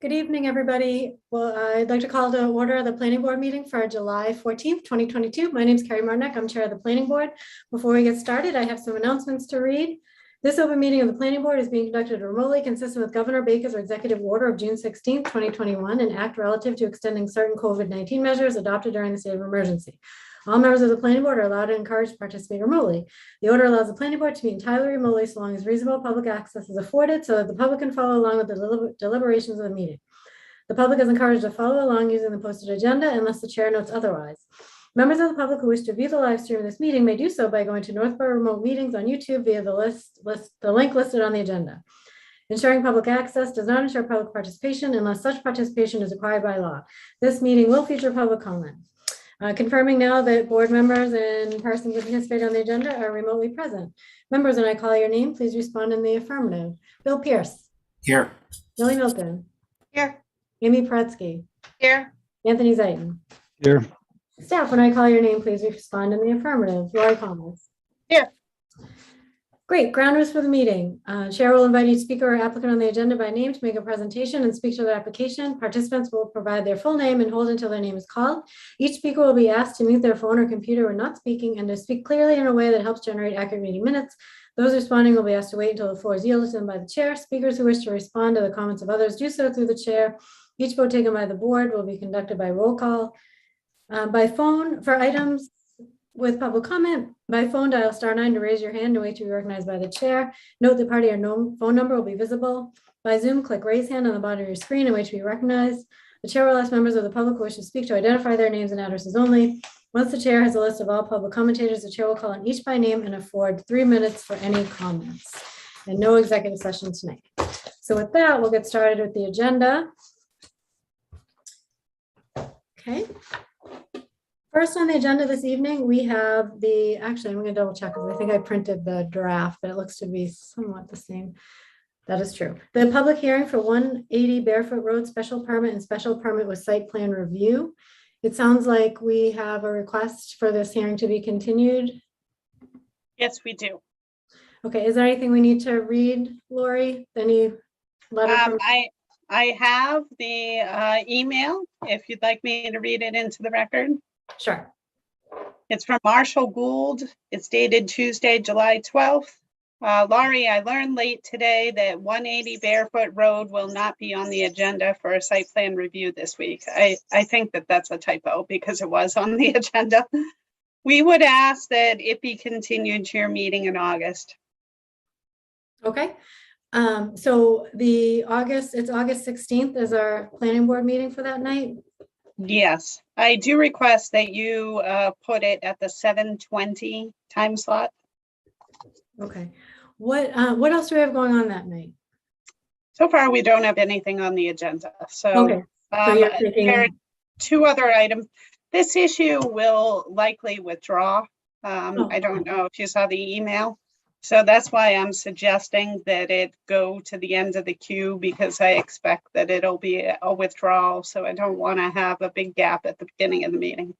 Good evening, everybody. Well, I'd like to call to order the planning board meeting for July 14th, 2022. My name is Carrie Marnick. I'm chair of the planning board. Before we get started, I have some announcements to read. This open meeting of the planning board is being conducted remotely, consistent with Governor Baker's executive order of June 16th, 2021, an act relative to extending certain COVID-19 measures adopted during the state of emergency. All members of the planning board are allowed and encouraged to participate remotely. The order allows the planning board to meet entirely remotely so long as reasonable public access is afforded so that the public can follow along with the deliberations of the meeting. The public is encouraged to follow along using the posted agenda unless the chair notes otherwise. Members of the public who wish to view the live stream of this meeting may do so by going to Northborough Remote Meetings on YouTube via the link listed on the agenda. Ensuring public access does not ensure public participation unless such participation is required by law. This meeting will feature public comment. Confirming now that board members and persons who participate on the agenda are remotely present. Members, when I call your name, please respond in the affirmative. Bill Pierce. Here. Millie Milton. Here. Amy Paretsky. Here. Anthony Zaitin. Here. Staff, when I call your name, please respond in the affirmative. Lori Thomas. Here. Great. Ground rules for the meeting. Chair will invite each speaker or applicant on the agenda by name to make a presentation and speak to their application. Participants will provide their full name and hold until their name is called. Each speaker will be asked to mute their phone or computer when not speaking and to speak clearly in a way that helps generate accurate meeting minutes. Those responding will be asked to wait until the floor is yielded to them by the chair. Speakers who wish to respond to the comments of others do so through the chair. Each vote taken by the board will be conducted by roll call. By phone, for items with public comment, by phone, dial *9 to raise your hand and wait to be recognized by the chair. Note the party or no phone number will be visible. By Zoom, click raise hand on the bottom of your screen and wait to be recognized. The chair will ask members of the public who wish to speak to identify their names and addresses only. Once the chair has a list of all public commentators, the chair will call on each by name and afford 3 minutes for any comments. And no executive session tonight. So with that, we'll get started with the agenda. Okay. First on the agenda this evening, we have actually, I'm going to double check because I think I printed the draft, but it looks to be somewhat the same. That is true. The public hearing for 180 Barefoot Road special permit and special permit with site plan review. It sounds like we have a request for this hearing to be continued. Yes, we do. Okay, is there anything we need to read, Lori? Any letter from I have the email, if you'd like me to read it into the record. Sure. It's from Marshall Gould. It's dated Tuesday, July 12th. Laurie, I learned late today that 180 Barefoot Road will not be on the agenda for a site plan review this week. I think that that's a typo because it was on the agenda. We would ask that it be continued to your meeting in August. Okay. So it's August 16th is our planning board meeting for that night. Yes, I do request that you put it at the 7:20 time slot. Okay. What else do we have going on that night? So far, we don't have anything on the agenda. So, okay. So you're thinking... there are 2 other items. This issue will likely withdraw. I don't know if you saw the email. So that's why I'm suggesting that it go to the end of the queue because I expect that it'll be a withdrawal. So I don't want to have a big gap at the beginning of the meeting.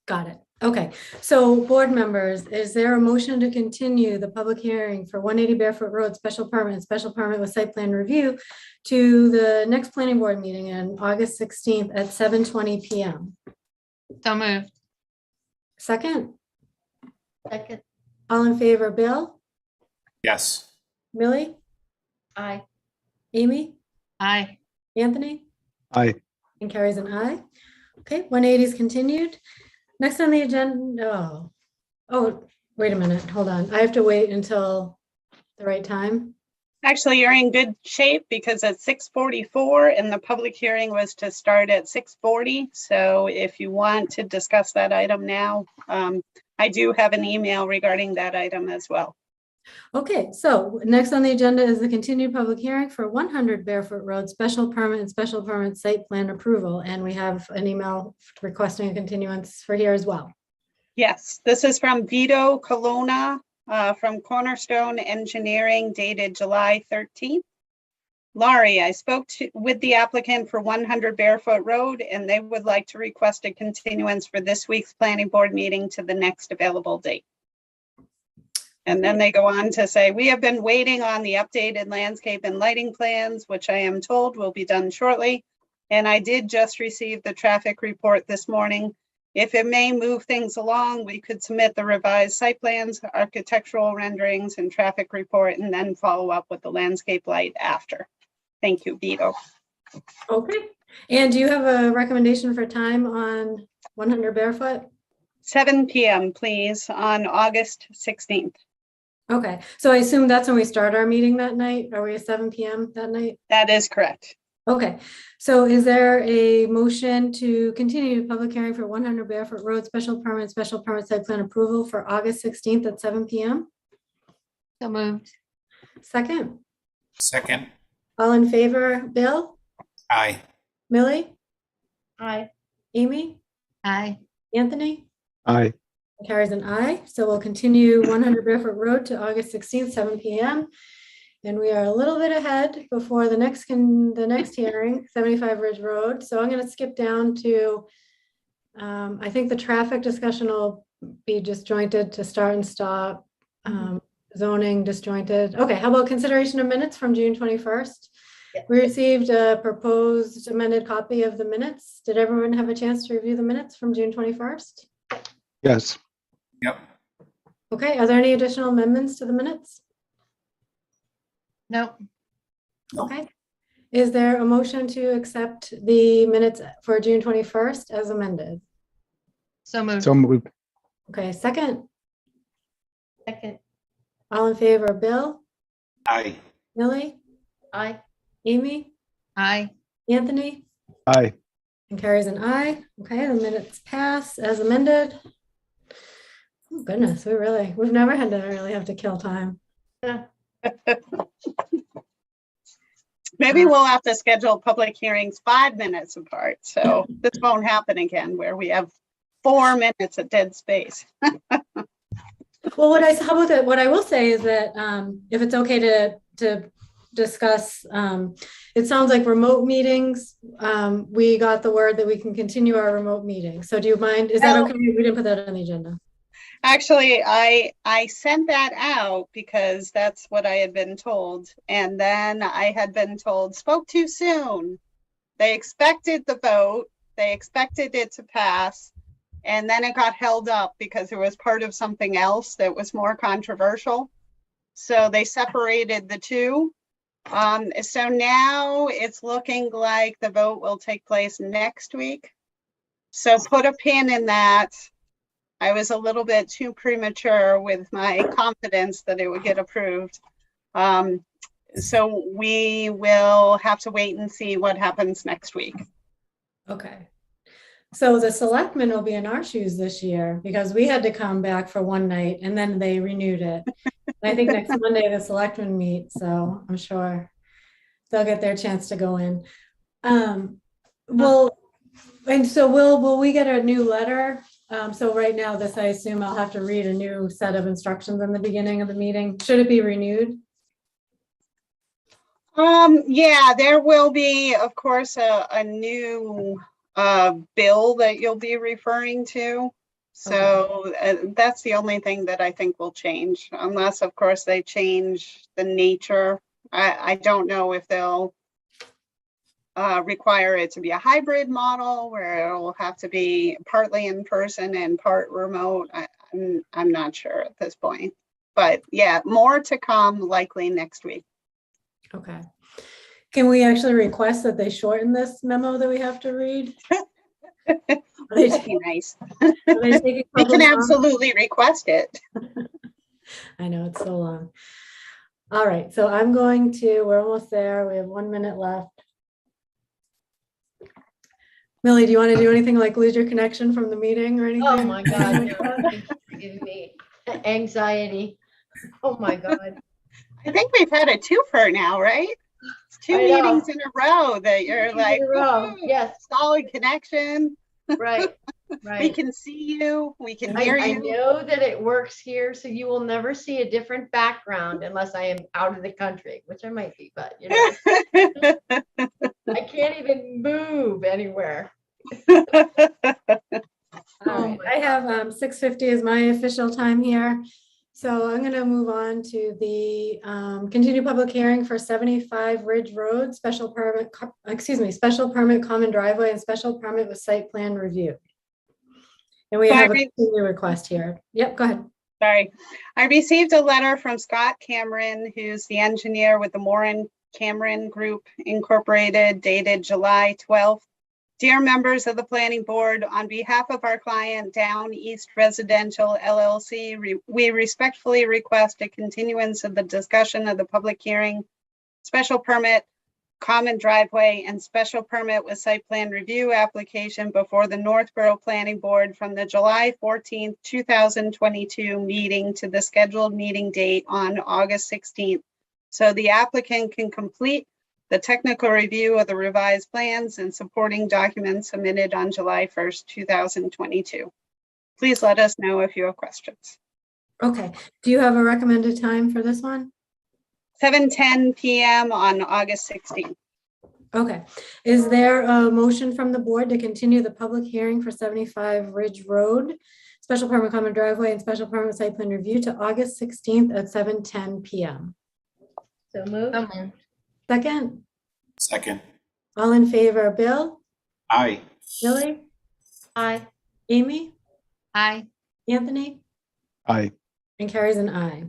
Got it. Okay. So board members, is there a motion to continue the public hearing for 180 Barefoot Road special permit and special permit with site plan review to the next planning board meeting on August 16th at 7:20 p.m.? So moved. Second? Second. All in favor, Bill? Yes. Millie? Aye. Amy? Aye. Anthony? Aye. And Carrie's an aye. Okay, 180 is continued. Next on the agenda, oh, wait a minute, hold on. I have to wait until the right time. Actually, you're in good shape because it's 6:44 and the public hearing was to start at 6:40. So if you want to discuss that item now, I do have an email regarding that item as well. Okay, so next on the agenda is the continued public hearing for 100 Barefoot Road special permit and special permit site plan approval. And we have an email requesting a continuance for here as well. Yes, this is from Vito Colonna from Cornerstone Engineering dated July 13th. Laurie, I spoke with the applicant for 100 Barefoot Road and they would like to request a continuance for this week's planning board meeting to the next available date. And then they go on to say, we have been waiting on the updated landscape and lighting plans, which I am told will be done shortly. And I did just receive the traffic report this morning. If it may move things along, we could submit the revised site plans, architectural renderings, and traffic report, and then follow up with the landscape light after. Thank you, Vito. Okay. And do you have a recommendation for time on 100 Barefoot? 7 p.m., please, on August 16th. Okay, so I assume that's when we start our meeting that night? Are we at 7 p.m. that night? That is correct. Okay, so is there a motion to continue the public hearing for 100 Barefoot Road special permit site plan approval for August 16th at 7 p.m.? So moved. Second, Second. all in favor, Bill, Aye. Millie, Aye. Amy, Aye. Anthony? Aye. Carries an aye. So we'll continue 100 Barefoot Road to August 16th, 7 p.m. And we are a little bit ahead before the next hearing, 75 Ridge Road. So I'm going to skip down to, I think the traffic discussion will be disjointed to start and stop. Zoning disjointed. Okay, how about consideration of minutes from June 21st? Yeah. We received a proposed amended copy of the minutes. Did everyone have a chance to review the minutes from June 21st? Yes. Yep. Okay, are there any additional amendments to the minutes? Nope. Okay. Is there a motion to accept the minutes for June 21st as amended? So moved. So moved. Okay, second, Second. all in favor, Bill, Aye. Millie, Aye. Amy, Aye. Anthony, Aye. and carries an aye. Okay, the minutes pass as amended. Oh goodness, we've never had to really have to kill time. Yeah. Maybe we'll have to schedule public hearings 5 minutes apart. So this won't happen again where we have 4 minutes of dead space. Well, what I will say is that if it's okay to discuss, it sounds like remote meetings. We got the word that we can continue our remote meeting. So do you mind? Is that Oh. okay? We didn't put that on the agenda. Actually, I sent that out because that's what I had been told. And then I had been told, spoke too soon. They expected the vote. They expected it to pass. And then it got held up because it was part of something else that was more controversial. So they separated the two. So now it's looking like the vote will take place next week. So put a pin in that. I was a little bit too premature with my confidence that it would get approved. So we will have to wait and see what happens next week. Okay. So the selectmen will be in our shoes this year because we had to come back for one night and then they renewed it. And I think next Monday the selectmen meet, so I'm sure they'll get their chance to go in. Will we get a new letter? So right now this, I assume I'll have to read a new set of instructions in the beginning of the meeting. Should it be renewed? Yeah, there will be, of course, a new bill that you'll be referring to. So that's the only thing that I think will change, unless, of course, they change the nature. I don't know if they'll require it to be a hybrid model where it'll have to be partly in person and part remote. I'm not sure at this point, but yeah, more to come likely next week. Okay. Can we actually request that they shorten this memo that we have to read? That'd be nice. Are they taking We public can comment? absolutely request it. I know, it's so long. All right, so we're almost there. We have 1 minute left. Millie, do you want to do anything like lose your connection from the meeting or anything? Oh, my God. No. It's giving me anxiety. Oh, my God. I think we've had a twofer now, right? It's 2 I know. meetings in a row that you're In like, a row. "Woo, Yes, solid connection. right, We right. can see you. We can I- hear I you." know that it works here, so you will never see a different background unless I am out of the country, which I might be, but you know, I can't even move anywhere. All Oh right, my I have 6:50 is my official time here. So I'm going to move on to the continued public hearing for 75 Ridge Road, special permit, special permit common driveway and special permit with site plan review. And we have a continued request here. Yep, go ahead. Sorry. I received a letter from Scott Cameron, who's the engineer with the Moran Cameron Group Incorporated, dated July 12th. Dear members of the planning board, on behalf of our client Down East Residential LLC, we respectfully request a continuance of the discussion of the public hearing, special permit, common driveway, and special permit with site plan review application before the Northborough Planning Board from the July 14th, 2022 meeting to the scheduled meeting date on August 16th. So the applicant can complete the technical review of the revised plans and supporting documents submitted on July 1st, 2022. Please let us know if you have questions. Okay. Do you have a recommended time for this one? 7:10 p.m. on August 16th. Okay. Is there a motion from the board to continue the public hearing for 75 Ridge Road, special permit common driveway and special permit site plan review to August 16th at 7:10 p.m.? So moved. Second, Second. all in favor, Bill, Aye. Lily, Aye. Amy, Aye. Anthony, Aye. and Carrie's an aye.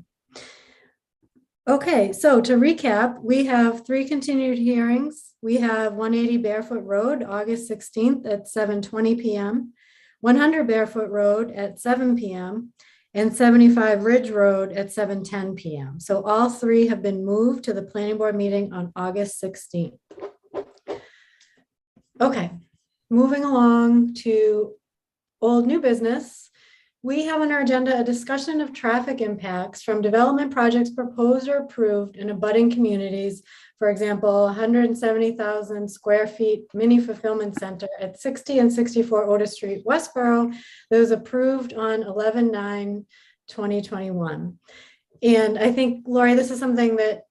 Okay, so to recap, we have 3 continued hearings. We have 180 Barefoot Road, August 16th at 7:20 p.m., 100 Barefoot Road at 7 p.m., and 75 Ridge Road at 7:10 p.m. So all 3 have been moved to the planning board meeting on August 16th. Okay, moving along to old new business. We have on our agenda a discussion of traffic impacts from development projects proposed or approved in abutting communities. For example, 170,000 square feet mini fulfillment center at 60 and 64 Otis Street, Westboro, that was approved on 11/9/2021. And I think, Lori, this is something that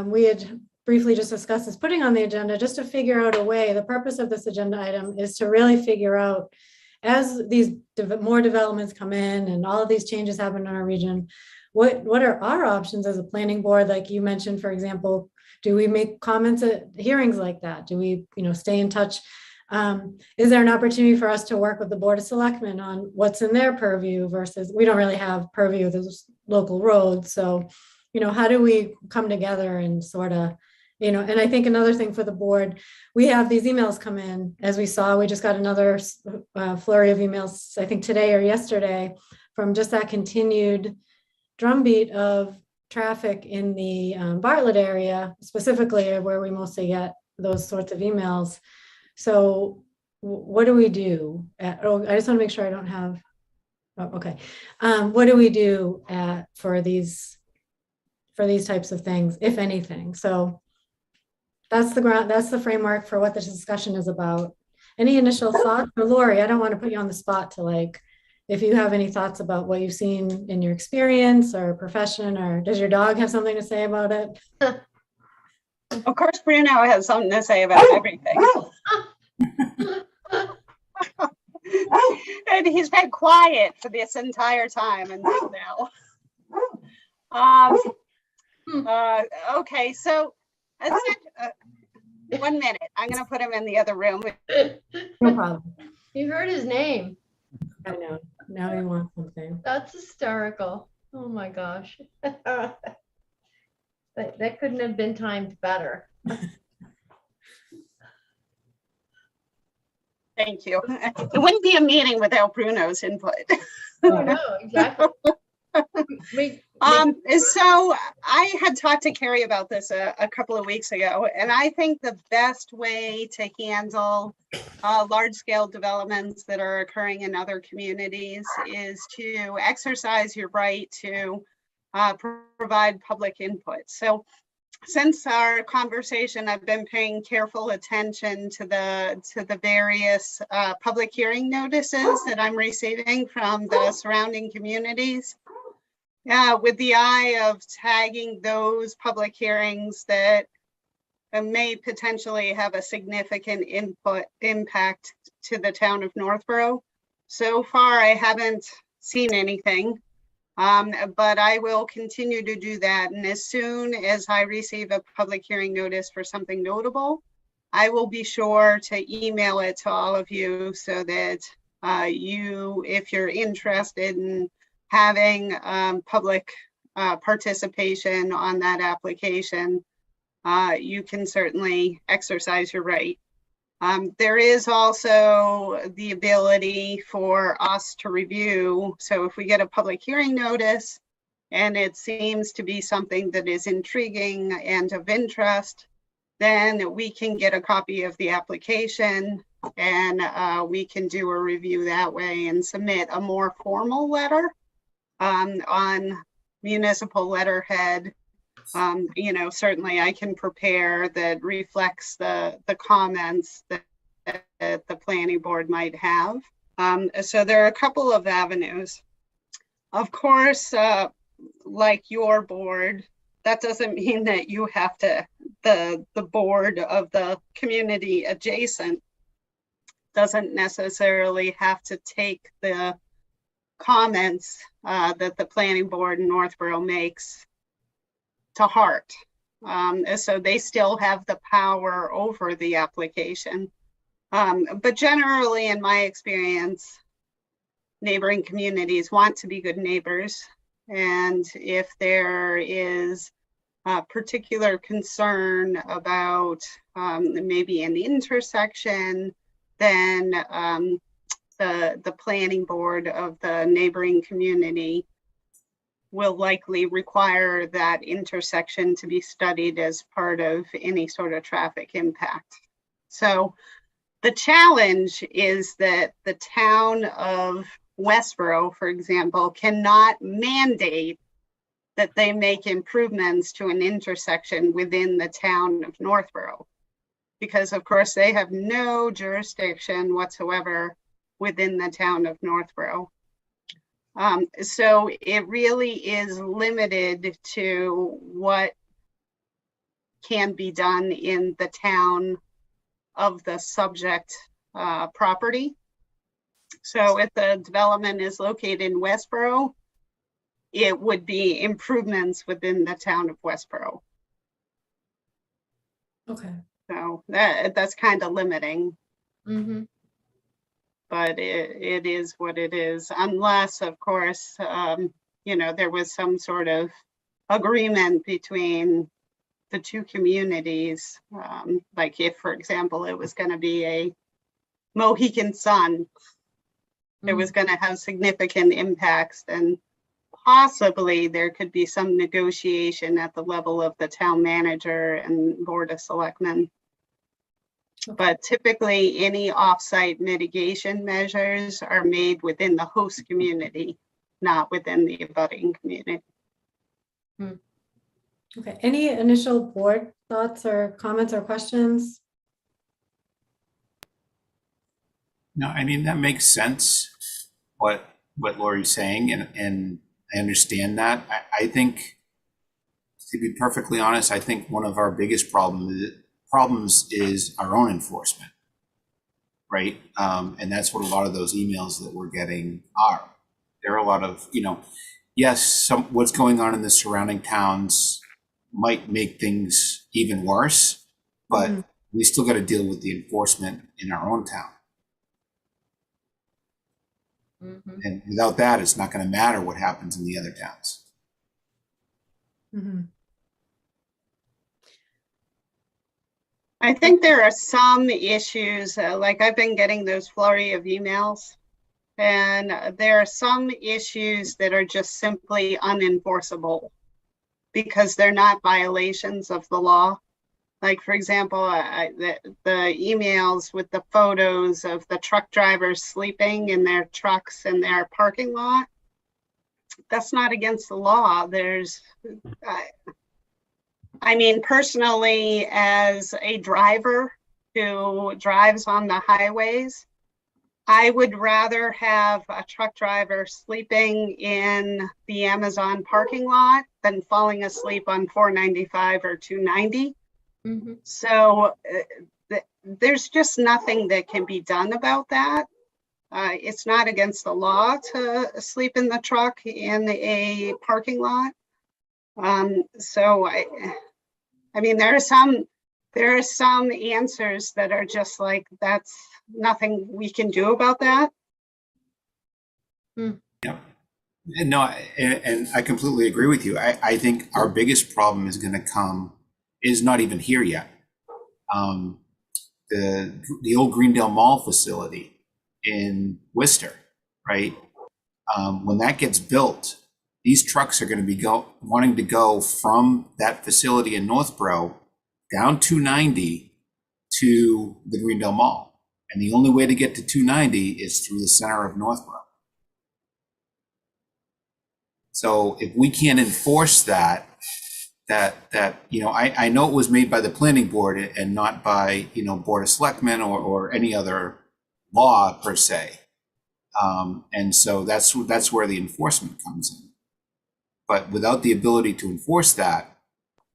we had briefly just discussed, is putting on the agenda just to figure out a way. The purpose of this agenda item is to really figure out, as these more developments come in and all of these changes happen in our region, what are our options as a planning board? Like you mentioned, for example, do we make comments at hearings like that? Do we, stay in touch? Is there an opportunity for us to work with the Board of Selectmen on what's in their purview versus, we don't really have purview of those local roads. So, how do we come together and sort of, and I think another thing for the board, we have these emails come in, as we saw, we just got another flurry of emails, I think today or yesterday, from just that continued drumbeat of traffic in the Bartlett area, specifically where we mostly get those sorts of emails. So what do we do? I just want to make sure I don't have, okay. What do we do for these types of things, if anything? So that's the framework for what this discussion is about. Any initial thoughts? Or Lori, I don't want to put you on the spot to if you have any thoughts about what you've seen in your experience or profession, or does your dog have something to say about it? Of course, Bruno has something to say about everything. And he's been quiet for this entire time until now. Okay, so 1 minute. I'm going to put him in the other room. No problem. You heard his name. I know. Now you want something. That's hysterical. Oh my gosh. That couldn't have been timed better. Thank you. It wouldn't be a meeting without Bruno's input. Oh, no, exactly. So I had talked to Carrie about this a couple of weeks ago, and I think the best way to handle large-scale developments that are occurring in other communities is to exercise your right to provide public input. So since our conversation, I've been paying careful attention to the various public hearing notices that I'm receiving from the surrounding communities. With the eye of tagging those public hearings that may potentially have a significant impact to the town of Northborough. So far, I haven't seen anything. But I will continue to do that. And as soon as I receive a public hearing notice for something notable, I will be sure to email it to all of you so that you, if you're interested in having public participation on that application, you can certainly exercise your right. There is also the ability for us to review. So if we get a public hearing notice and it seems to be something that is intriguing and of interest, then we can get a copy of the application and we can do a review that way and submit a more formal letter on municipal letterhead. You know, certainly I can prepare that reflects the comments that the planning board might have. So there are a couple of avenues. Of course, like your board, that doesn't mean that you have to, the board of the community adjacent doesn't necessarily have to take the comments that the planning board in Northborough makes to heart. So they still have the power over the application. But generally, in my experience, neighboring communities want to be good neighbors. And if there is a particular concern about maybe an intersection, then the planning board of the neighboring community will likely require that intersection to be studied as part of any sort of traffic impact. So the challenge is that the town of Westboro, for example, cannot mandate that they make improvements to an intersection within the town of Northborough, because of course they have no jurisdiction whatsoever within the town of Northborough. So it really is limited to what can be done in the town of the subject property. So if the development is located in Westboro, it would be improvements within the town of Westboro. Okay. So that's kind of limiting. Mhm. But it is what it is, unless, of course, you know, there was some sort of agreement between the two communities. Like if, for example, it was going to be a Mohegan Sun, it was going to have significant impacts, then possibly there could be some negotiation at the level of the town manager and board of selectmen. But typically any offsite mitigation measures are made within the host community, not within the abutting community. Okay. Any initial board thoughts or comments or questions? No, I mean, that makes sense, what Lori's saying, and I understand that. I think, to be perfectly honest, I think one of our biggest problems is our own enforcement, right? And that's what a lot of those emails that we're getting are. There are a lot of, you know, yes, what's going on in the surrounding towns might make things even worse, but we still got to deal with the enforcement in our own town. And without that, it's not going to matter what happens in the other towns. I think there are some issues, like I've been getting those flurry of emails, and there are some issues that are just simply unenforceable because they're not violations of the law. Like, for example, the emails with the photos of the truck drivers sleeping in their trucks in their parking lot, that's not against the law. There's, I mean, personally, as a driver who drives on the highways, I would rather have a truck driver sleeping in the Amazon parking lot than falling asleep on 495 or 290. So there's just nothing that can be done about that. It's not against the law to sleep in the truck in a parking lot. So I mean, there are some answers that are just like, that's nothing we can do about that. And no, and I completely agree with you. I think our biggest problem is going to come, is not even here yet. The old Greendale Mall facility in Worcester, right? When that gets built, these trucks are going to be wanting to go from that facility in Northborough down 290 to the Greendale Mall. And the only way to get to 290 is through the center of Northborough. So if we can't enforce that, you know, I know it was made by the planning board and not by, you know, Board of Selectmen or any other law per se. And so that's where the enforcement comes in. But without the ability to enforce that,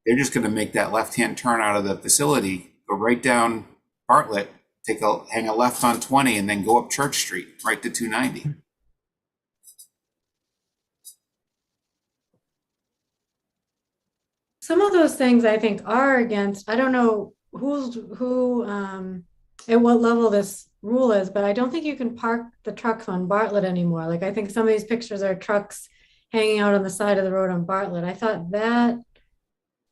they're just going to make that left-hand turn out of the facility, go right down Bartlett, hang a left on 20, and then go up Church Street right to 290. Some of those things I think are against, I don't know at what level this rule is, but I don't think you can park the trucks on Bartlett anymore. Like, I think some of these pictures are trucks hanging out on the side of the road on Bartlett. I thought that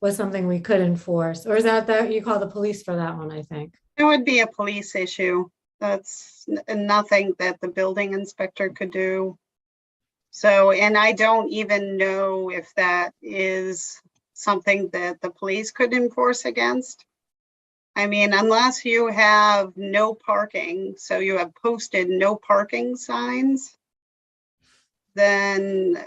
was something we could enforce, or is that you call the police for that one, I think? It would be a police issue. That's nothing that the building inspector could do. So, and I don't even know if that is something that the police could enforce against. I mean, unless you have no parking, so you have posted no parking signs, then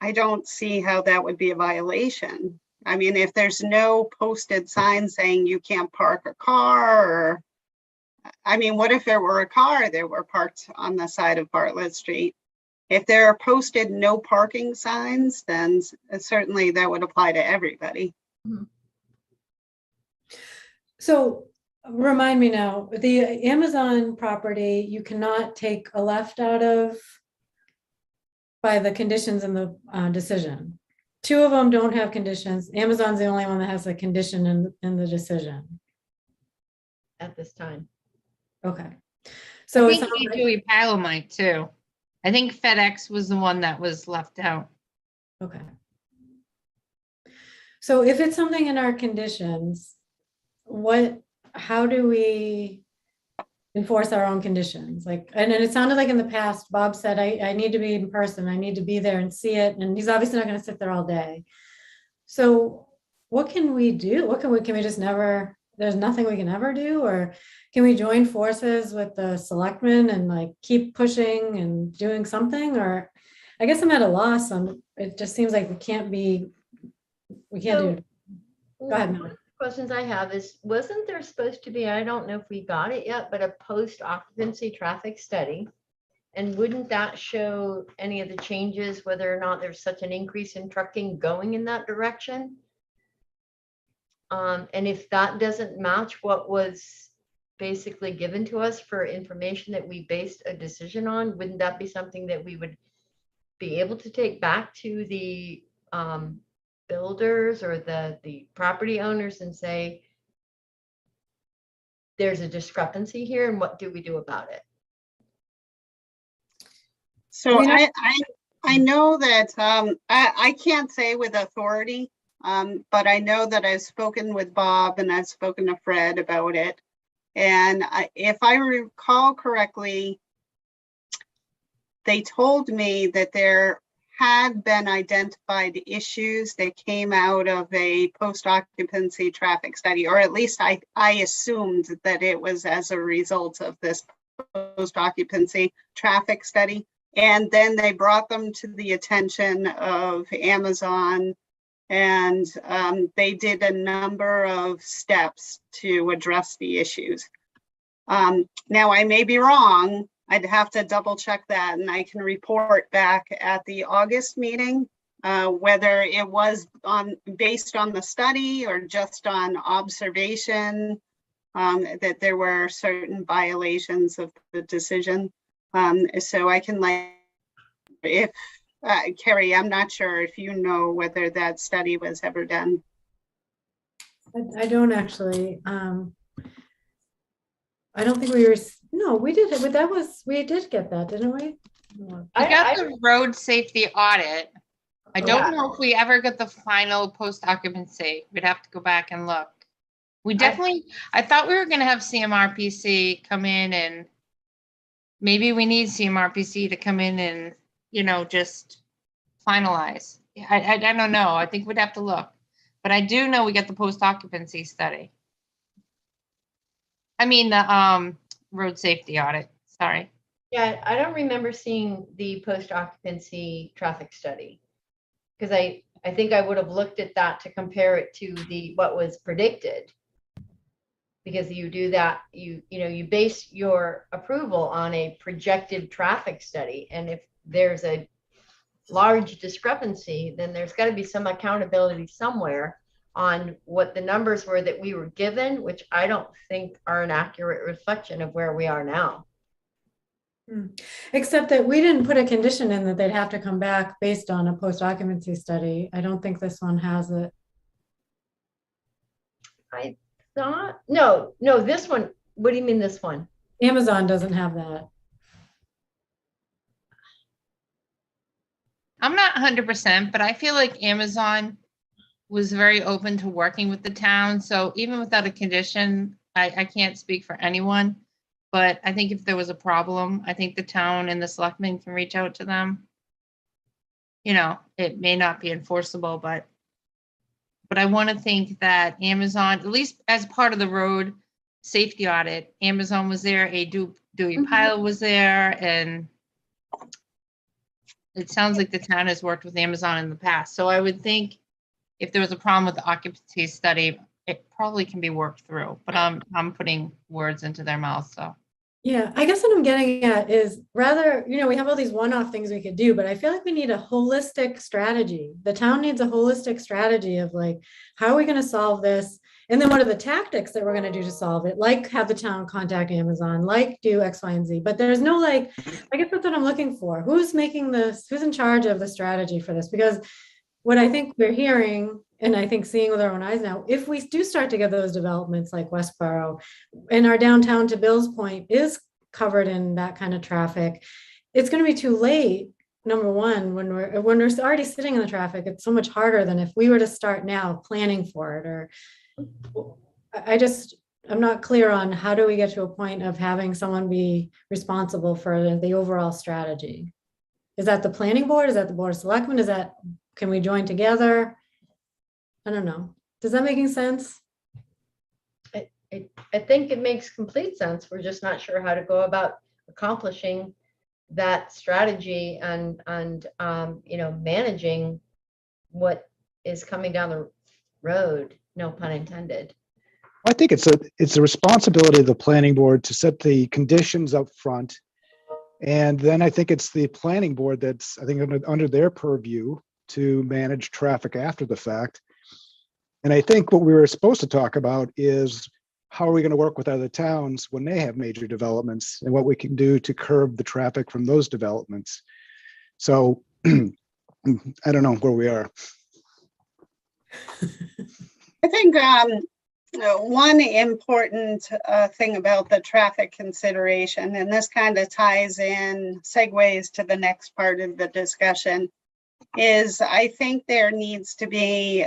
I don't see how that would be a violation. I mean, if there's no posted sign saying you can't park a car, or, I mean, what if there were a car that were parked on the side of Bartlett Street? If there are posted no parking signs, then certainly that would apply to everybody. So remind me now, the Amazon property, you cannot take a left out of by the conditions in the decision. Two of them don't have conditions. Amazon's the only one that has a condition in the decision. At this time. Okay. So I it's think not like- Dewey Pilo might too. I think FedEx was the one that was left out. okay. So if it's something in our conditions, how do we enforce our own conditions? Like, and it sounded like in the past, Bob said, I need to be in person. I need to be there and see it. And he's obviously not going to sit there all day. So what can we do? Can we just never, there's nothing we can ever do? Or can we join forces with the selectmen and like keep pushing and doing something? Or I guess I'm at a loss on, it just seems like we can't do it. Go ahead, Melanie. Questions I have is, wasn't there supposed to be, I don't know if we got it yet, but a post-occupancy traffic study? And wouldn't that show any of the changes, whether or not there's such an increase in trucking going in that direction? And if that doesn't match what was basically given to us for information that we based a decision on, wouldn't that be something that we would be able to take back to the builders or the property owners and say, there's a discrepancy here and what do we do about it? So I know that I can't say with authority, but I know that I've spoken with Bob and I've spoken to Fred about it. And if I recall correctly, they told me that there had been identified issues that came out of a post-occupancy traffic study, or at least I assumed that it was as a result of this post-occupancy traffic study. And then they brought them to the attention of Amazon, and they did a number of steps to address the issues. Now, I may be wrong. I'd have to double check that, and I can report back at the August meeting whether it was based on the study or just on observation that there were certain violations of the decision. So I can if, Carrie, I'm not sure if you know whether that study was ever done. I don't actually, I don't think we were, no, we did, but we did get that, didn't we? We I- got the road safety audit. I don't Yeah. know if we ever got the final post occupancy. We'd have to go back and look. We definitely, I thought we were gonna have CMRPC come in, and maybe we need CMRPC to come in and, just finalize. I don't know. I think we'd have to look. But I do know we got the post occupancy study. I mean, the road safety audit, sorry. Yeah, I don't remember seeing the post occupancy traffic study. Because I think I would have looked at that to compare it to what was predicted. Because you do that, you base your approval on a projected traffic study. And if there's a large discrepancy, then there's got to be some accountability somewhere on what the numbers were that we were given, which I don't think are an accurate reflection of where we are now. Except that we didn't put a condition in that they'd have to come back based on a post occupancy study. I don't think this one has it. I thought, no, this one, what do you mean this one? Amazon doesn't have that. I'm not 100%, but I feel like Amazon was very open to working with the town. So even without a condition, I can't speak for anyone. But I think if there was a problem, I think the town and the selectmen can reach out to them. It may not be enforceable, but I want to think that Amazon, at least as part of the road safety audit, Amazon was there, a Dewey Pile was there, and it sounds like the town has worked with Amazon in the past. So I would think if there was a problem with the occupancy study, it probably can be worked through, but I'm putting words into their mouths, so. Yeah, I guess what I'm getting at is rather, we have all these one-off things we could do, but I feel like we need a holistic strategy. The town needs a holistic strategy of like, how are we going to solve this? And then what are the tactics that we're going to do to solve it? Like have the town contact Amazon, like do X, Y, and Z. But there's no I guess that's what I'm looking for. Who's making this? Who's in charge of the strategy for this? Because what I think we're hearing, and I think seeing with our own eyes now, if we do start to get those developments like Westboro, and our downtown, to Bill's point, is covered in that kind of traffic, it's going to be too late. Number one, when we're already sitting in the traffic, it's so much harder than if we were to start now planning for it. Or I'm not clear on how do we get to a point of having someone be responsible for the overall strategy. Is that the planning board? Is that the board of selectmen? Can we join together? I don't know. Does that make sense? I think it makes complete sense. We're just not sure how to go about accomplishing that strategy and managing what is coming down the road, no pun intended. I think it's a responsibility of the planning board to set the conditions up front. And then I think it's the planning board that's, I think, under their purview to manage traffic after the fact. And I think what we were supposed to talk about is how are we going to work with other towns when they have major developments and what we can do to curb the traffic from those developments. So I don't know where we are. I think one important thing about the traffic consideration, and this kind of ties in, segues to the next part of the discussion, is I think there needs to be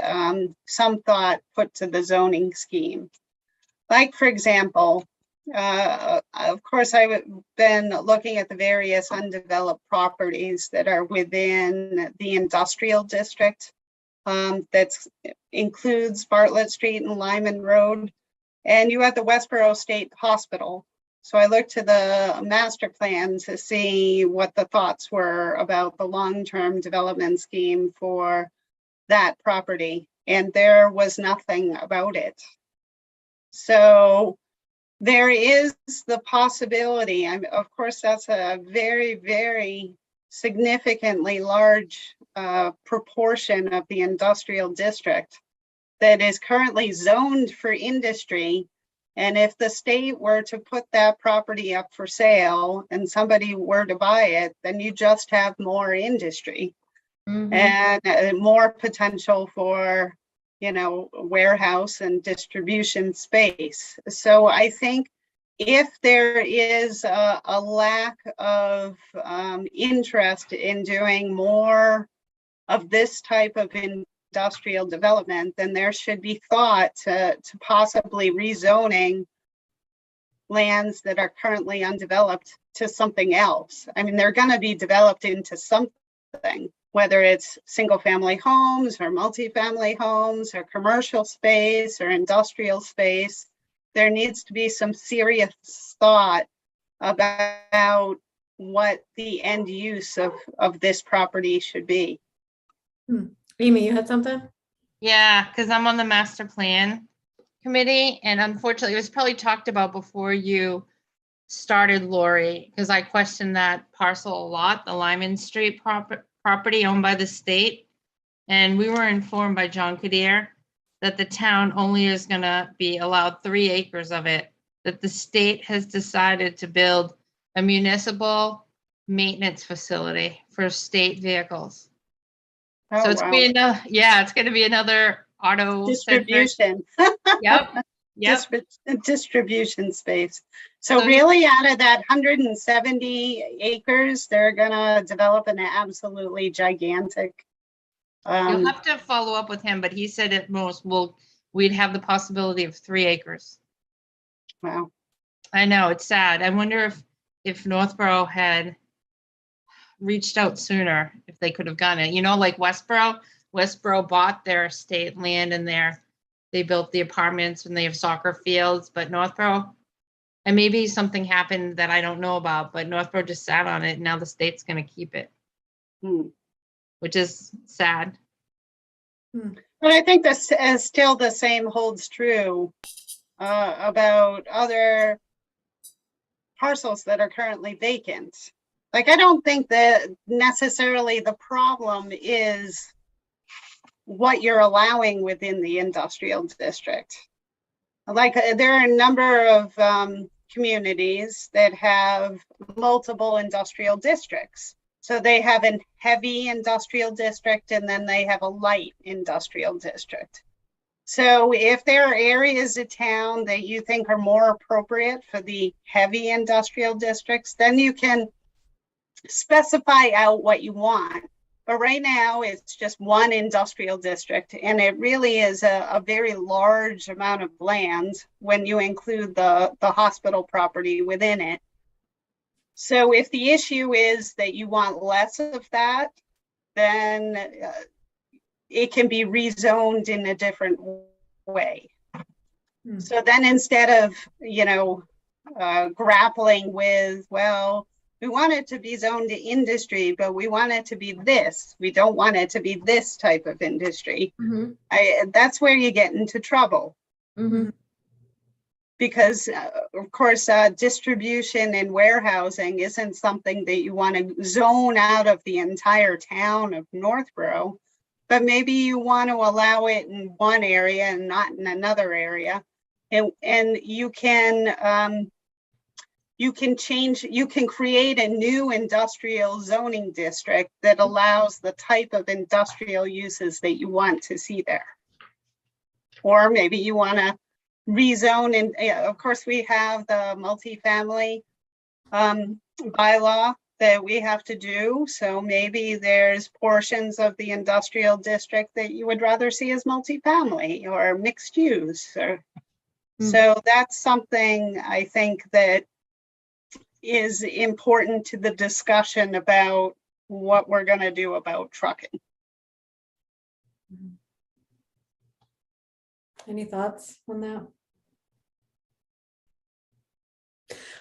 some thought put to the zoning scheme. Like, for example, of course, I've been looking at the various undeveloped properties that are within the industrial district. That includes Bartlett Street and Lyman Road, and you have the Westboro State Hospital. So I looked to the master plan to see what the thoughts were about the long-term development scheme for that property, and there was nothing about it. So there is the possibility, of course, that's a very, very significantly large proportion of the industrial district that is currently zoned for industry, And if the state were to put that property up for sale and somebody were to buy it, then you just have more industry Mhm. and more potential for, warehouse and distribution space. So I think if there is a lack of interest in doing more of this type of industrial development, then there should be thought to possibly rezoning lands that are currently undeveloped to something else. I mean, they're going to be developed into something, whether it's single family homes or multifamily homes or commercial space or industrial space. There needs to be some serious thought about what the end use of this property should be. Amy, you had something? Yeah, because I'm on the master plan committee, and unfortunately, it was probably talked about before you started, Lori, because I questioned that parcel a lot, the Lyman Street property owned by the state. And we were informed by John Kadir that the town only is gonna be allowed 3 acres of it, that the state has decided to build a municipal maintenance facility for state vehicles. So Oh, it's wow. it's gonna be another auto Distribution. Yep. Distribution space. So So- really out of that 170 acres, they're gonna develop an absolutely gigantic. You'll have to follow up with him, but he said at most we'd have the possibility of 3 acres. Wow. I know, it's sad. I wonder if Northborough had reached out sooner, if they could have gotten it. Like Westborough bought their state land and they built the apartments and they have soccer fields, but Northborough, and maybe something happened that I don't know about, but Northborough just sat on it and now the state's gonna keep it, Hmm. which is sad. But I think this is still the same holds true about other parcels that are currently vacant. Like, I don't think that necessarily the problem is what you're allowing within the industrial district. Like, there are a number of communities that have multiple industrial districts. So they have a heavy industrial district and then they have a light industrial district. So if there are areas of town that you think are more appropriate for the heavy industrial districts, then you can specify out what you want. But right now it's just one industrial district, and it really is a very large amount of land when you include the hospital property within it. So if the issue is that you want less of that, then it can be rezoned in a different way. So then instead of, grappling with, well, we want it to be zoned to industry, but we want it to be this. We don't want it to be this type of industry. Mhm. That's where you get into trouble. Mhm. Because of course, distribution and warehousing isn't something that you want to zone out of the entire town of Northborough, but maybe you want to allow it in one area and not in another area. And you can create a new industrial zoning district that allows the type of industrial uses that you want to see there. Or maybe you want to rezone, and of course we have the multifamily bylaw that we have to do. So maybe there's portions of the industrial district that you would rather see as multifamily or mixed use. So that's something I think that is important to the discussion about what we're going to do about trucking. Any thoughts on that?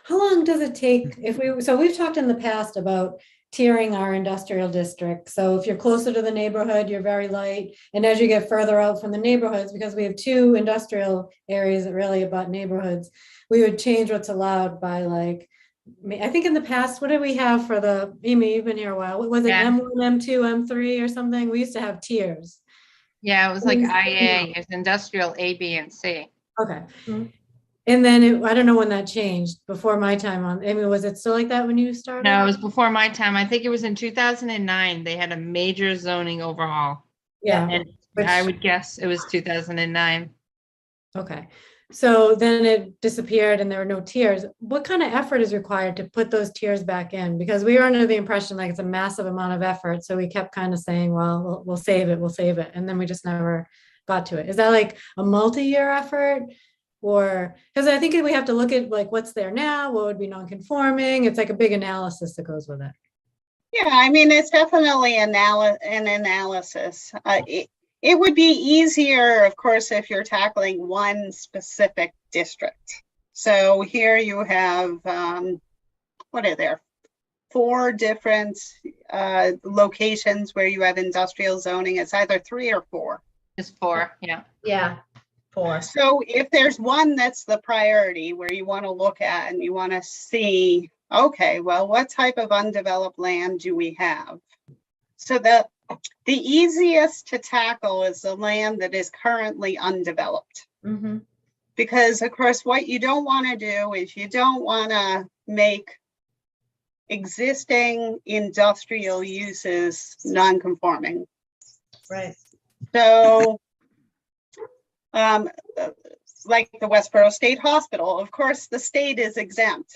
How long does it take so we've talked in the past about tiering our industrial district. So if you're closer to the neighborhood, you're very light. And as you get further out from the neighborhoods, because we have 2 industrial areas that really abut neighborhoods, we would change what's allowed by I think in the past, what did we have for Amy, you've been here a while. What was it, Yeah. M1, M2, M3 or something? We used to have tiers. Yeah, it was like Mm, IA, it's industrial A, B, and C. Okay. And then I don't know when that changed, before my time on, I mean, was it still like that when you started? No, it was before my time. I think it was in 2009. They had a major zoning overhaul. Yeah, And which- I would guess it was 2009. okay. So then it disappeared and there were no tiers. What kind of effort is required to put those tiers back in? Because we were under the impression like it's a massive amount of effort. So we kept kind of saying, well, we'll save it, we'll save it. And then we just never got to it. Is that like a multi-year effort? Or, because I think we have to look at like what's there now, what would be non-conforming. It's like a big analysis that goes with it. Yeah, I mean, it's definitely an analysis. It would be easier, of course, if you're tackling one specific district. So here you have, what are there? 4 different locations where you have industrial zoning. It's either 3 or 4. It's 4, yeah. Yeah, 4. So if there's one that's the priority where you want to look at and you want to see, okay, well, what type of undeveloped land do we have? So the easiest to tackle is the land that is currently undeveloped. Mm-hmm. Because of course, what you don't want to do is you don't want to make existing industrial uses non-conforming. Right. So, like the Westboro State Hospital, of course, the state is exempt.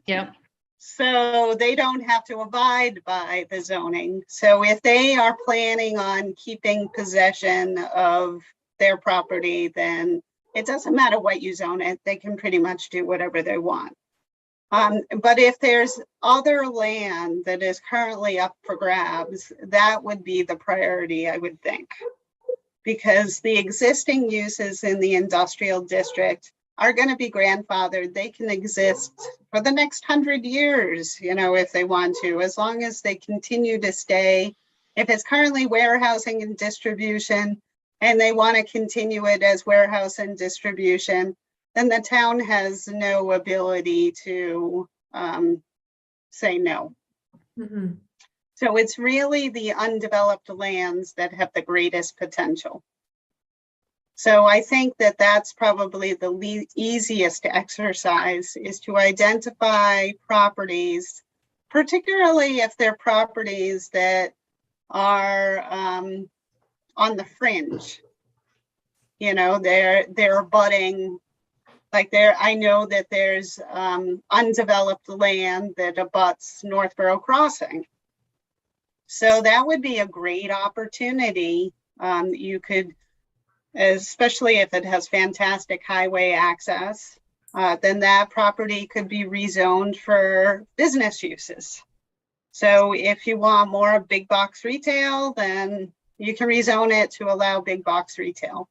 Yep. So they don't have to abide by the zoning. So if they are planning on keeping possession of their property, then it doesn't matter what you zone it, they can pretty much do whatever they want. But if there's other land that is currently up for grabs, that would be the priority, I would think. Because the existing uses in the industrial district are going to be grandfathered. They can exist for the next 100 years, you know, if they want to, as long as they continue to stay. If it's currently warehousing and distribution, and they want to continue it as warehouse and distribution, then the town has no ability to say no. Mm-hmm. So it's really the undeveloped lands that have the greatest potential. So I think that that's probably the easiest exercise, is to identify properties, particularly if they're properties that are on the fringe. You know, they're abutting, like I know that there's undeveloped land that abuts Northborough Crossing. So that would be a great opportunity. You could, especially if it has fantastic highway access, then that property could be rezoned for business uses. So if you want more big box retail, then you can rezone it to allow big box retail.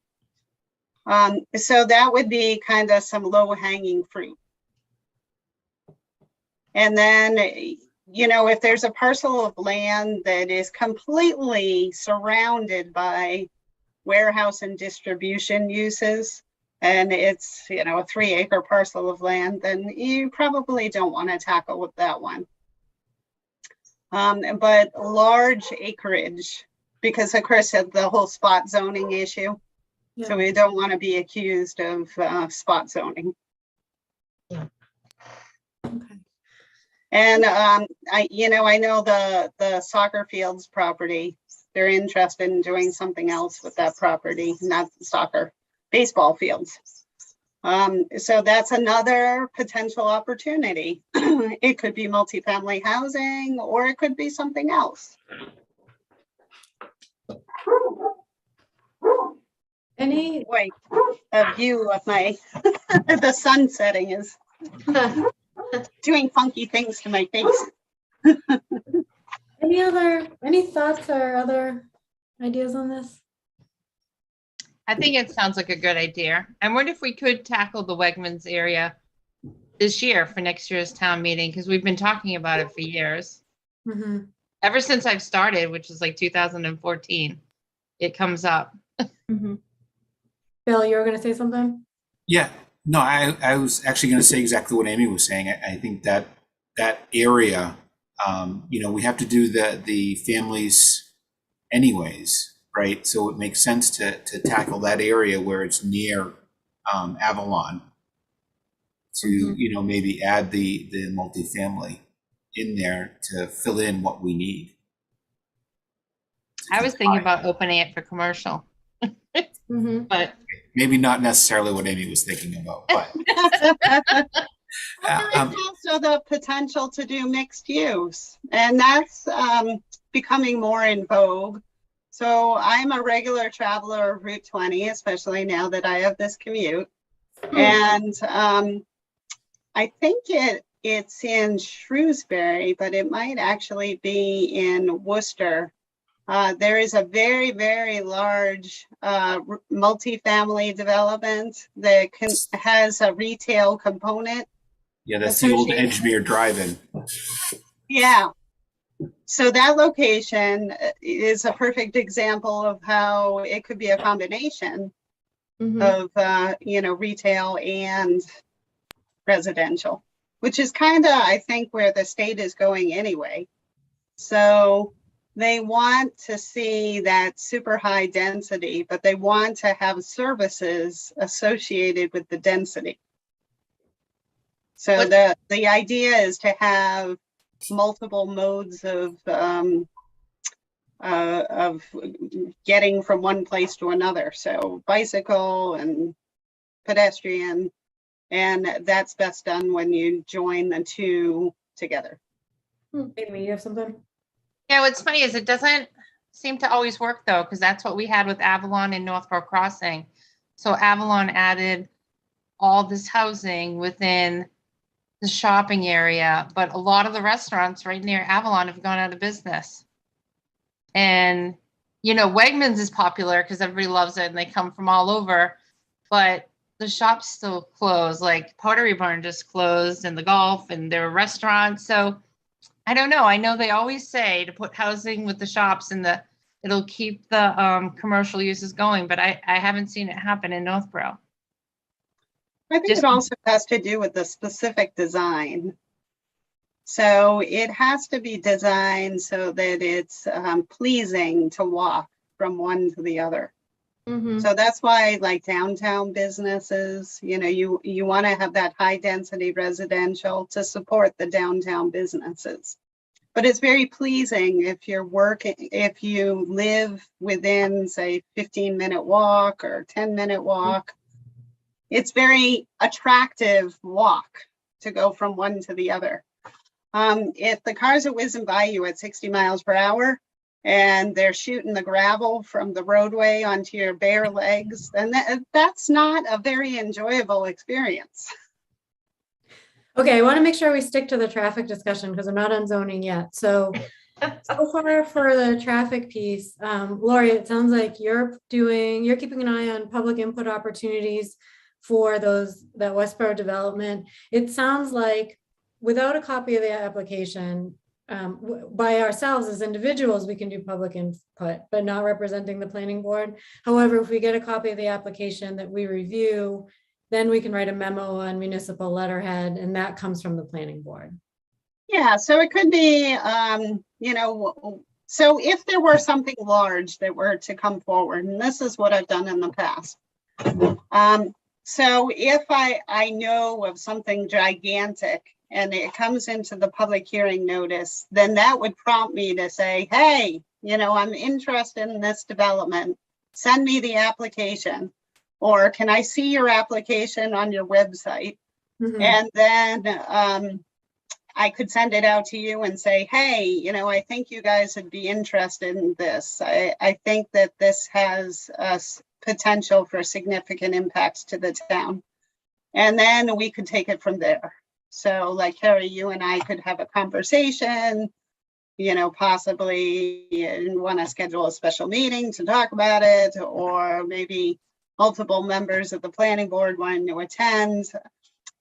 So that would be kind of some low hanging fruit. And then, you know, if there's a parcel of land that is completely surrounded by warehouse and distribution uses, and it's, you know, a 3-acre parcel of land, then you probably don't want to tackle with that one. But large acreage, because of course the whole spot zoning issue. Yeah. So we don't want to be accused of spot zoning. Okay. And I know the soccer fields property, they're interested in doing something else with that property, not soccer, baseball fields. So that's another potential opportunity. It could be multifamily housing, or it could be something else. Any, Boy, a view of my, the sun setting is doing funky things to my face. any thoughts or other ideas on this? I think it sounds like a good idea. I wonder if we could tackle the Wegmans area this year for next year's town meeting, because we've been talking about it for years. Mm-hmm. Ever since I've started, which is like 2014, it comes up. Mm-hmm. Bill, you were going to say something? Yeah, no, I was actually going to say exactly what Amy was saying. I think that area, we have to do the families anyways, right? So it makes sense to tackle that area where it's near Avalon. to, Mhm. you know, maybe add the multifamily in there to fill in what we need. I was thinking about opening it for commercial, Mhm. but Maybe not necessarily what Amy was thinking about, but Well, there is also the potential to do mixed use, and that's becoming more in vogue. So I'm a regular traveler of Route 20, especially now that I have this commute. And I think it's in Shrewsbury, but it might actually be in Worcester. There is a very, very large multifamily development that has a retail component. yeah, that's the old Associated. Edgemere Drive-In. Yeah. So that location is a perfect example of how it could be a combination Mhm. of, you know, retail and residential, which is kind of, I think, where the state is going anyway. So they want to see that super high density, but they want to have services associated with the density. So What- the idea is to have multiple modes of getting from one place to another. So bicycle and pedestrian, and that's best done when you join the two together. Amy, you have something? yeah, what's funny is it doesn't seem to always work though, because that's what we had with Avalon and Northborough Crossing. So Avalon added all this housing within the shopping area, but a lot of the restaurants right near Avalon have gone out of business. And, you know, Wegmans is popular because everybody loves it and they come from all over, but the shops still closed. Like Pottery Barn just closed, and the golf, and there are restaurants. So I don't know. I know they always say to put housing with the shops and it'll keep the commercial uses going, but I haven't seen it happen in Northborough. I think Just- it also has to do with the specific design. So it has to be designed so that it's pleasing to walk from one to the other. Mhm. So that's why, like downtown businesses, you know, you want to have that high density residential to support the downtown businesses. But it's very pleasing if if you live within, say, 15-minute walk or 10-minute walk. It's very attractive walk to go from one to the other. If the cars are whizzing by you at 60 miles per hour and they're shooting the gravel from the roadway onto your bare legs, then that's not a very enjoyable experience. Okay, I want to make sure we stick to the traffic discussion because I'm not on zoning yet. So far for the traffic piece, Lori, it sounds like you're keeping an eye on public input opportunities for that Westboro development. It sounds like without a copy of the application, by ourselves as individuals, we can do public input, but not representing the planning board. However, if we get a copy of the application that we review, then we can write a memo on municipal letterhead, and that comes from the planning board. Yeah, so it could be, you know, so if there were something large that were to come forward, and this is what I've done in the past. So if I know of something gigantic and it comes into the public hearing notice, then that would prompt me to say, hey, you know, I'm interested in this development. Send me the application. Or can I see your application on your website? Mhm. And then I could send it out to you and say, hey, you know, I think you guys would be interested in this. I think that this has potential for significant impacts to the town. And then we could take it from there. So like Carrie, you and I could have a conversation, you know, possibly want to schedule a special meeting to talk about it, or maybe multiple members of the planning board wanting to attend.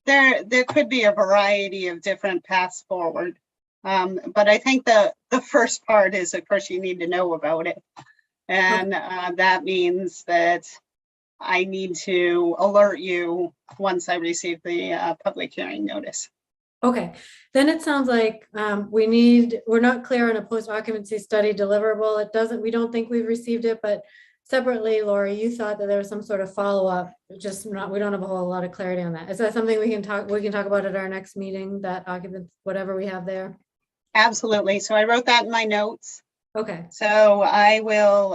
There could be a variety of different paths forward. But I think the first part is, of course, you need to know about it. And that means that I need to alert you once I receive the public hearing notice. Okay, then it sounds like we're not clear on a post occupancy study deliverable. We don't think we've received it, but separately, Lori, you thought that there was some sort of follow-up, just not, we don't have a whole lot of clarity on that. Is that something we can talk about at our next meeting, that occupants, whatever we have there? Absolutely. So I wrote that in my notes. Okay, So I will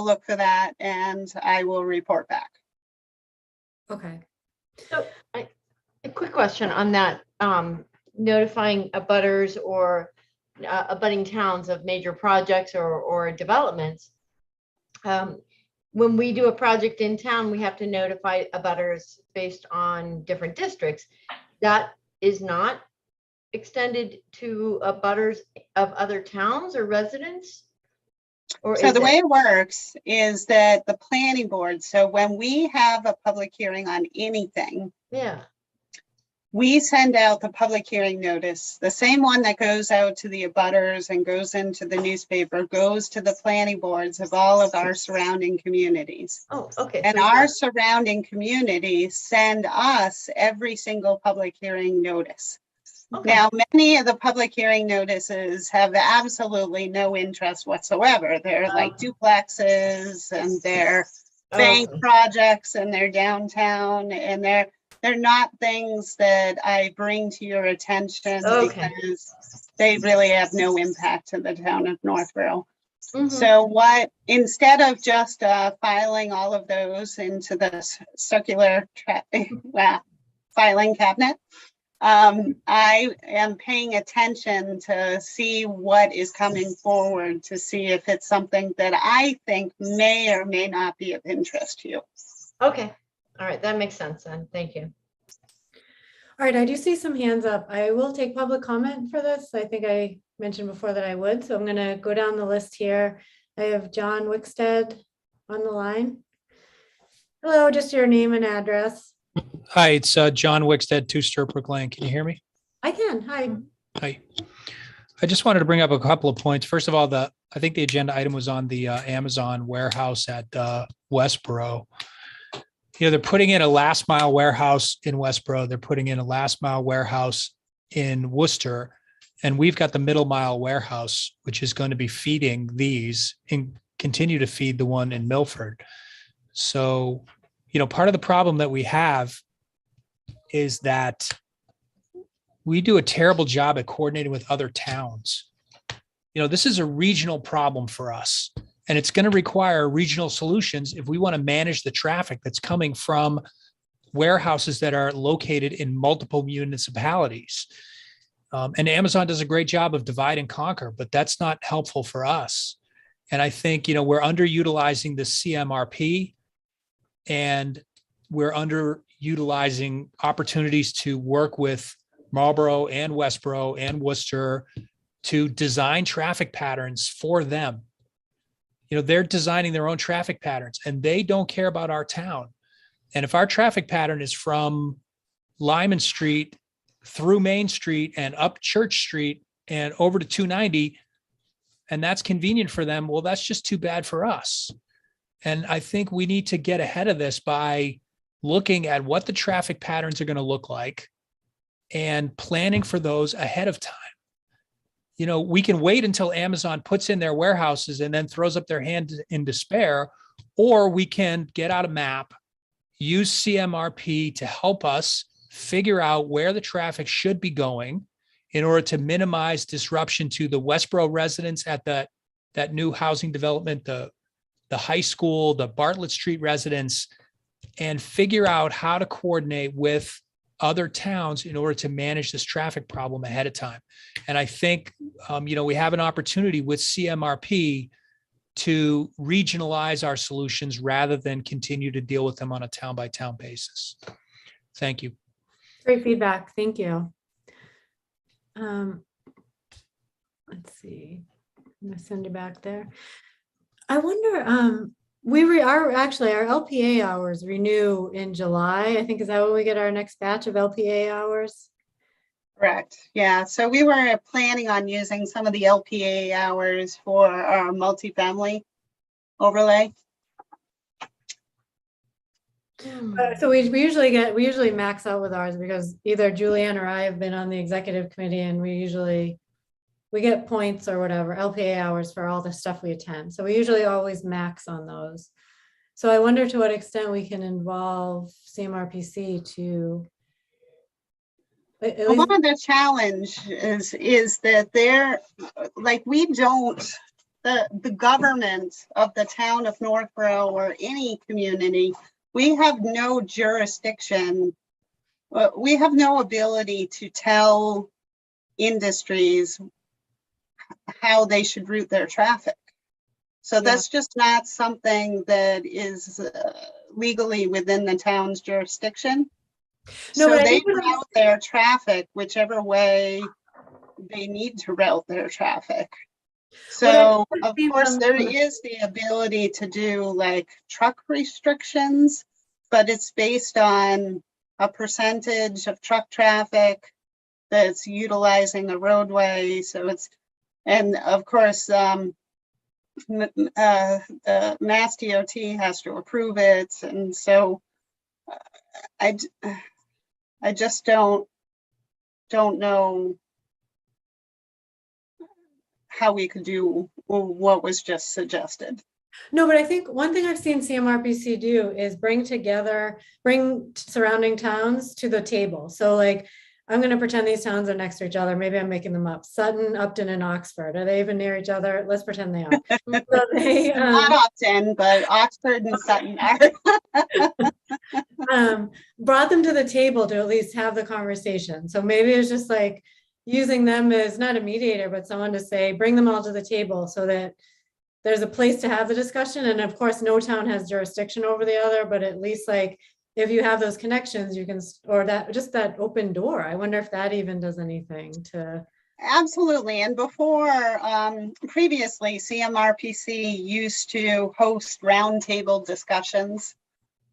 look for that and I will report back. okay. So a quick question on that, notifying abutters or abutting towns of major projects or developments. When we do a project in town, we have to notify abutters based on different districts. That is not extended to abutters of other towns or residents? Or So is the way it? it works is that the planning board, so when we have a public hearing on anything, Yeah, we send out the public hearing notice, the same one that goes out to the abutters and goes into the newspaper, goes to the planning boards of all of our surrounding communities. oh, okay. And so our it's surrounding communities send us every single public hearing notice. not- okay. Now, many of the public hearing notices have absolutely no interest whatsoever. They're like duplexes and they're bank Okay. projects and they're downtown and they're not things that I bring to your attention Okay. because they really have no impact to the town of Northborough. Mhm. So instead of just filing all of those into the circular filing cabinet, I am paying attention to see what is coming forward to see if it's something that I think may or may not be of interest to you. Okay, all right, that makes sense then. Thank you. All right, I do see some hands up. I will take public comment for this. I think I mentioned before that I would, so I'm gonna go down the list here. I have John Wickstead on the line. Hello, just your name and address. Hi, it's John Wickstead, 2 Sturbrook Lane. Can you hear me? I can, hi. Hi. I just wanted to bring up a couple of points. First of all, I think the agenda item was on the Amazon warehouse at Westboro. You know, they're putting in a last mile warehouse in Westboro. They're putting in a last mile warehouse in Worcester. And we've got the middle mile warehouse, which is going to be feeding these and continue to feed the one in Milford. So, you know, part of the problem that we have is that we do a terrible job at coordinating with other towns. You know, this is a regional problem for us, and it's going to require regional solutions if we want to manage the traffic that's coming from warehouses that are located in multiple municipalities. And Amazon does a great job of divide and conquer, but that's not helpful for us. And I think, you know, we're underutilizing the CMRP, and we're underutilizing opportunities to work with Marlboro and Westboro and Worcester to design traffic patterns for them. You know, they're designing their own traffic patterns and they don't care about our town. And if our traffic pattern is from Lyman Street through Main Street and up Church Street and over to 290, and that's convenient for them, well, that's just too bad for us. And I think we need to get ahead of this by looking at what the traffic patterns are going to look like and planning for those ahead of time. You know, we can wait until Amazon puts in their warehouses and then throws up their hand in despair, or we can get out a map, use CMRP to help us figure out where the traffic should be going in order to minimize disruption to the Westboro residents at that new housing development, the high school, the Bartlett Street residents, and figure out how to coordinate with other towns in order to manage this traffic problem ahead of time. And I think, you know, we have an opportunity with CMRP to regionalize our solutions rather than continue to deal with them on a town by town basis. Thank you. Great feedback, thank you. Let's see, I'm gonna send you back there. I wonder, our LPA hours renew in July. I think, is that when we get our next batch of LPA hours? Correct. Yeah. So we were planning on using some of the LPA hours for our multifamily overlay. So we usually max out with ours because either Julianne or I have been on the executive committee and we usually we get points or whatever, LPA hours for all the stuff we attend. So we usually always max on those. So I wonder to what extent we can involve CMRPC to. At A least, lot of the challenge is that they're, like, we don't, the government of the town of Northborough or any community, we have no jurisdiction. We have no ability to tell industries how they should route their traffic. So Yeah. that's just not something that is legally within the town's jurisdiction. No, So but I they think what I'm- route their traffic whichever way they need to route their traffic. So What I of see course, from- there is the ability to do like truck restrictions, but it's based on a percentage of truck traffic that's utilizing the roadway. So it's, and of course, the Mass DOT has to approve it. And so I just don't know how we could do what was just suggested. No, but I think one thing I've seen CMRPC do is bring surrounding towns to the table. So like, I'm gonna pretend these towns are next to each other. Maybe I'm making them up. Sutton, Upton, and Oxford. Are they even near each other? Let's pretend they are. So they, Not Upton, but Oxford and Sutton are. brought them to the table to at least have the conversation. So maybe it's just like using them as not a mediator, but someone to say, bring them all to the table so that there's a place to have the discussion. And of course, no town has jurisdiction over the other, but at least like, if you have those connections, you can, or that, just that open door. I wonder if that even does anything to. Absolutely. And before, previously, CMRPC used to host roundtable discussions.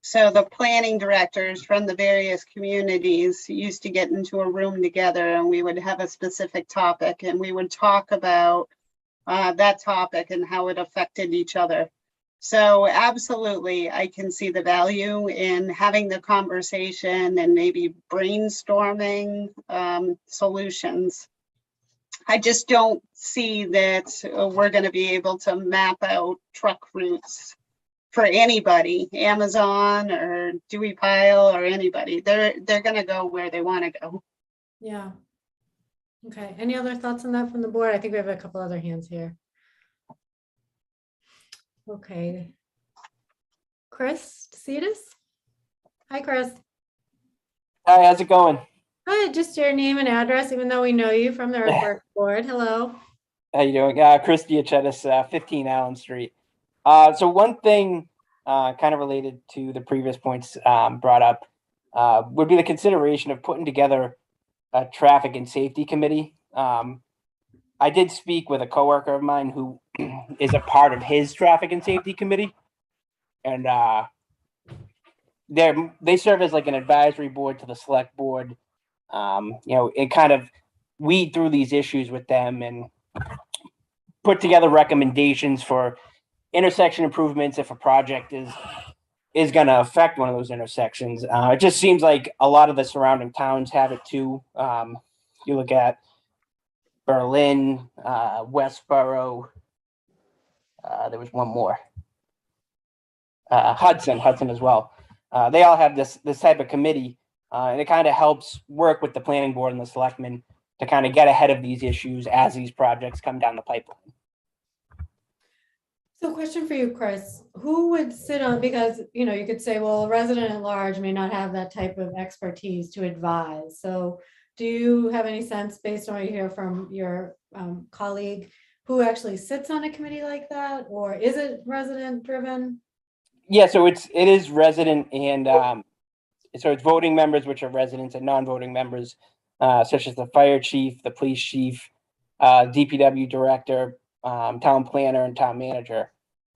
So the planning directors from the various communities used to get into a room together and we would have a specific topic and we would talk about that topic and how it affected each other. So absolutely, I can see the value in having the conversation and maybe brainstorming solutions. I just don't see that we're going to be able to map out truck routes for anybody, Amazon or Dewey Pile or anybody. They're going to go where they want to go. Yeah. Okay. Any other thoughts on that from the board? I think we have a couple other hands here. Okay. Chris Cetus? Hi, Chris. Hi, how's it going? Hi, just your name and address, even though we know you from the report board. Hello. How you doing? Chris Diachetis, 15 Allen Street. So one thing kind of related to the previous points brought up would be the consideration of putting together a traffic and safety committee. I did speak with a coworker of mine who is a part of his traffic and safety committee. And they serve as like an advisory board to the select board. And kind of weed through these issues with them and put together recommendations for intersection improvements if a project is going to affect one of those intersections. It just seems like a lot of the surrounding towns have it too. You look at Berlin, Westboro. There was one more. Hudson as well. They all have this type of committee. And it kind of helps work with the planning board and the selectmen to kind of get ahead of these issues as these projects come down the pipeline. So question for you, Chris, who would sit on, because, you could say, well, a resident at large may not have that type of expertise to advise. So do you have any sense based on what you hear from your colleague who actually sits on a committee like that? Or is it resident driven? Yeah, so it is resident and so it's voting members, which are residents, and non-voting members, such as the fire chief, the police chief, DPW director, town planner, and town manager.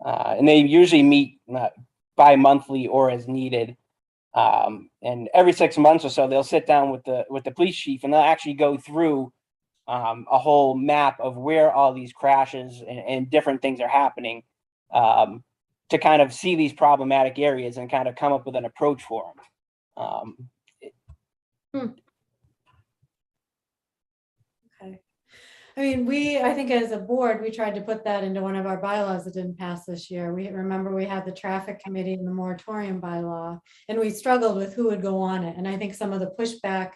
And they usually meet bi-monthly or as needed. And every 6 months or so, they'll sit down with the police chief and they'll actually go through a whole map of where all these crashes and different things are happening to kind of see these problematic areas and kind of come up with an approach for them. Okay. I mean, I think as a board, we tried to put that into one of our bylaws that didn't pass this year. We remember we had the traffic committee and the moratorium bylaw, and we struggled with who would go on it. And I think some of the pushback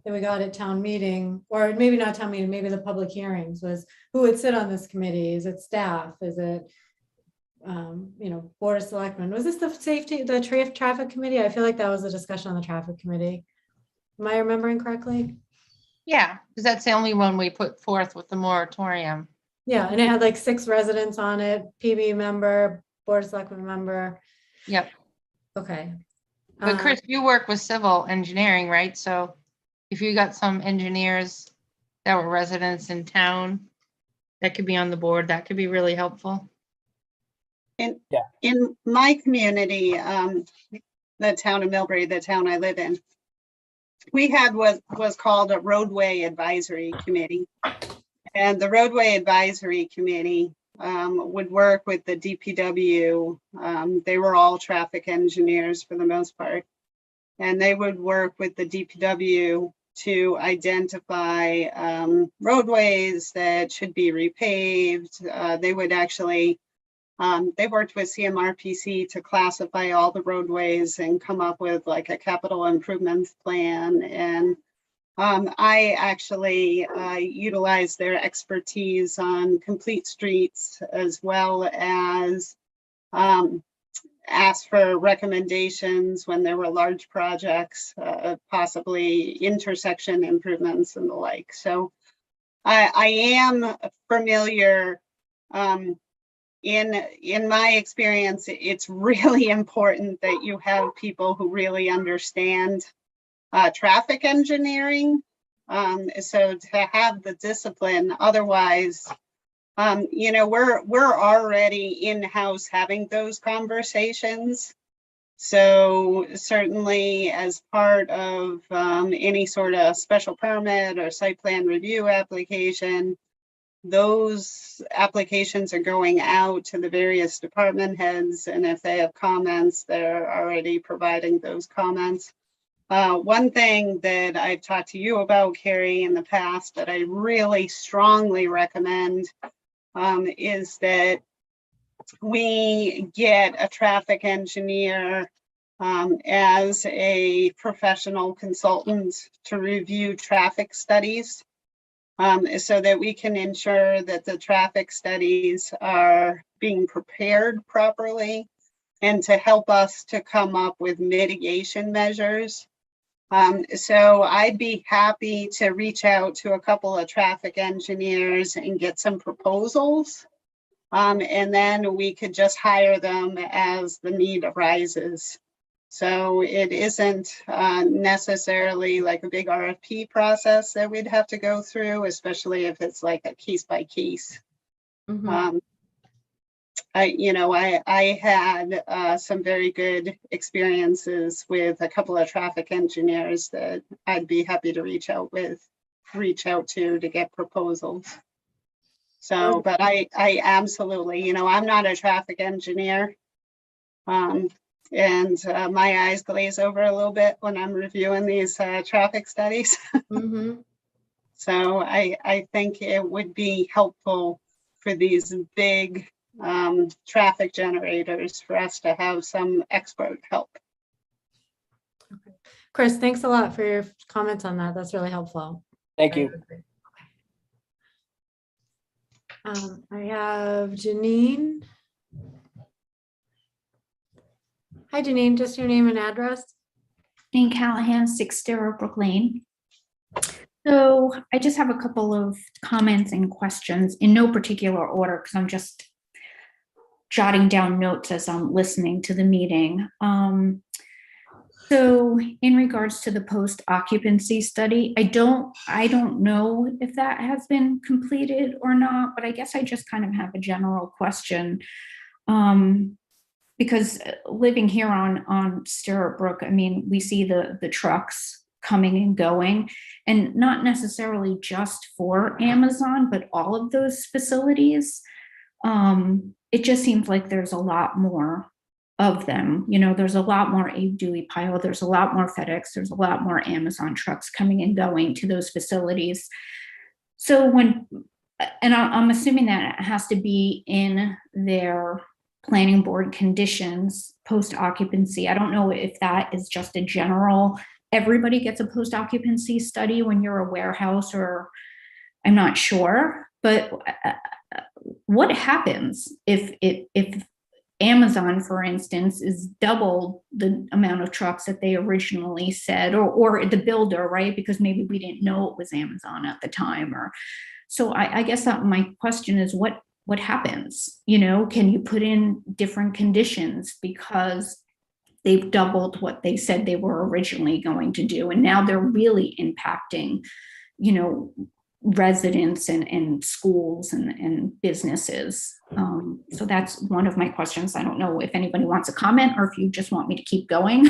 that we got at town meeting, or maybe not town meeting, maybe the public hearings, was who would sit on this committee? Is it staff? Is it, Board of Selectmen? Was this the traffic committee? I feel like that was a discussion on the traffic committee. Am I remembering correctly? Yeah, because that's the only one we put forth with the moratorium. Yeah, and it had like 6 residents on it, PB member, Board of Selectmen member. Yep. Okay. But Chris, you work with civil engineering, right? So if you got some engineers that were residents in town that could be on the board, that could be really helpful. In my community, the town of Millbury, the town I live in, we had what was called a roadway advisory committee. And the roadway advisory committee would work with the DPW. They were all traffic engineers for the most part. And they would work with the DPW to identify roadways that should be repaved. They would actually they worked with CMRPC to classify all the roadways and come up with like a capital improvements plan. And I actually utilized their expertise on complete streets, as well as asked for recommendations when there were large projects, possibly intersection improvements and the like. So I am familiar. In my experience, it's really important that you have people who really understand traffic engineering. So to have the discipline, otherwise, we're already in-house having those conversations. So certainly as part of any sort of special permit or site plan review application, those applications are going out to the various department heads, and if they have comments, they're already providing those comments. One thing that I've talked to you about, Carrie, in the past that I really strongly recommend is that we get a traffic engineer as a professional consultant to review traffic studies. So that we can ensure that the traffic studies are being prepared properly, and to help us to come up with mitigation measures. So I'd be happy to reach out to a couple of traffic engineers and get some proposals. And then we could just hire them as the need arises. So it isn't necessarily like a big RFP process that we'd have to go through, especially if it's like a case by case. Mhm. I had some very good experiences with a couple of traffic engineers that I'd be happy to reach out to get proposals. So, but I absolutely, I'm not a traffic engineer. And my eyes glaze over a little bit when I'm reviewing these traffic studies. Mhm. So I think it would be helpful for these big traffic generators for us to have some expert help. Chris, thanks a lot for your comments on that. That's really helpful. Thank you. I have Janine. Hi, Janine, just your name and address. Jane Callahan, 6 Darrowbrook Lane. So I just have a couple of comments and questions in no particular order, because I'm just jotting down notes as I'm listening to the meeting. So in regards to the post-occupancy study, I don't know if that has been completed or not, but I guess I just kind of have a general question. Because living here on Stirrup Brook, I mean, we see the trucks coming and going, and not necessarily just for Amazon, but all of those facilities. It just seems like there's a lot more of them. There's a lot more Abe Dewey Pile, there's a lot more FedEx, there's a lot more Amazon trucks coming and going to those facilities. So when and I'm assuming that it has to be in their planning board conditions post occupancy. I don't know if that is just a general, everybody gets a post occupancy study when you're a warehouse, or I'm not sure, but what happens if Amazon, for instance, is double the amount of trucks that they originally said, or the builder, right? Because maybe we didn't know it was Amazon at the time, or so I guess that my question is what happens? You know, can you put in different conditions because they've doubled what they said they were originally going to do, and now they're really impacting, you know, residents and schools and businesses. So that's one of my questions. I don't know if anybody wants to comment or if you just want me to keep going.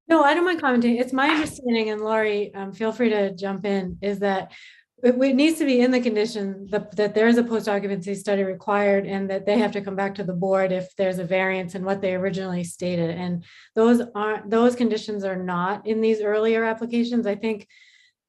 No, I don't mind commenting. It's my understanding, and Laurie, feel free to jump in, is that it needs to be in the condition that there is a post occupancy study required, and that they have to come back to the board if there's a variance in what they originally stated. And those conditions are not in these earlier applications. I think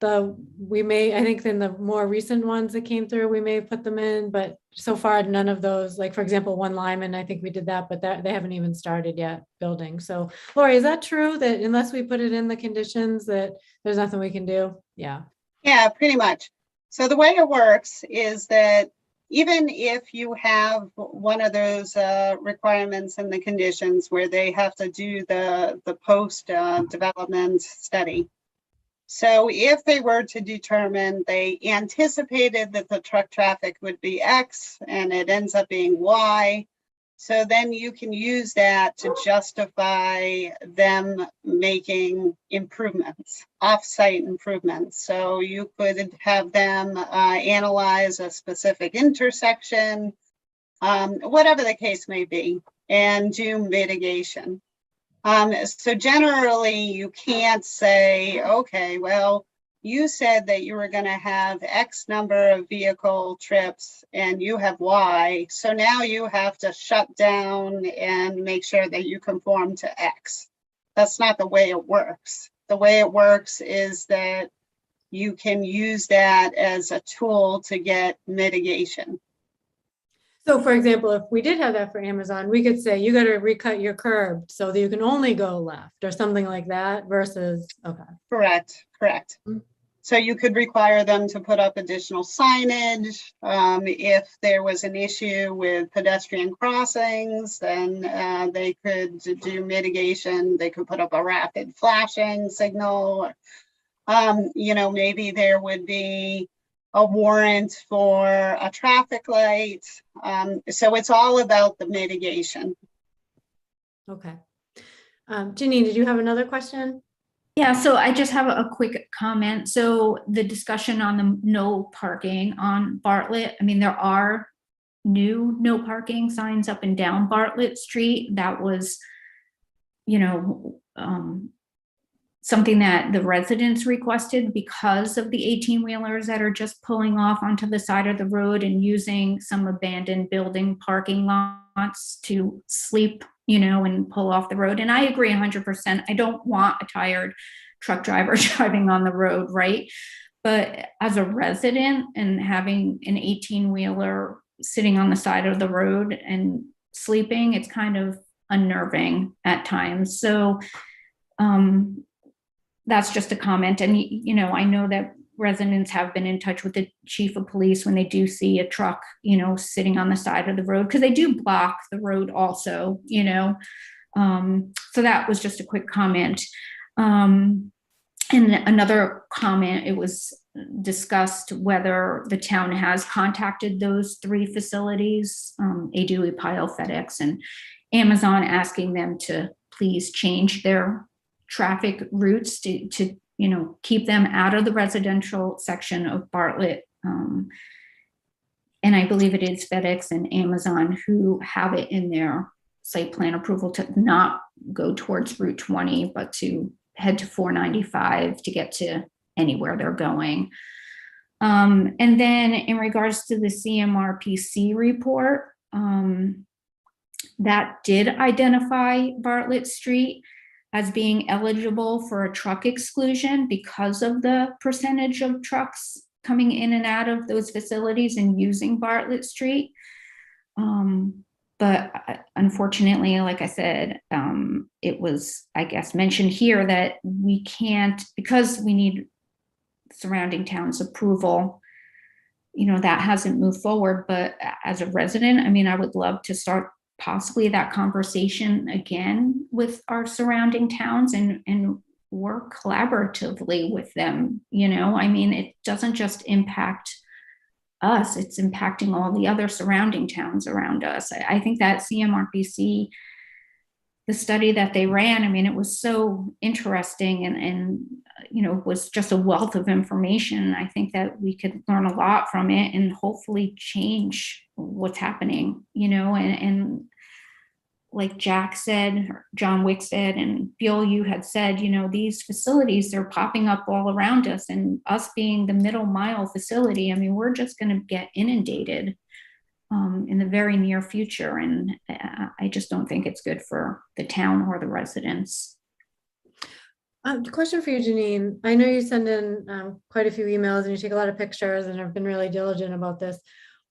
I think in the more recent ones that came through, we may have put them in, but so far none of those, like for example, One Lyman, I think we did that, but they haven't even started yet building. So Lori, is that true, that unless we put it in the conditions that there's nothing we can do? Yeah. Yeah, pretty much. So the way it works is that even if you have one of those requirements in the conditions where they have to do the post development study. So if they were to determine they anticipated that the truck traffic would be X and it ends up being Y, so then you can use that to justify them making improvements, off-site improvements. So you could have them analyze a specific intersection, whatever the case may be, and do mitigation. So generally you can't say, okay, well, you said that you were going to have X number of vehicle trips and you have Y. So now you have to shut down and make sure that you conform to X. That's not the way it works. The way it works is that you can use that as a tool to get mitigation. So for example, if we did have that for Amazon, we could say you got to recut your curb so that you can only go left or something like that versus, okay. Correct. So you could require them to put up additional signage. If there was an issue with pedestrian crossings, then they could do mitigation. They could put up a rapid flashing signal. You know, maybe there would be a warrant for a traffic light. So it's all about the mitigation. Okay. Janine, did you have another question? Yeah, so I just have a quick comment. So the discussion on the no parking on Bartlett, I mean, there are new no parking signs up and down Bartlett Street. That was, you know, something that the residents requested because of the 18-wheelers that are just pulling off onto the side of the road and using some abandoned building parking lots to sleep, you know, and pull off the road. And I agree 100%. I don't want a tired truck driver driving on the road, right? But as a resident and having an 18-wheeler sitting on the side of the road and sleeping, it's kind of unnerving at times. So that's just a comment. And, you know, I know that residents have been in touch with the chief of police when they do see a truck, you know, sitting on the side of the road, because they do block the road also, you know. So that was just a quick comment. And another comment, it was discussed whether the town has contacted those three facilities, ADOE, Pile, FedEx, and Amazon, asking them to please change their traffic routes to you know, keep them out of the residential section of Bartlett. And I believe it is FedEx and Amazon who have it in their site plan approval to not go towards Route 20, but to head to 495 to get to anywhere they're going. And then in regards to the CMRPC report, that did identify Bartlett Street as being eligible for a truck exclusion because of the percentage of trucks coming in and out of those facilities and using Bartlett Street. But unfortunately, like I said, it was, I guess, mentioned here that we can't, because we need surrounding towns' approval, that hasn't moved forward. But as a resident, I mean, I would love to start possibly that conversation again with our surrounding towns and work collaboratively with them. I mean, it doesn't just impact us, it's impacting all the other surrounding towns around us. I think that CMRPC, the study that they ran, I mean, it was so interesting and was just a wealth of information. I think that we could learn a lot from it and hopefully change what's happening, and like Jack said, John Wick said, and Bill, you had said, these facilities, they're popping up all around us, and us being the middle mile facility, I mean, we're just going to get inundated in the very near future. And I just don't think it's good for the town or the residents. Question for you, Janine. I know you send in quite a few emails and you take a lot of pictures and have been really diligent about this.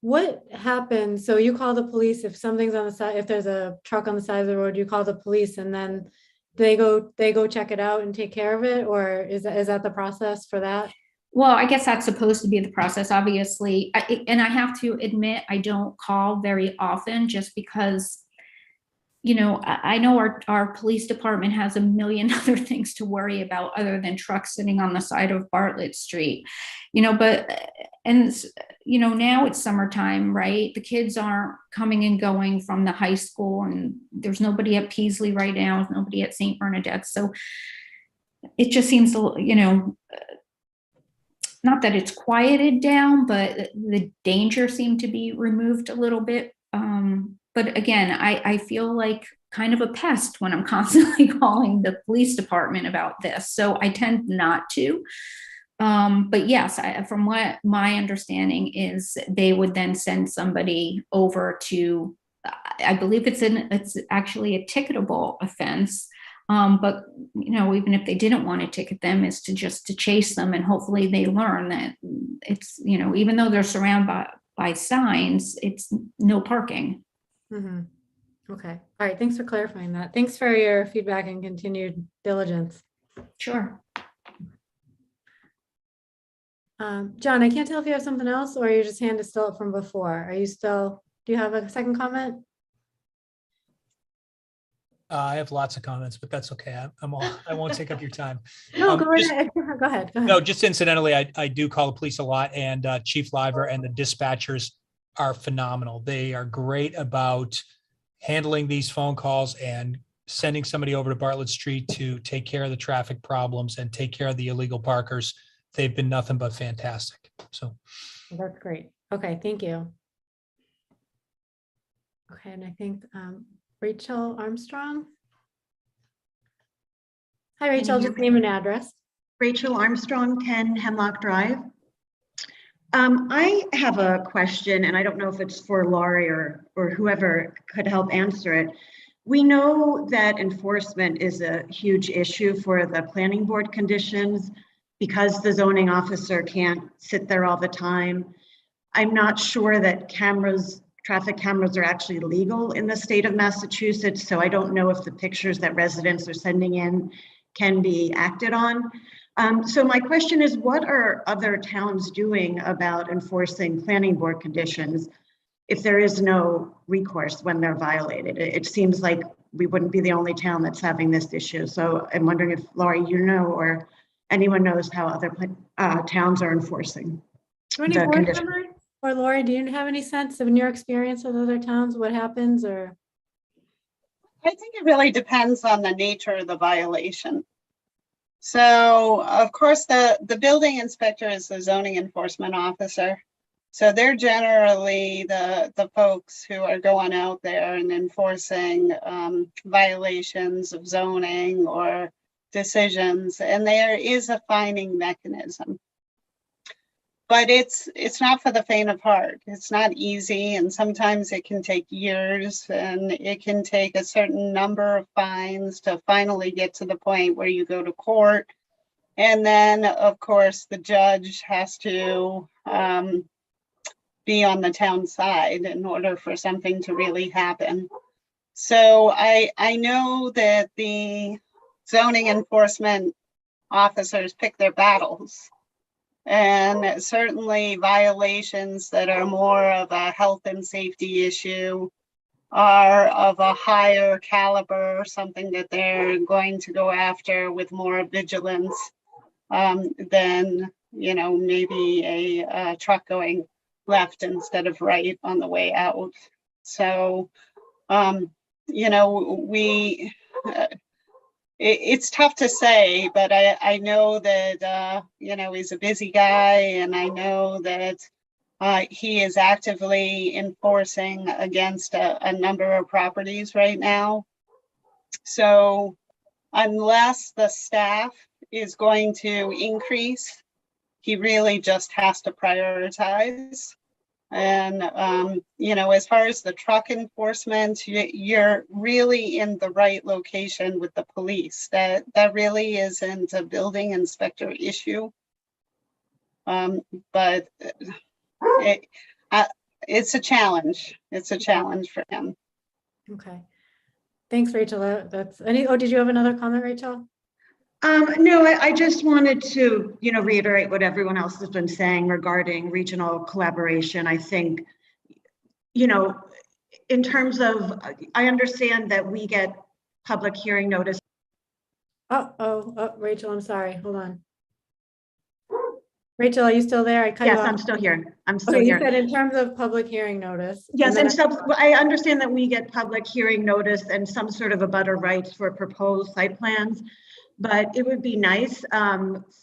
What happens? So you call the police if something's on the side, if there's a truck on the side of the road, you call the police and then they go check it out and take care of it? Or is that the process for that? Well, I guess that's supposed to be the process, obviously. And I have to admit, I don't call very often just because, I know our police department has a million other things to worry about other than trucks sitting on the side of Bartlett Street, but now it's summertime, right? The kids aren't coming and going from the high school, and there's nobody at Peasley right now, nobody at St. Bernadette. So it just seems, not that it's quieted down, but the danger seemed to be removed a little bit. But again, I feel like kind of a pest when I'm constantly calling the police department about this. So I tend not to. But yes, from what my understanding is, they would then send somebody over to, I believe it's actually a ticketable offense. But even if they didn't want to ticket them, is to chase them, and hopefully they learn that it's, even though they're surrounded by signs, it's no parking. Mm-hmm. Okay. All right. Thanks for clarifying that. Thanks for your feedback and continued diligence. Sure. John, I can't tell if you have something else or your hand is still up from before. Do you have a second comment? I have lots of comments, but that's okay. I won't take up your time. No, go ahead. Go ahead. No, just incidentally, I do call the police a lot, and Chief Liver and the dispatchers are phenomenal. They are great about handling these phone calls and sending somebody over to Bartlett Street to take care of the traffic problems and take care of the illegal parkers. They've been nothing but fantastic. So that's great. Okay, thank you. Okay, and I think Rachel Armstrong. Hi, Rachel, just name and address. Rachel Armstrong, 10 Hemlock Drive. I have a question, and I don't know if it's for Laurie or whoever could help answer it. We know that enforcement is a huge issue for the planning board conditions because the zoning officer can't sit there all the time. I'm not sure that traffic cameras are actually legal in the state of Massachusetts, so I don't know if the pictures that residents are sending in can be acted on. So my question is, what are other towns doing about enforcing planning board conditions if there is no recourse when they're violated? It seems like we wouldn't be the only town that's having this issue. So I'm wondering if Laurie, or anyone knows how other towns are enforcing. Do any board members or Laurie, do you have any sense of, in your experience with other towns, what happens? Or I think it really depends on the nature of the violation. So of course, the building inspector is the zoning enforcement officer. So they're generally the folks who are going out there and enforcing violations of zoning or decisions, and there is a fining mechanism. But it's not for the faint of heart. It's not easy, and sometimes it can take years, and it can take a certain number of fines to finally get to the point where you go to court And then, of course, the judge has to be on the town side in order for something to really happen. So I know that the zoning enforcement officers pick their battles. And certainly violations that are more of a health and safety issue are of a higher caliber, something that they're going to go after with more vigilance than, you know, maybe a truck going left instead of right on the way out. So, you know, it's tough to say, but I know that, you know, he's a busy guy, and I know that he is actively enforcing against a number of properties right now. So unless the staff is going to increase, he really just has to prioritize. And, you know, as far as the truck enforcement, you're really in the right location with the police. That really isn't a building inspector issue. But it's a challenge. It's a challenge for him. Okay. Thanks, Rachel. Did you have another comment, Rachel? No, I just wanted to, you know, reiterate what everyone else has been saying regarding regional collaboration. I think, you know, in terms of, I understand that we get public hearing notice. Oh, Rachel, I'm sorry. Hold on. Rachel, are you still there? I cut you Yes, off. I'm still here. I'm still Okay, you here. said in terms of public hearing notice. Yes, and and then so I understand that we get public hearing notice and some sort of abutter rights for proposed site plans. But it would be nice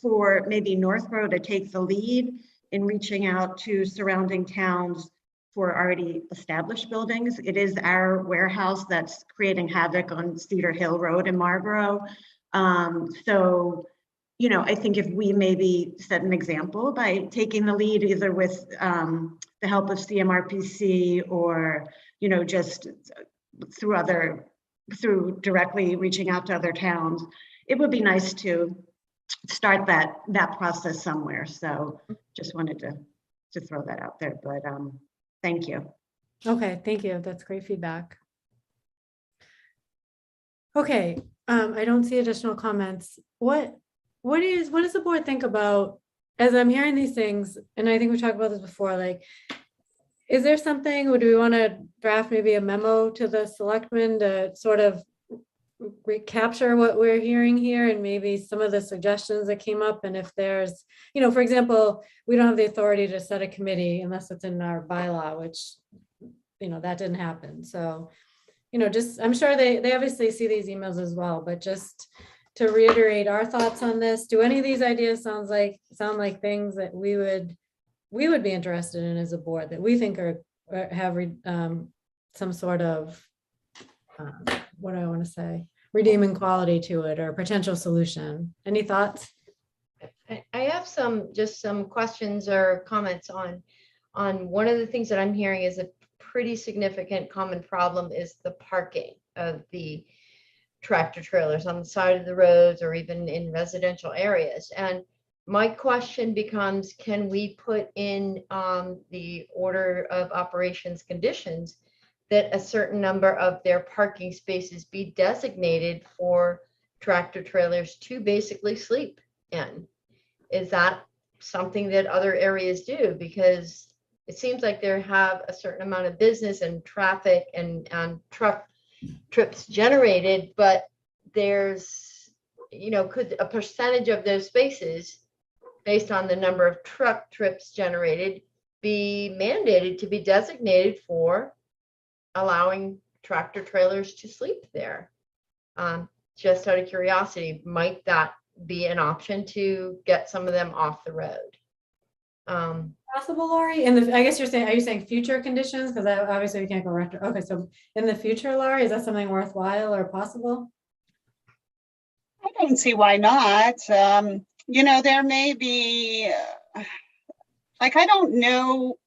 for maybe Northborough to take the lead in reaching out to surrounding towns for already established buildings. It is our warehouse that's creating havoc on Cedar Hill Road in Marlborough. So, you know, I think if we maybe set an example by taking the lead either with the help of CMRPC or, you know, just through directly reaching out to other towns, it would be nice to start that process somewhere. So just wanted to throw that out there, but thank you. Okay, thank you. That's great feedback. Okay, I don't see additional comments. What does the board think about, as I'm hearing these things, and I think we talked about this before, like, is there something, or do we want to draft maybe a memo to the selectmen to sort of recapture what we're hearing here and maybe some of the suggestions that came up? And if there's, you know, for example, we don't have the authority to set a committee unless it's in our bylaw, which, you know, that didn't happen. So, you know, just, I'm sure they obviously see these emails as well, but just to reiterate our thoughts on this, do any of these ideas sound like things that we would be interested in as a board, that we think have some sort of what do I want to say, redeeming quality to it or potential solution? Any thoughts? I have just some questions or comments on one of the things that I'm hearing is a pretty significant common problem is the parking of the tractor trailers on the side of the roads or even in residential areas. And my question becomes, can we put in the order of operations conditions that a certain number of their parking spaces be designated for tractor trailers to basically sleep in? Is that something that other areas do? Because it seems like they have a certain amount of business and traffic and truck trips generated, but there's, you know, could a percentage of those spaces based on the number of truck trips generated be mandated to be designated for allowing tractor trailers to sleep there? Just out of curiosity, might that be an option to get some of them off the road? Possible, Laurie? And I guess are you saying future conditions? Because obviously we can't go retro. Okay, so in the future, Laurie, is that something worthwhile or possible? I don't see why not. You know, there may be, like, I don't know.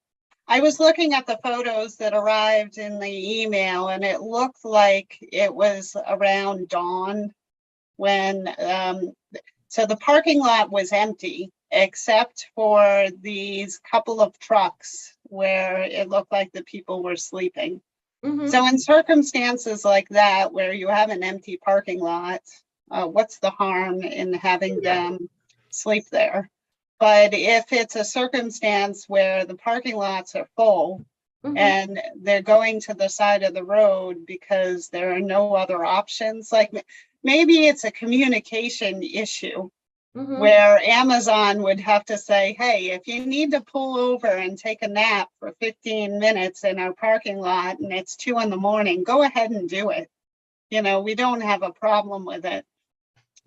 I was looking at the photos that arrived in the email, and it looked like it was around dawn when So the parking lot was empty except for these couple of trucks where it looked like the people were sleeping. Mhm. So in circumstances like that, where you have an empty parking lot, what's the harm in having them sleep there? But if it's a circumstance where the parking lots are full Mhm. and they're going to the side of the road because there are no other options, like maybe it's a communication issue Mhm. where Amazon would have to say, hey, if you need to pull over and take a nap for 15 minutes in our parking lot and it's 2 a.m, go ahead and do it. You know, we don't have a problem with it.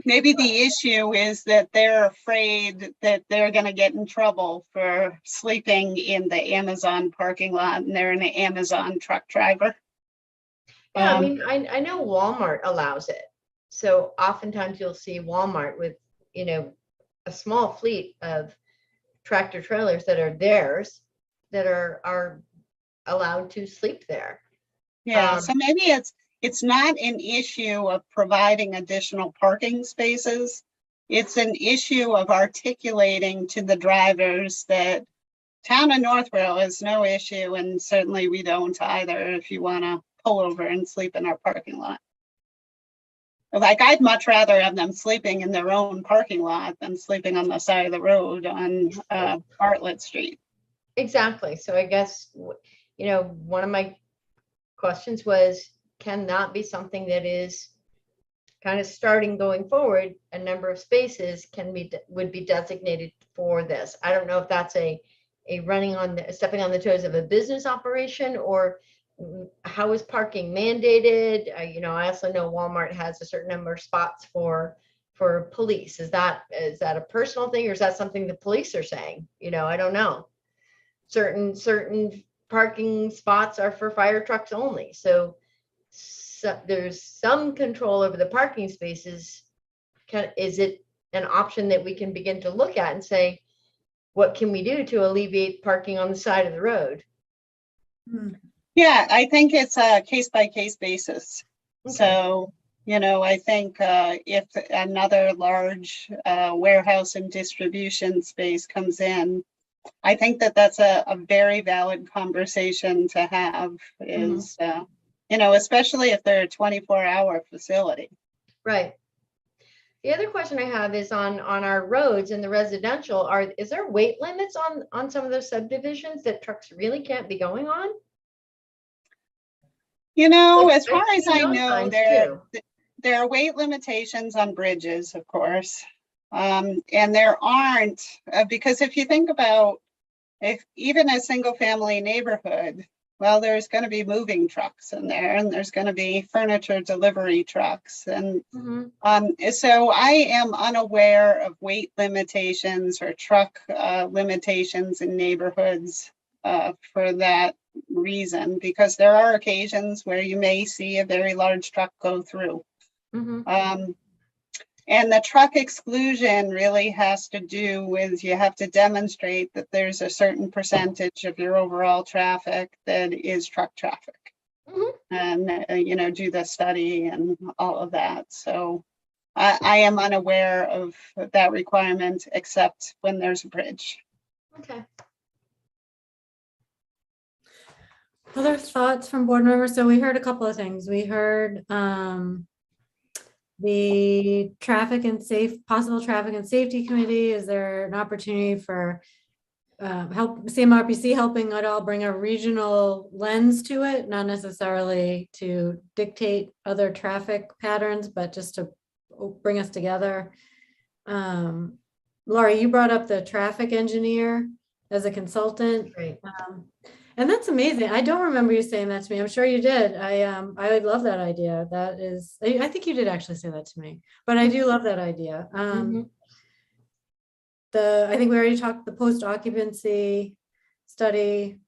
Maybe the issue is that they're afraid that they're going to get in trouble for sleeping in the Amazon parking lot and they're an Amazon truck driver. Yeah, I mean, I know Walmart allows it. So oftentimes you'll see Walmart with, you know, a small fleet of tractor trailers that are theirs that are allowed to sleep there. Yeah, so maybe it's not an issue of providing additional parking spaces. It's an issue of articulating to the drivers that town of Northborough is no issue, and certainly we don't either if you want to pull over and sleep in our parking lot. Like, I'd much rather have them sleeping in their own parking lot than sleeping on the side of the road on Bartlett Street. Exactly. So I guess, you know, one of my questions was, can that be something that is kind of starting going forward, a number of spaces would be designated for this? I don't know if that's a stepping on the toes of a business operation, or how is parking mandated? You know, I also know Walmart has a certain number of spots for police. Is that a personal thing, or is that something the police are saying? You know, I don't know. Certain parking spots are for fire trucks only. So there's some control over the parking spaces. Is it an option that we can begin to look at and say, what can we do to alleviate parking on the side of the road? Yeah, I think it's a case by case basis. Okay. So, you know, I think if another large warehouse and distribution space comes in, I think that that's a very valid conversation to have is, you know, especially if they're a 24-hour facility. Right. The other question I have is on our roads and the residential, is there weight limits on some of those subdivisions that trucks really can't be going on? You know, Like, as far I've as seen I those know, signs there are weight limitations on bridges, of course. And there aren't, because if you think about if even a single family neighborhood, well, there's going to be moving trucks in there and there's going to be furniture delivery trucks. And so I am unaware of weight limitations or truck limitations in neighborhoods for that reason, because there are occasions where you may see a very large truck go through. And the truck exclusion really has to do with, you have to demonstrate that there's a certain percentage of your overall traffic that is truck traffic. And, you know, do the study and all of that. So I am unaware of that requirement, except when there's a bridge. Okay. Other thoughts from board members? So we heard a couple of things. We heard the possible traffic and safety committee. Is there an opportunity for CMRPC helping at all bring a regional lens to it, not necessarily to dictate other traffic patterns, but just to bring us together? Laurie, you brought up the traffic engineer as a consultant. Right. And that's amazing. I don't remember you saying that to me. I'm sure you did. I would love that idea. That is, I think you did actually say that to me, but I do love that idea. I think we already talked the post occupancy study,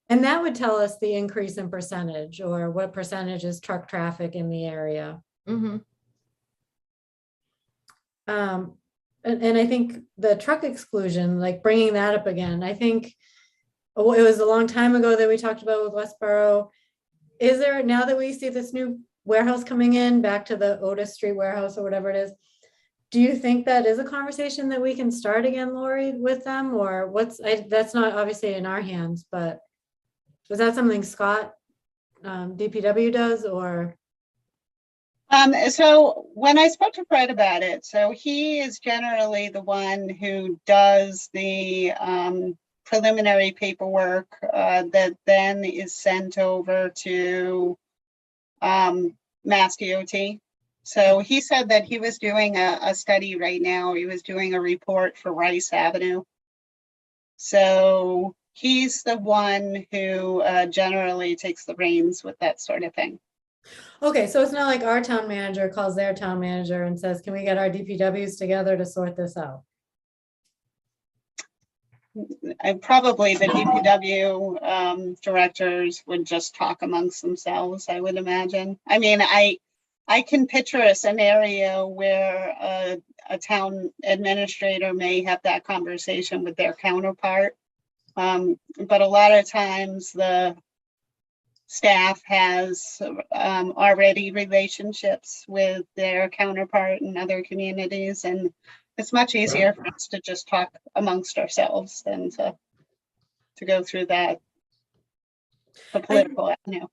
and that would tell us the increase in percentage or what percentage is truck traffic in the area. And I think the truck exclusion, like bringing that up again, I think it was a long time ago that we talked about with Westboro. Is there, now that we see this new warehouse coming in back to the Otis Street warehouse or whatever it is, do you think that is a conversation that we can start again, Lori, with them, or that's not obviously in our hands, but is that something Scott, DPW does, or? So when I spoke to Fred about it, so he is generally the one who does the preliminary paperwork that then is sent over to Mass DOT. So he said that he was doing a study right now. He was doing a report for Rice Avenue. So he's the one who generally takes the reins with that sort of thing. Okay, so it's not like our town manager calls their town manager and says, can we get our DPWs together to sort this out? And probably the DPW directors would just talk amongst themselves, I would imagine. I mean, I can picture a scenario where a town administrator may have that conversation with their counterpart. But a lot of times the staff has already relationships with their counterpart in other communities, and it's much easier for us to just talk amongst ourselves than to go through the political avenue.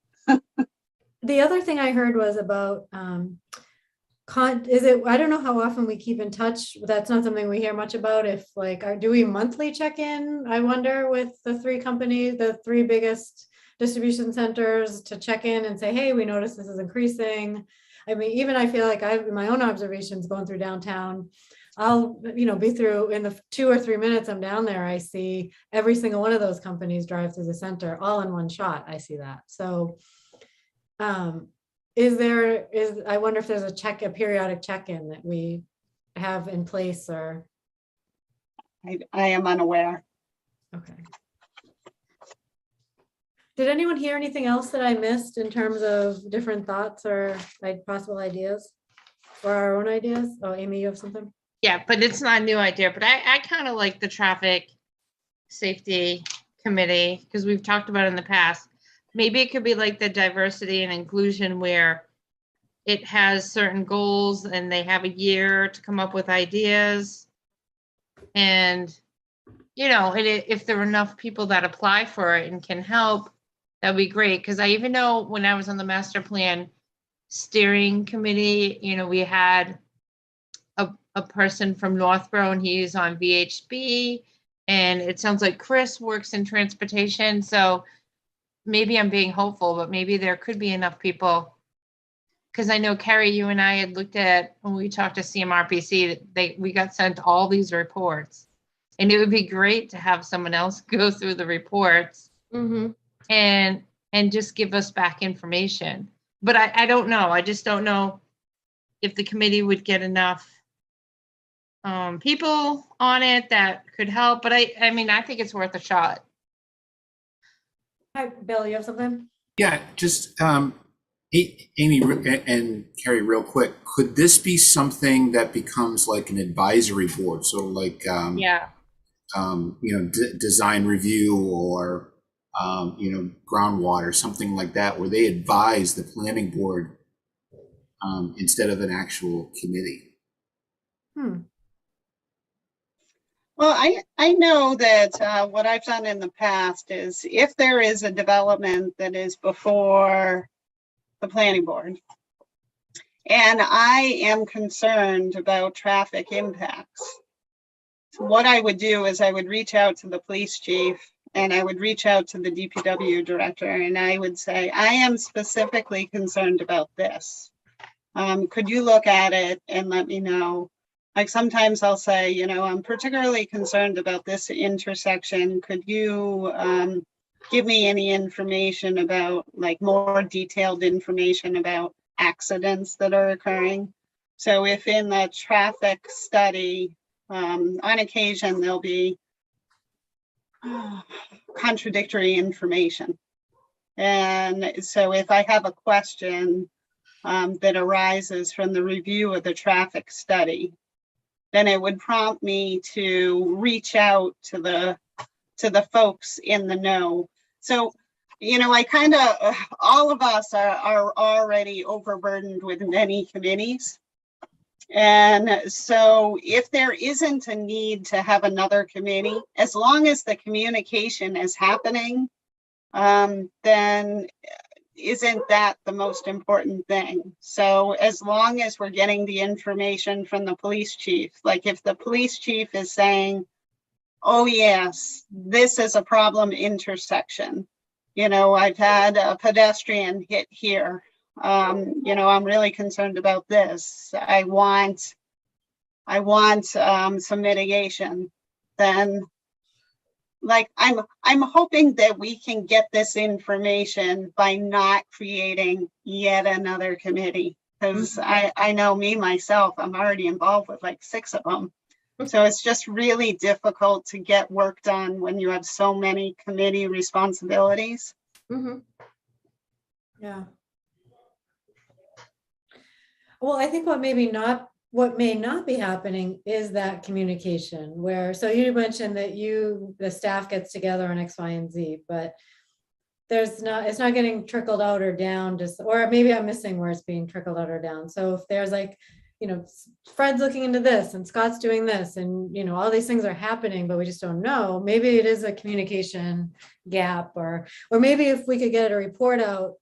The other thing I heard was about, I don't know how often we keep in touch. That's not something we hear much about. If like, do we monthly check in? I wonder, with the three companies, the three biggest distribution centers, to check in and say, hey, we noticed this is increasing. I mean, even I feel like in my own observations going through downtown, I'll, be through in the 2 or 3 minutes I'm down there, I see every single one of those companies drive through the center all in one shot. I see that. So I wonder if there's a periodic check-in that we have in place, or. I am unaware. Okay. Did anyone hear anything else that I missed in terms of different thoughts or possible ideas or our own ideas? Oh, Amy, you have something? Yeah, but it's not a new idea, but I kind of like the traffic safety committee, because we've talked about it in the past. Maybe it could be like the diversity and inclusion, where it has certain goals and they have a year to come up with ideas. And, if there are enough people that apply for it and can help, that'd be great. Because I even know when I was on the master plan steering committee, we had a person from Northborough, and he's on VHB, and it sounds like Chris works in transportation. So maybe I'm being hopeful, but maybe there could be enough people. Because I know, Carrie, you and I had looked at, when we talked to CMRPC, we got sent all these reports, and it would be great to have someone else go through the reports and just give us back information. But I don't know. I just don't know if the committee would get enough people on it that could help. But I mean, I think it's worth a shot. Hi, Bill, you have something? Yeah, just Amy and Carrie, real quick, could this be something that becomes like an advisory board, sort of like design review or groundwater, something like that, where they advise the planning board instead of an actual committee? Well, I know that what I've done in the past is, if there is a development that is before the planning board, and I am concerned about traffic impacts, so what I would do is I would reach out to the police chief, and I would reach out to the DPW director, and I would say, I am specifically concerned about this. Could you look at it and let me know? Like, sometimes I'll say, I'm particularly concerned about this intersection. Could you give me any information about, like, more detailed information about accidents that are occurring? So if in the traffic study, on occasion, there'll be contradictory information. And so if I have a question that arises from the review of the traffic study, then it would prompt me to reach out to the folks in the know. So, I kind of, all of us are already overburdened with many committees. And so if there isn't a need to have another committee, as long as the communication is happening, then isn't that the most important thing? So as long as we're getting the information from the police chief, like if the police chief is saying, oh yes, this is a problem intersection. You know, I've had a pedestrian hit here. You know, I'm really concerned about this. I want some mitigation. Then, like, I'm hoping that we can get this information by not creating yet another committee. Because I know me myself, I'm already involved with like 6 of them. So it's just really difficult to get work done when you have so many committee responsibilities. Mhm. Yeah. Well, I think what may not be happening is that communication where, so you mentioned that the staff gets together on X, Y, and Z, but it's not getting trickled out or down, or maybe I'm missing where it's being trickled out or down. So if there's like, you know, Fred's looking into this and Scott's doing this and, you know, all these things are happening, but we just don't know. Maybe it is a communication gap, or maybe if we could get a report out,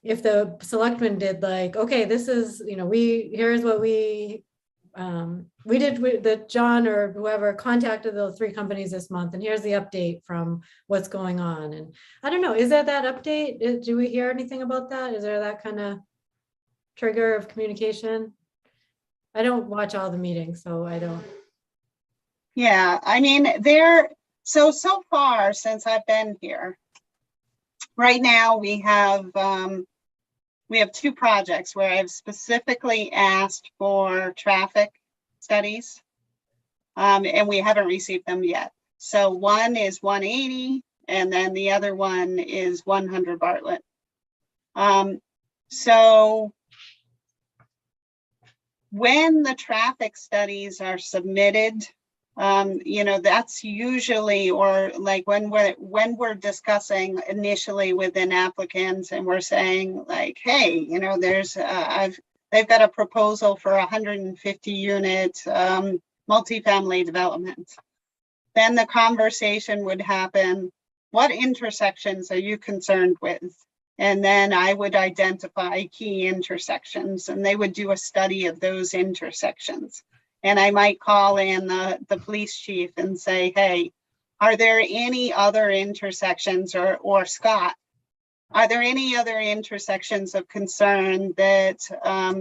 if the selectmen did like, okay, this is, you know, here's what we did, that John or whoever contacted the 3 companies this month, and here's the update from what's going on. And I don't know, is there that update? Do we hear anything about that? Is there that kind of trigger of communication? I don't watch all the meetings, so I don't. Yeah, I mean, so far since I've been here, right now we have 2 projects where I've specifically asked for traffic studies, and we haven't received them yet. So one is 180, and then the other one is 100 Bartlett. So when the traffic studies are submitted, you know, that's usually, or like when we're discussing initially with an applicant and we're saying like, hey, you know, they've got a proposal for 150 unit multifamily development. Then the conversation would happen, what intersections are you concerned with? And then I would identify key intersections and they would do a study of those intersections. And I might call in the police chief and say, hey, are there any other intersections, or Scott, are there any other intersections of concern that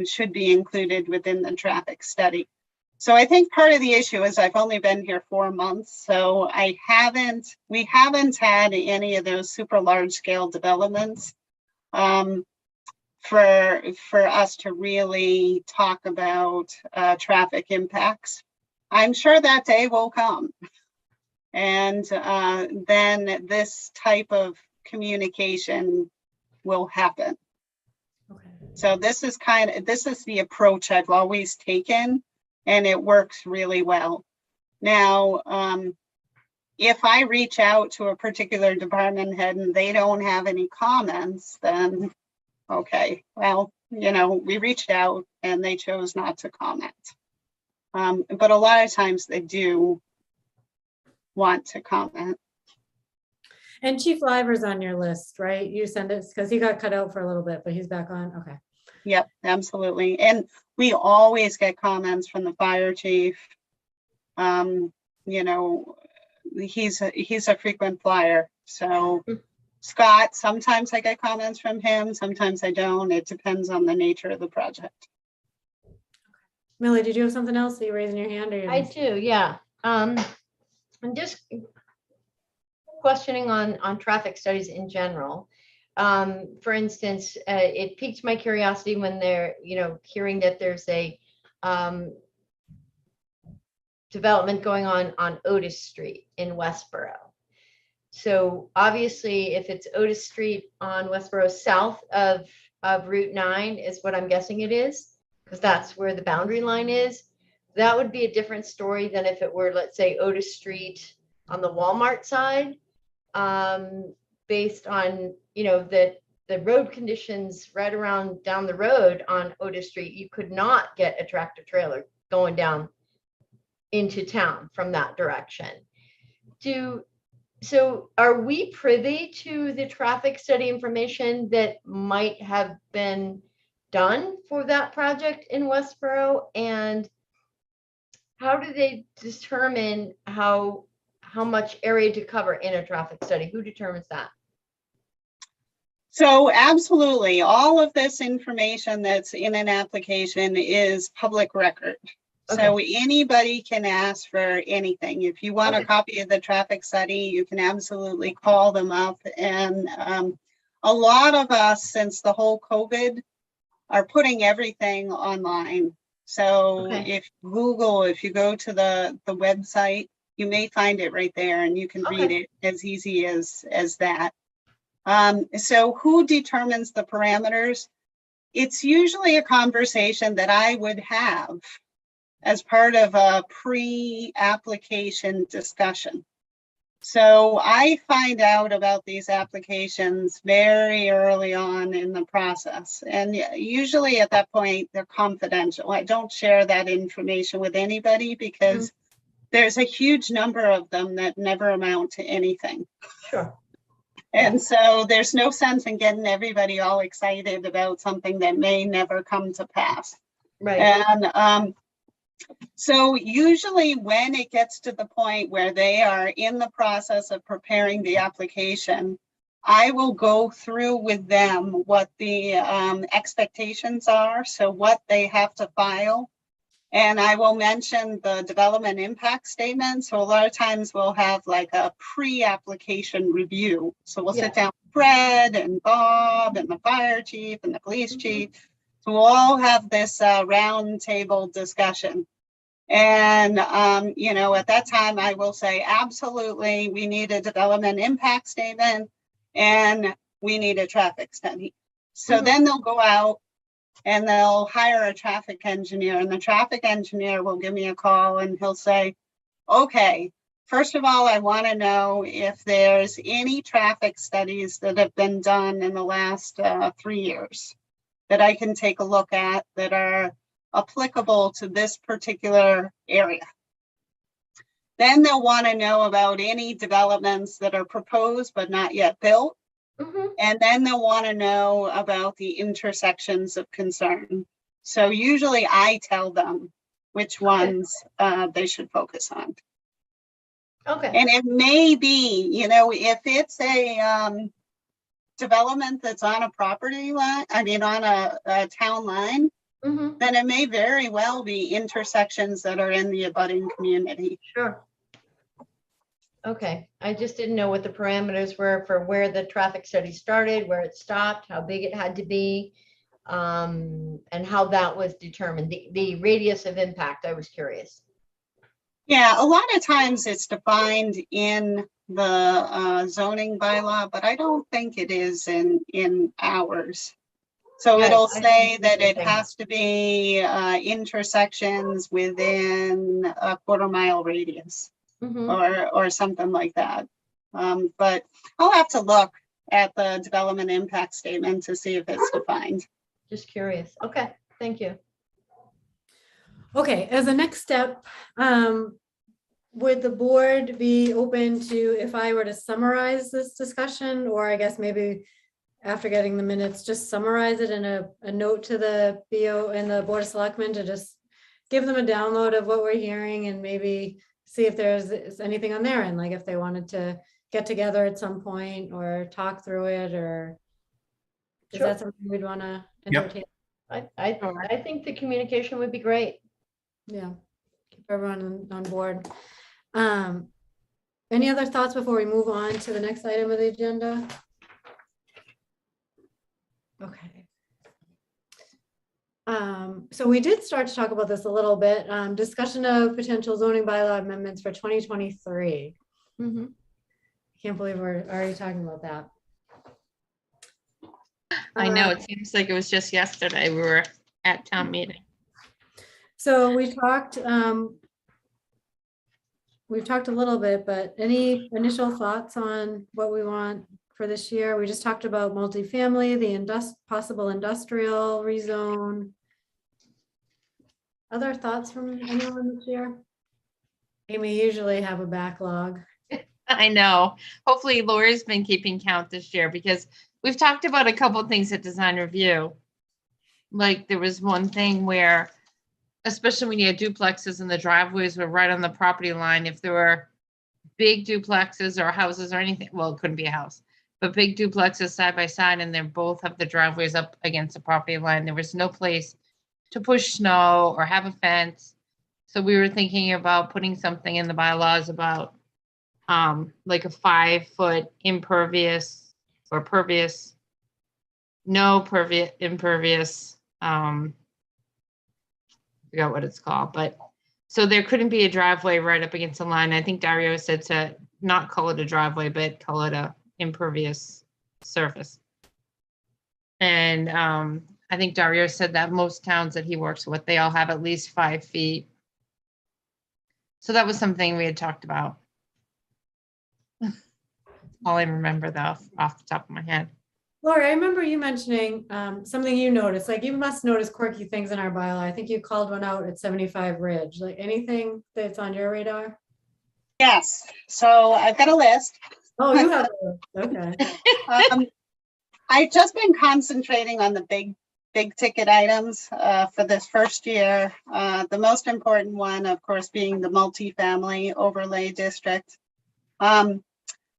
should be included within the traffic study? So I think part of the issue is I've only been here 4 months, so we haven't had any of those super large scale developments for us to really talk about traffic impacts. I'm sure that day will come. And then this type of communication will happen. Okay. So this is the approach I've always taken, and it works really well. Now, if I reach out to a particular department head and they don't have any comments, then okay, well, you know, we reached out and they chose not to comment. But a lot of times they do want to comment. And Chief Liver's on your list, right? You send it because he got cut out for a little bit, but he's back on. Okay. Yep, absolutely. And we always get comments from the fire chief. You know, he's a frequent flyer. So Scott, sometimes I get comments from him, sometimes I don't. It depends on the nature of the project. Millie, did you have something else? Are you raising your hand? Or I do, yeah. I'm just questioning on traffic studies in general. For instance, it piqued my curiosity when they're, you know, hearing that there's a development going on Otis Street in Westboro. So obviously, if it's Otis Street on Westboro south of Route 9 is what I'm guessing it is, because that's where the boundary line is. That would be a different story than if it were, let's say, Otis Street on the Walmart side, based on, you know, that the road conditions right around down the road on Otis Street, you could not get a tractor trailer going down into town from that direction. So are we privy to the traffic study information that might have been done for that project in Westboro? And how do they determine how much area to cover in a traffic study? Who determines that? So absolutely, all of this information that's in an application is public record. So anybody can ask for anything. If you want a copy of the traffic study, you can absolutely call them up. And a lot of us, since the whole COVID, are putting everything online. So if you go to the website, you may find it right there and you can read it as easy as that. So who determines the parameters? It's usually a conversation that I would have as part of a pre-application discussion. So I find out about these applications very early on in the process. And usually at that point, they're confidential. I don't share that information with anybody because there's a huge number of them that never amount to anything. Sure. And so there's no sense in getting everybody all excited about something that may never come to pass. Right. And so usually when it gets to the point where they are in the process of preparing the application, I will go through with them what the expectations are, so what they have to file. And I will mention the development impact statement. So a lot of times we'll have like a pre-application review. So we'll sit down with Fred and Bob and the fire chief and the police chief. So we'll all have this round table discussion. And, you know, at that time I will say, absolutely, we need a development impact statement and we need a traffic study. So then they'll go out and they'll hire a traffic engineer, and the traffic engineer will give me a call and he'll say, okay, first of all, I want to know if there's any traffic studies that have been done in the last 3 years that I can take a look at that are applicable to this particular area. Then they'll want to know about any developments that are proposed but not yet built. And then they'll want to know about the intersections of concern. So usually I tell them which ones they should focus on. Okay. And it may be, you know, if it's a development that's on a property line, I mean, on a town line, then it may very well be intersections that are in the abutting community. Sure. Okay, I just didn't know what the parameters were for where the traffic study started, where it stopped, how big it had to be, and how that was determined. The radius of impact, I was curious. Yeah, a lot of times it's defined in the zoning bylaw, but I don't think it is in ours. So Yes, it'll I say think that it it's has to be intersections within a 1/4 mile radius. Or something like that. But I'll have to look at the development impact statement to see if it's defined. Just curious. Okay, thank you. Okay, as a next step, would the board be open to, if I were to summarize this discussion, or I guess maybe after getting the minutes, just summarize it in a note to the BO and the Board of Selectmen to just give them a download of what we're hearing and maybe see if there's anything on their end, like if they wanted to get together at some point or talk through it, or is that something we'd want to entertain? I think the communication would be great. Yeah, keep everyone on board. Any other thoughts before we move on to the next item of the agenda? Okay. So we did start to talk about this a little bit, discussion of potential zoning bylaw amendments for 2023. I can't believe we're already talking about that. I know, it seems like it was just yesterday we were at town meeting. So we've talked a little bit, but any initial thoughts on what we want for this year? We just talked about multifamily, the possible industrial rezone. Other thoughts from anyone this year? We usually have a backlog. I know. Hopefully Lori's been keeping count this year because we've talked about a couple of things at design review. Like there was one thing where, especially when you had duplexes and the driveways were right on the property line, if there were big duplexes or houses or anything, well, it couldn't be a house, but big duplexes side by side and they both have the driveways up against the property line, there was no place to push snow or have a fence. So we were thinking about putting something in the bylaws about like a 5-foot impervious or pervious, impervious, forgot what it's called, but so there couldn't be a driveway right up against the line. I think Dario said to not call it a driveway, but call it a impervious surface. And I think Dario said that most towns that he works with, they all have at least 5 feet. So that was something we had talked about. All I remember though, off the top of my head. Laura, I remember you mentioning something you noticed, like you must notice quirky things in our bylaw. I think you called one out at 75 Ridge, like anything that's on your radar? Yes, so I've got a list. Oh, you have, okay. I've just been concentrating on the big ticket items for this first year. The most important one, of course, being the multifamily overlay district.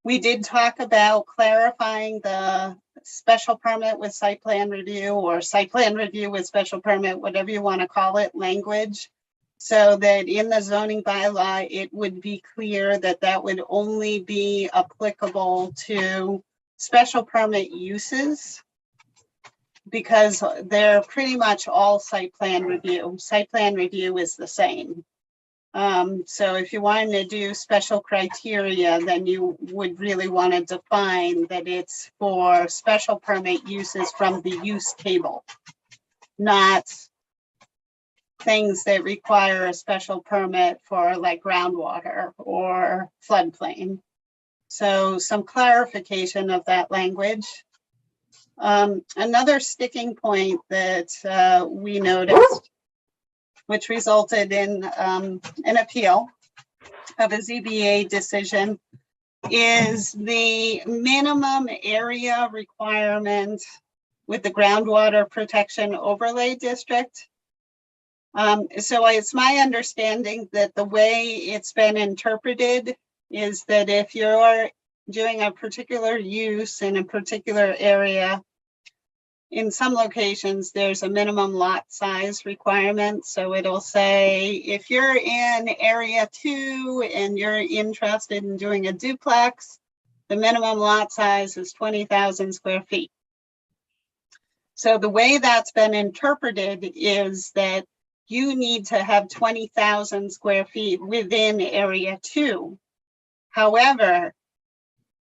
We did talk about clarifying the special permit with site plan review or site plan review with special permit, whatever you want to call it, language. So that in the zoning bylaw, it would be clear that that would only be applicable to special permit uses because they're pretty much all site plan review. Site plan review is the same. So if you wanted to do special criteria, then you would really want to define that it's for special permit uses from the use table, not things that require a special permit for like groundwater or floodplain. So some clarification of that language. Another sticking point that we noticed, which resulted in an appeal of a ZBA decision, is the minimum area requirement with the groundwater protection overlay district. So it's my understanding that the way it's been interpreted is that if you're doing a particular use in a particular area, in some locations, there's a minimum lot size requirement. So it'll say, if you're in area 2 and you're interested in doing a duplex, the minimum lot size is 20,000 square feet. So the way that's been interpreted is that you need to have 20,000 square feet within area 2. However,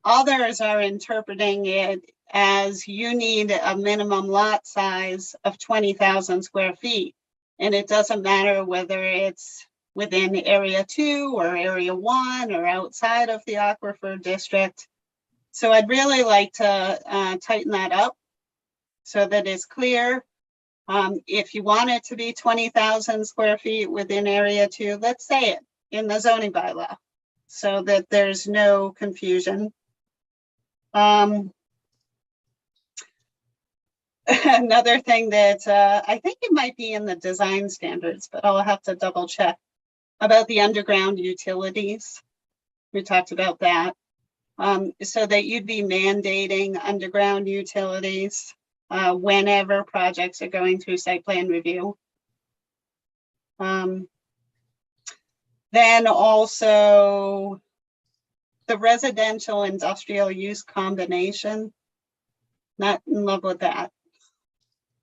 others are interpreting it as you need a minimum lot size of 20,000 square feet. And it doesn't matter whether it's within area 2 or area 1 or outside of the aquifer district. So I'd really like to tighten that up so that it's clear. If you want it to be 20,000 square feet within area 2, let's say it in the zoning bylaw so that there's no confusion. Another thing that I think it might be in the design standards, but I'll have to double check, about the underground utilities. We talked about that. So that you'd be mandating underground utilities whenever projects are going through site plan review. Then also the residential industrial use combination, not in love with that.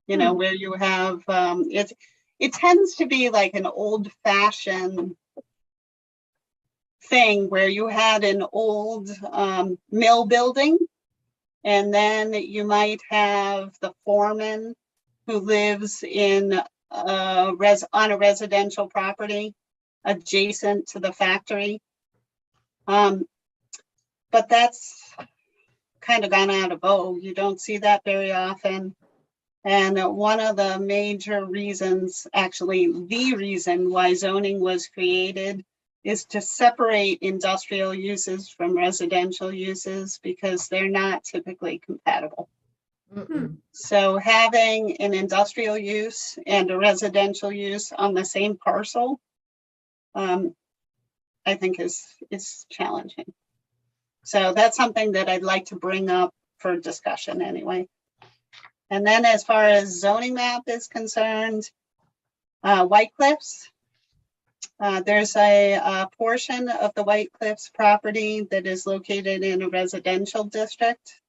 You know, where you have, it tends to be like an old fashioned thing where you had an old mill building, and then you might have the foreman who lives in on a residential property adjacent to the factory. But that's kind of gone out of vogue. You don't see that very often. And one of the major reasons, actually the reason why zoning was created, is to separate industrial uses from residential uses because they're not typically compatible. So having an industrial use and a residential use on the same parcel, I think is challenging. So that's something that I'd like to bring up for discussion anyway. And then as far as zoning map is concerned, White Cliffs, there's a portion of the White Cliffs property that is located in a residential district.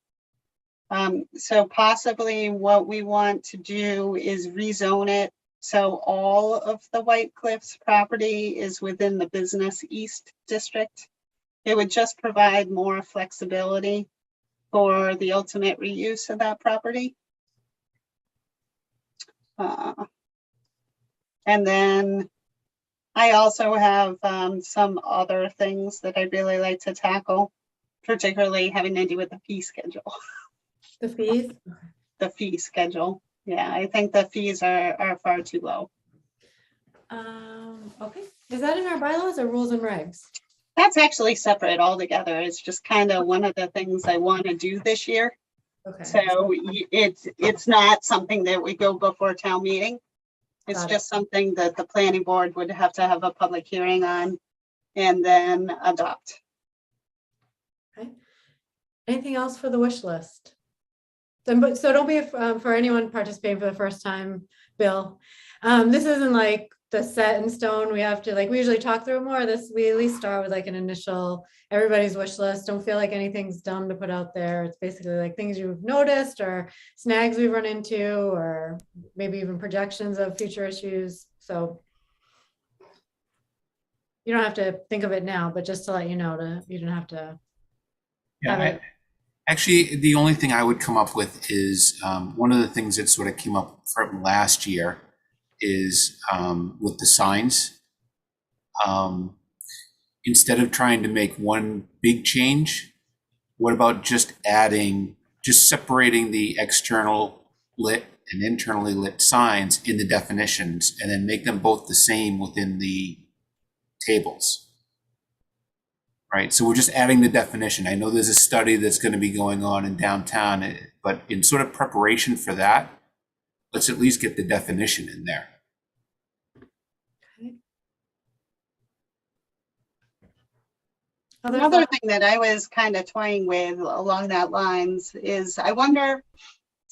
So possibly what we want to do is rezone it so all of the White Cliffs property is within the Business East District. It would just provide more flexibility for the ultimate reuse of that property. And then I also have some other things that I'd really like to tackle, particularly having to do with the fee schedule. The fees? The fee schedule. Yeah, I think the fees are far too low. Okay, is that in our bylaws or rules and regs? That's actually separate altogether. It's just kind of one of the things I want to do this year. Okay. So it's not something that we go before town meeting. It's Got it. just something that the planning board would have to have a public hearing on and then adopt. Okay. Anything else for the wish list? So don't be for anyone participating for the first time, Bill. This isn't like the set in stone. We have to we usually talk through more. We at least start with like an initial everybody's wish list. Don't feel like anything's dumb to put out there. It's basically like things you've noticed or snags we've run into, or maybe even projections of future issues. So you don't have to think of it now, but just to let you know, you don't have to. Yeah, actually, the only thing I would come up with is one of the things that sort of came up from last year is with the signs. Instead of trying to make one big change, what about just separating the external lit and internally lit signs in the definitions and then make them both the same within the tables? Right, so we're just adding the definition. I know there's a study that's going to be going on in downtown, but in sort of preparation for that, let's at least get the definition in there. Okay. Another thing that I was kind of toying with along that lines is I wonder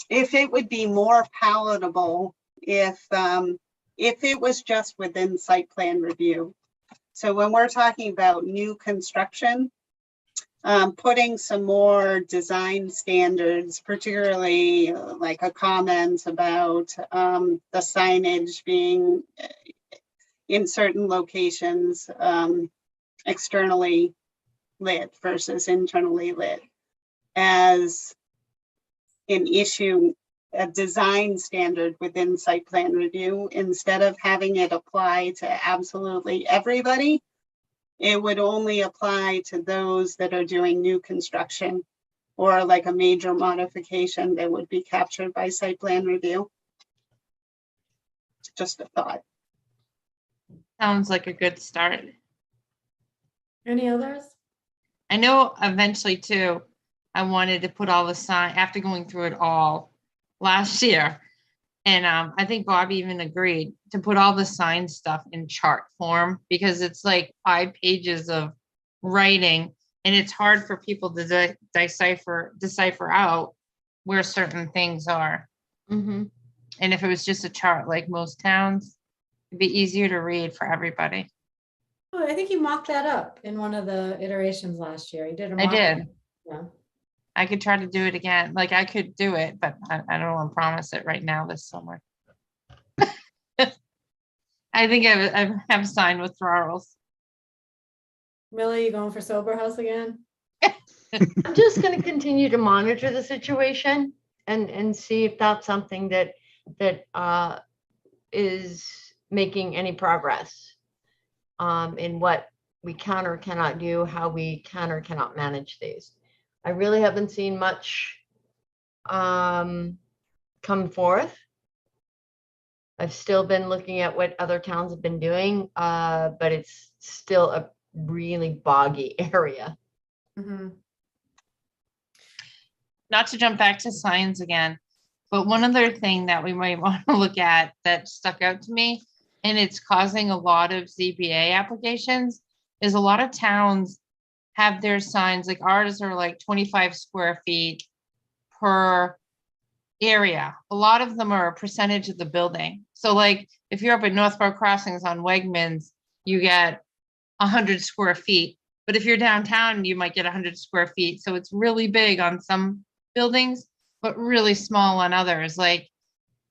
if it would be more palatable if it was just within site plan review. So when we're talking about new construction, putting some more design standards, particularly like a comment about the signage being in certain locations externally lit versus internally lit, as an issue, a design standard within site plan review, instead of having it apply to absolutely everybody, it would only apply to those that are doing new construction or like a major modification that would be captured by site plan review. Just a thought. Sounds like a good start. Any others? I know eventually too, I wanted to put all the sign after going through it all last year. And I think Bob even agreed to put all the sign stuff in chart form because it's like 5 pages of writing and it's hard for people to decipher out where certain things are. Mm-hmm. And if it was just a chart like most towns, it'd be easier to read for everybody. Oh, I think you mocked that up in one of the iterations last year. You did. I did. Yeah. I could try to do it again. Like I could do it, but I don't want to promise it right now this summer. I think I have signed withdrawals. Millie, you going for sober house again? I'm just going to continue to monitor the situation and see if that's something that is making any progress in what we can or cannot do, how we can or cannot manage these. I really haven't seen much come forth. I've still been looking at what other towns have been doing, but it's still a really boggy area. Mhm. Not to jump back to signs again, but one other thing that we might want to look at that stuck out to me, and it's causing a lot of ZBA applications, is a lot of towns have their signs, like ours are like 25 square feet per area. A lot of them are a percentage of the building. So like if you're up at Northborough Crossings on Wegmans, you get 100 square feet. But if you're downtown, you might get 100 square feet. So it's really big on some buildings, but really small on others. Like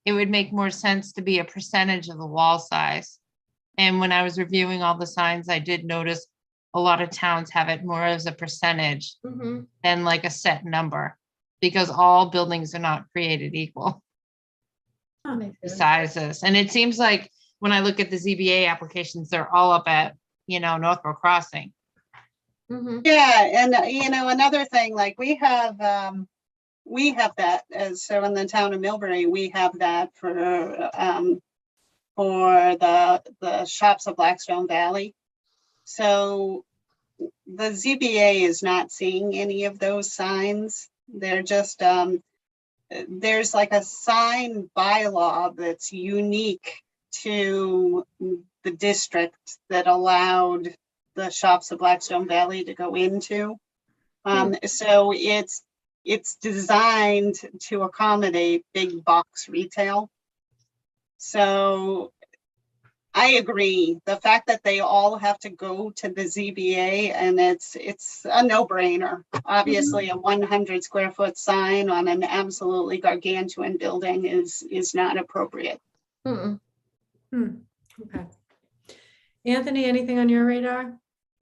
it would make more sense to be a percentage of the wall size. And when I was reviewing all the signs, I did notice a lot of towns have it more as a percentage Mhm. than like a set number, because all buildings are not created equal, Makes the sense. sizes. And it seems like when I look at the ZBA applications, they're all up at, Northborough Crossing. Mhm. Yeah, and another thing, like we have that as, so in the town of Millbury, we have that for the shops of Blackstone Valley. So the ZBA is not seeing any of those signs. They're just, there's like a sign bylaw that's unique to the district that allowed the shops of Blackstone Valley to go into. So it's designed to accommodate big box retail. So I agree. The fact that they all have to go to the ZBA, and it's a no-brainer. Obviously, a 100 square foot sign on an absolutely gargantuan building is not appropriate. Mm-mm. Okay. Anthony, anything on your radar?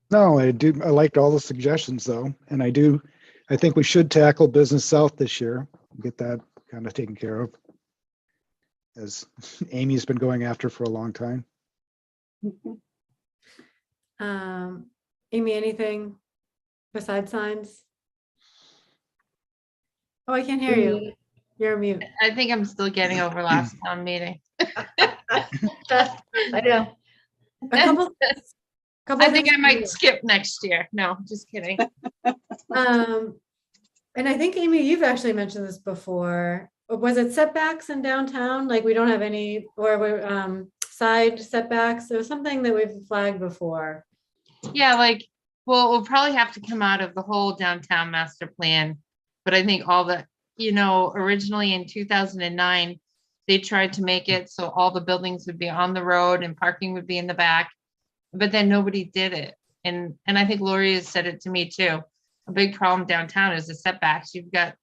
No, I liked all the suggestions though. And I think we should tackle Business South this year, get that kind of taken care of, as Amy's been going after for a long time. Amy, anything besides signs? Oh, I can't hear you. You're mute. I think I'm still getting over last town meeting. I know. A couple. I think I things- might skip next year. No, just kidding. And I think Amy, you've actually mentioned this before. Was it setbacks in downtown? Like we don't have any, or we're side setbacks? There was something that we've flagged before. Yeah, like, well, we'll probably have to come out of the whole downtown master plan. But I think all the, originally in 2009, they tried to make it so all the buildings would be on the road and parking would be in the back. But then nobody did it. And I think Lori has said it to me too. A big problem downtown is the setbacks. You've got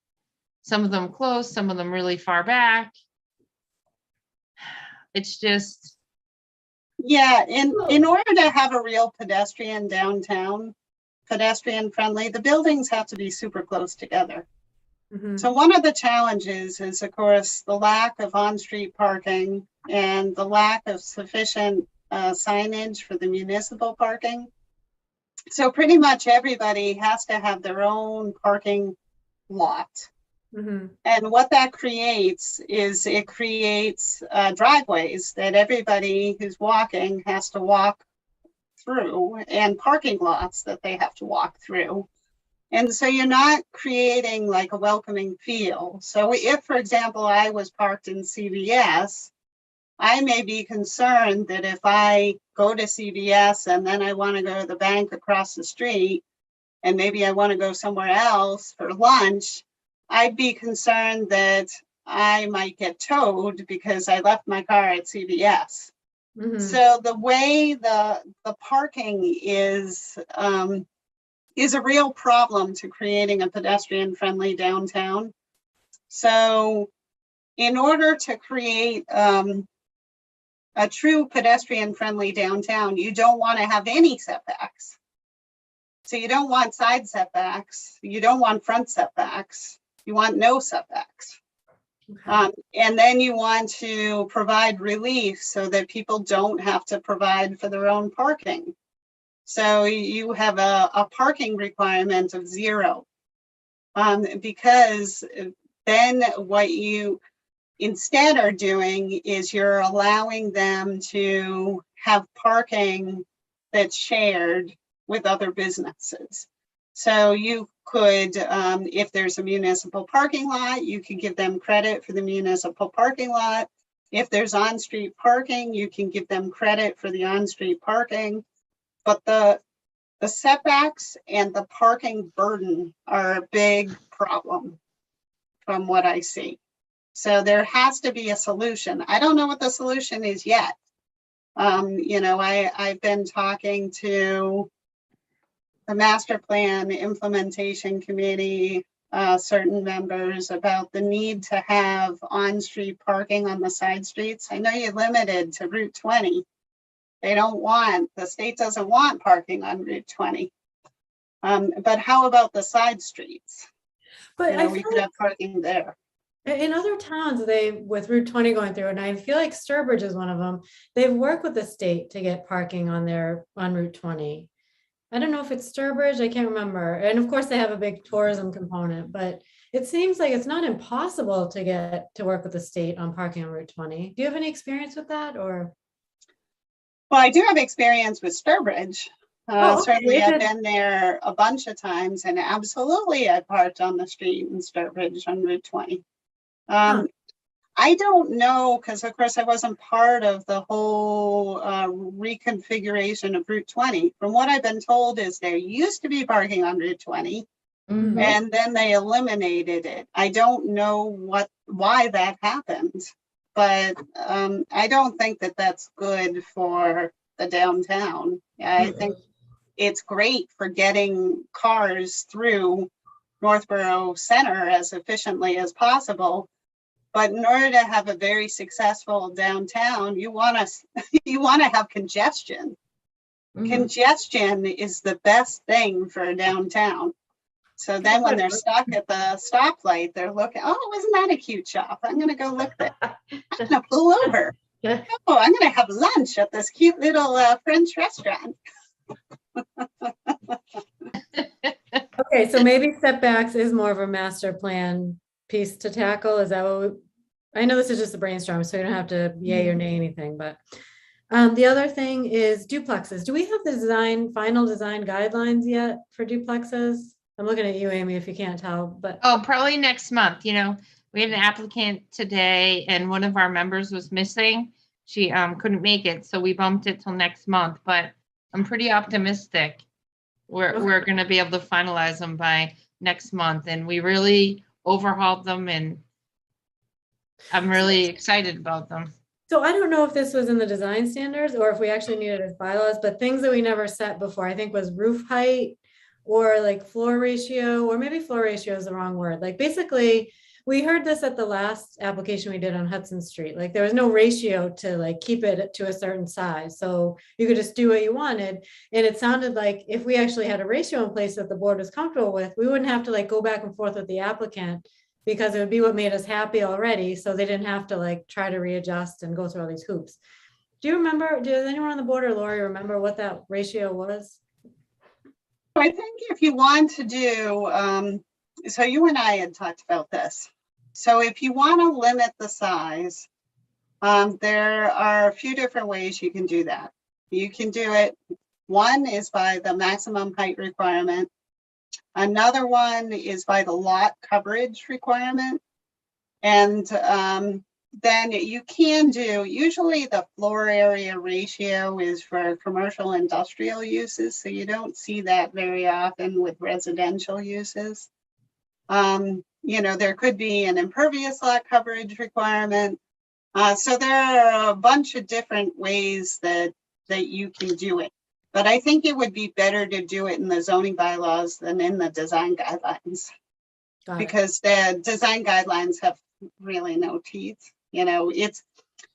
some of them close, some of them really far back. It's just, Yeah, in order to have a real pedestrian downtown, pedestrian friendly, the buildings have to be super close together. Mhm. So one of the challenges is, of course, the lack of on-street parking and the lack of sufficient signage for the municipal parking. So pretty much everybody has to have their own parking lot. Mhm. And what that creates is it creates driveways that everybody who's walking has to walk through, and parking lots that they have to walk through. And so you're not creating like a welcoming feel. So if, for example, I was parked in CVS, I may be concerned that if I go to CVS and then I want to go to the bank across the street, and maybe I want to go somewhere else for lunch, I'd be concerned that I might get towed because I left my car at CVS. Mhm. So the way the parking is a real problem to creating a pedestrian friendly downtown. So in order to create a true pedestrian friendly downtown, you don't want to have any setbacks. So you don't want side setbacks, you don't want front setbacks, you want no setbacks. Okay. And then you want to provide relief so that people don't have to provide for their own parking. So you have a parking requirement of 0. Because then what you instead are doing is you're allowing them to have parking that's shared with other businesses. So you could, if there's a municipal parking lot, you could give them credit for the municipal parking lot. If there's on-street parking, you can give them credit for the on-street parking. But the setbacks and the parking burden are a big problem from what I see. So there has to be a solution. I don't know what the solution is yet. You know, I've been talking to the master plan implementation committee, certain members about the need to have on-street parking on the side streets. I know you're limited to Route 20. The state doesn't want parking on Route 20. But how about the side streets? But You I know, we feel could like have parking there. in other towns, with Route 20 going through, and I feel like Sturbridge is one of them, they've worked with the state to get parking on Route 20. I don't know if it's Sturbridge, I can't remember. And of course, they have a big tourism component, but it seems like it's not impossible to get to work with the state on parking on Route 20. Do you have any experience with that, or? Well, I do have experience with Sturbridge. Oh, okay. Certainly, I've been there a bunch of times, and absolutely, I parked on the street in Sturbridge on Route 20. I don't know, because of course I wasn't part of the whole reconfiguration of Route 20. From what I've been told is there used to be parking on Route 20, Mhm. and then they eliminated it. I don't know why that happened, but I don't think that that's good for the downtown. I think it's great for getting cars through Northborough Center as efficiently as possible. But in order to have a very successful downtown, you want to have congestion. Mhm. Congestion is the best thing for a downtown. So then when they're stuck at the stoplight, they're looking, oh, isn't that a cute shop? I'm going to go look there. I'm going to pull over. Oh, I'm going to have lunch at this cute little French restaurant. Okay, so maybe setbacks is more of a master plan piece to tackle. Is that what I know this is just a brainstorm, so you don't have to yay or nay anything, but the other thing is duplexes. Do we have the final design guidelines yet for duplexes? I'm looking at you, Amy, if you can't tell, but. Oh, probably next month. You know, we had an applicant today and one of our members was missing. She couldn't make it, so we bumped it till next month, but I'm pretty optimistic. We're going to be able to finalize them by next month, and we really overhauled them, and I'm really excited about them. So I don't know if this was in the design standards or if we actually needed as bylaws, but things that we never set before, I think, was roof height or like floor ratio, or maybe floor ratio is the wrong word. Like basically, we heard this at the last application we did on Hudson Street. Like there was no ratio to like keep it to a certain size. So you could just do what you wanted. And it sounded like if we actually had a ratio in place that the board was comfortable with, we wouldn't have to like go back and forth with the applicant, because it would be what made us happy already. So they didn't have to like try to readjust and go through all these hoops. Do you remember, does anyone on the board or Lori remember what that ratio was? I think if you want to do, so you and I had talked about this. So if you want to limit the size, there are a few different ways you can do that. You can do it, one is by the maximum height requirement. Another one is by the lot coverage requirement. And then you can do, usually the floor area ratio is for commercial industrial uses. So you don't see that very often with residential uses. You know, there could be an impervious lot coverage requirement. So there are a bunch of different ways that you can do it. But I think it would be better to do it in the zoning bylaws than in the design guidelines. Because the design guidelines have really no teeth. You know, it's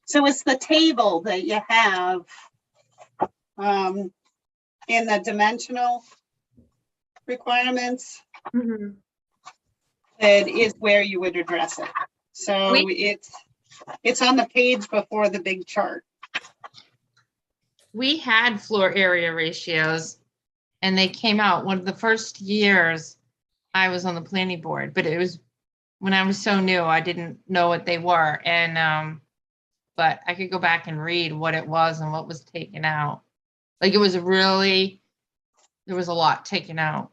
the table that you have in the dimensional requirements. Mm-hmm. That is where you would address it. So it's on the page before the big chart. We had floor area ratios and they came out one of the first years. I was on the planning board, but it was when I was so new, I didn't know what they were. And, but I could go back and read what it was and what was taken out. Like it was really, there was a lot taken out.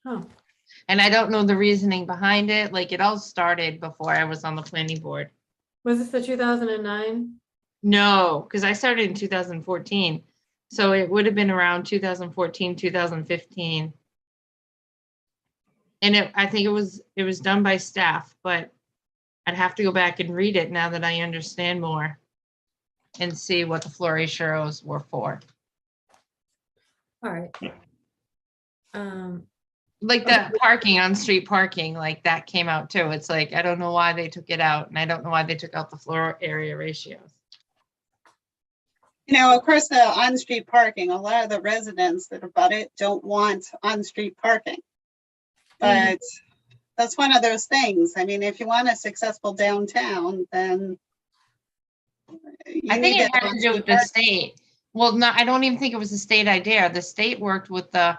Oh, And I don't know the reasoning behind it. Like it all started before I was on the planning board. was this the 2009? No, because I started in 2014. So it would have been around 2014, 2015. And I think it was done by staff, but I'd have to go back and read it now that I understand more and see what the floor ratios were for. All right. Like that parking on street parking, like that came out too. It's like, I don't know why they took it out and I don't know why they took out the floor area ratios. You know, of course, the on-street parking, a lot of the residents that abut it don't want on-street parking. But that's one of those things. I mean, if you want a successful downtown, then I think it had to do with the state. Well, no, I don't even think it was a state idea. The state worked with the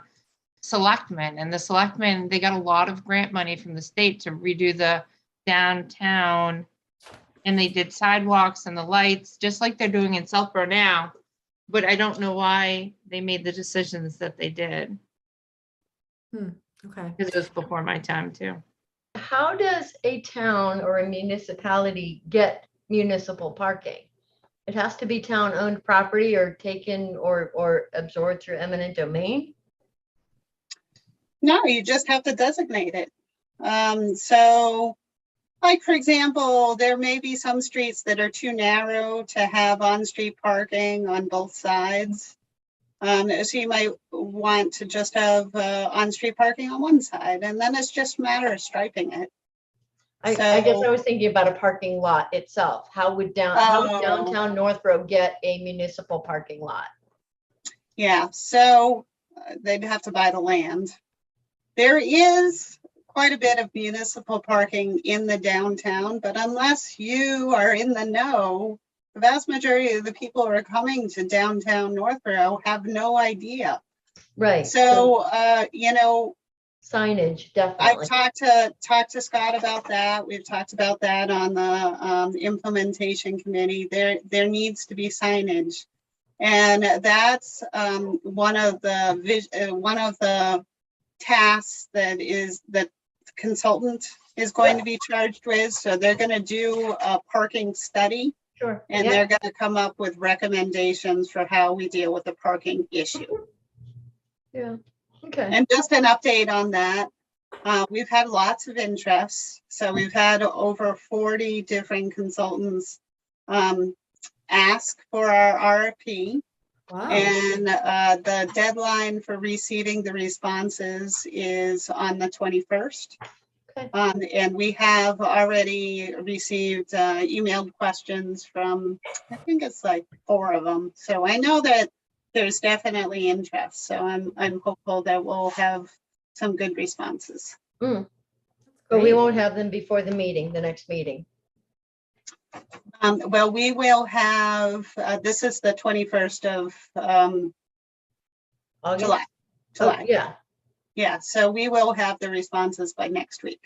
selectmen, and the selectmen, they got a lot of grant money from the state to redo the downtown. And they did sidewalks and the lights, just like they're doing in Southborough now. But I don't know why they made the decisions that they did, Okay. because it was before my time too. How does a town or a municipality get municipal parking? It has to be town-owned property or taken or absorbed through eminent domain? No, you just have to designate it. So, like, for example, there may be some streets that are too narrow to have on-street parking on both sides. So you might want to just have on-street parking on one side, and then it's just a matter of striping it. I guess I was thinking about a parking lot itself. How would downtown Northborough get a municipal parking lot? Yeah, so they'd have to buy the land. There is quite a bit of municipal parking in the downtown, but unless you are in the know, the vast majority of the people who are coming to downtown Northborough have no idea. Right. So, you know, signage, I've definitely. talked to Scott about that. We've talked about that on the implementation committee. There needs to be signage, and that's one of the tasks that consultant is going to be charged with. So they're going to do a parking study. Sure. And Yeah. they're going to come up with recommendations for how we deal with the parking issue. Yeah. Okay. And just an update on that. We've had lots of interest. So we've had over 40 different consultants ask for our RFP. Wow. And the deadline for receiving the responses is on the 21st. Okay. And we have already received emailed questions from, I think it's like 4 of them. So I know that there's definitely interest. So I'm hopeful that we'll have some good responses. But we won't have them before the meeting, the next meeting. Well, we will have, this is the 21st of August? July. Oh, yeah. Yeah, so we will have the responses by next week.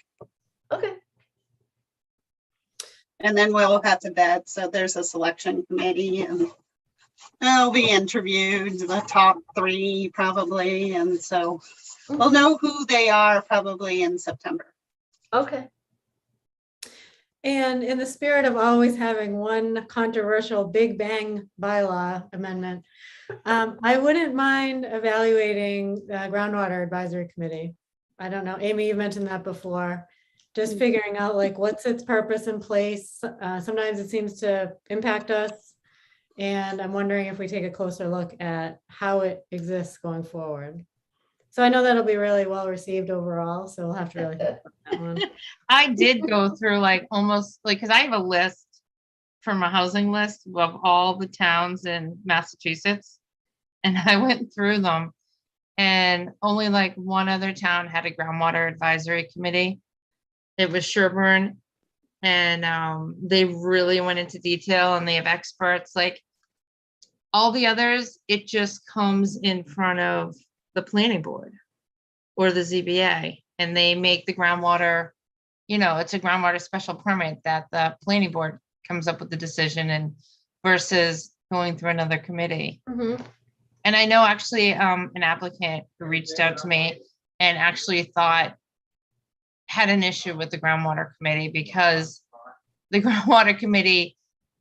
Okay. And then we'll have to vet. So there's a selection committee and they'll be interviewed, the top 3 probably. And so we'll know who they are probably in September. Okay. And in the spirit of always having one controversial big bang bylaw amendment, I wouldn't mind evaluating the groundwater advisory committee. I don't know, Amy, you mentioned that before. Just figuring out like what's its purpose and place. Sometimes it seems to impact us. And I'm wondering if we take a closer look at how it exists going forward. So I know that'll be really well received overall. So we'll have to really think about that one. I did go through like almost like, because I have a list from a housing list of all the towns in Massachusetts. And I went through them and only like one other town had a groundwater advisory committee. It was Sherburne. And they really went into detail and they have experts. Like all the others, it just comes in front of the planning board or the ZBA. and they make the groundwater, it's a groundwater special permit that the planning board comes up with the decision and versus going through another committee. Mhm. And I know actually an applicant who reached out to me and actually had an issue with the groundwater committee because the groundwater committee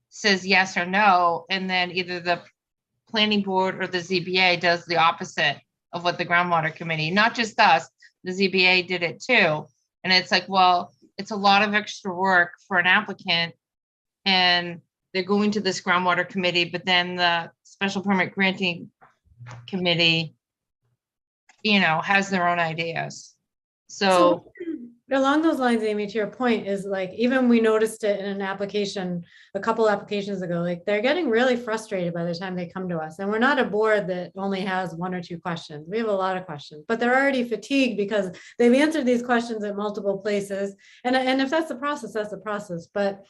says yes or no, and then either the planning board or the ZBA does the opposite of what the groundwater committee, not just us, the ZBA did it too. And it's like, well, it's a lot of extra work for an applicant and they're going to this groundwater committee, but then the special permit granting committee, has their own ideas. So Along those lines, Amy, to your point is like, even we noticed it in an application, a couple applications ago, like they're getting really frustrated by the time they come to us. And we're not a board that only has 1 or 2 questions. We have a lot of questions, but they're already fatigued because they've answered these questions at multiple places. And if that's the process, that's the process. But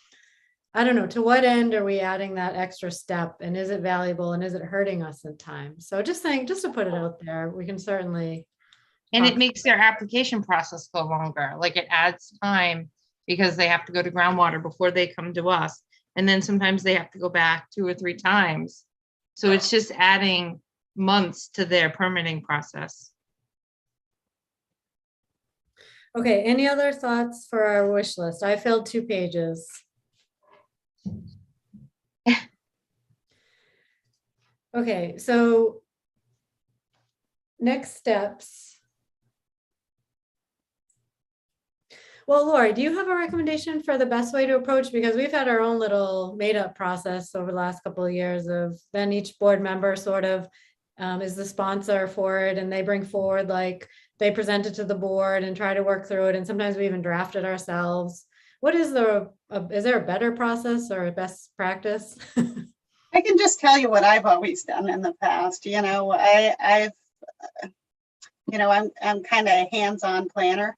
I don't know, to what end are we adding that extra step, and is it valuable, and is it hurting us in time? So just to put it out there, we can certainly. and it makes their application process go longer. Like it adds time because they have to go to groundwater before they come to us. And then sometimes they have to go back 2 or 3 times. So it's just adding months to their permitting process. Okay, any other thoughts for our wish list? I filled 2 pages. Okay, so next steps. Well, Lori, do you have a recommendation for the best way to approach? Because we've had our own little made up process over the last couple of years of then each board member sort of is the sponsor for it, and they bring forward, like they present it to the board and try to work through it. And sometimes we even draft it ourselves. What is is there a better process or a best practice? I can just tell you what I've always done in the past. I'm kind of a hands-on planner.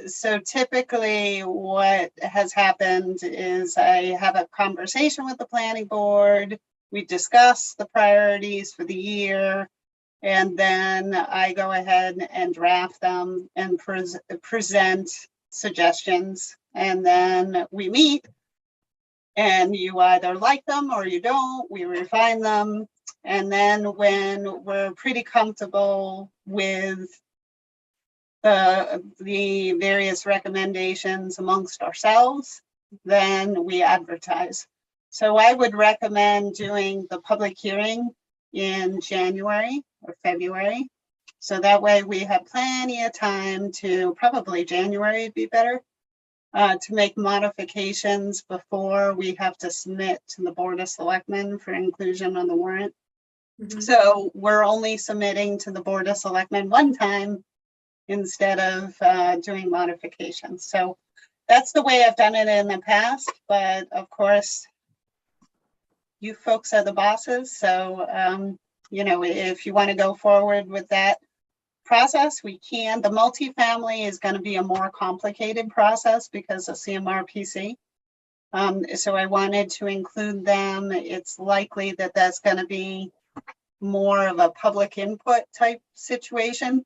So typically what has happened is I have a conversation with the planning board. We discuss the priorities for the year, and then I go ahead and draft them and present suggestions. And then we meet, and you either like them or you don't. We refine them. And then when we're pretty comfortable with the various recommendations amongst ourselves, then we advertise. So I would recommend doing the public hearing in January or February. So that way we have plenty of time to, probably January would be better, to make modifications before we have to submit to the Board of Selectmen for inclusion on the warrant. Mhm. So we're only submitting to the Board of Selectmen one time instead of doing modifications. So that's the way I've done it in the past, but of course, you folks are the bosses. So, if you want to go forward with that process, we can. The multifamily is going to be a more complicated process because of CMRPC. So I wanted to include them. It's likely that that's going to be more of a public input type situation.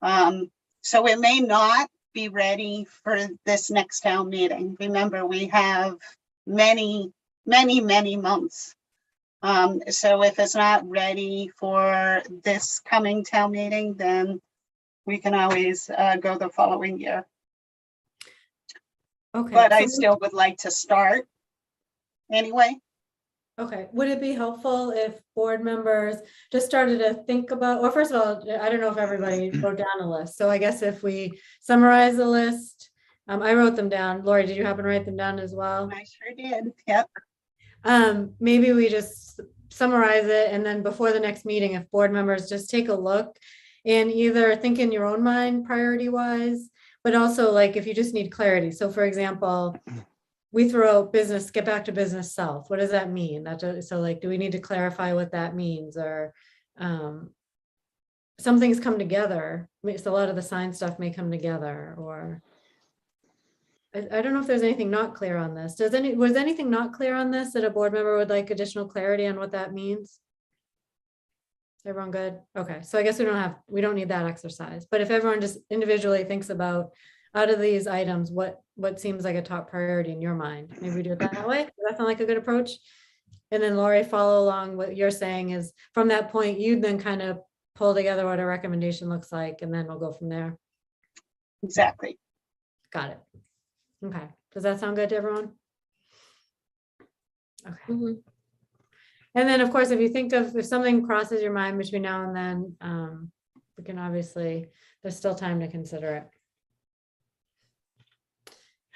So it may not be ready for this next town meeting. Remember, we have many months. So if it's not ready for this coming town meeting, then we can always go the following year. Okay. But I so- still would like to start anyway. Okay, would it be helpful if board members just started to think about, or first of all, I don't know if everybody wrote down a list. So I guess if we summarize the list, I wrote them down. Lori, did you happen to write them down as well? I sure did. Yep. Maybe we just summarize it, and then before the next meeting, if board members just take a look and either think in your own mind priority wise, but also like if you just need clarity. So for example, we throw out business, get back to business south. What does that mean? So like, do we need to clarify what that means? Or some things come together. So a lot of the sign stuff may come together, or I don't know if there's anything not clear on this. Was anything not clear on this that a board member would like additional clarity on what that means? Everyone good? Okay, so I guess we don't need that exercise, but if everyone just individually thinks about, out of these items, what seems like a top priority in your mind, maybe we do it that way. Does that sound like a good approach? And then Lori, follow along. What you're saying is from that point, you then kind of pull together what a recommendation looks like, and then we'll go from there. Exactly. Got it. Okay, does that sound good to everyone? Okay. Mhm. And then, of course, if something crosses your mind between now and then, we can obviously, there's still time to consider it.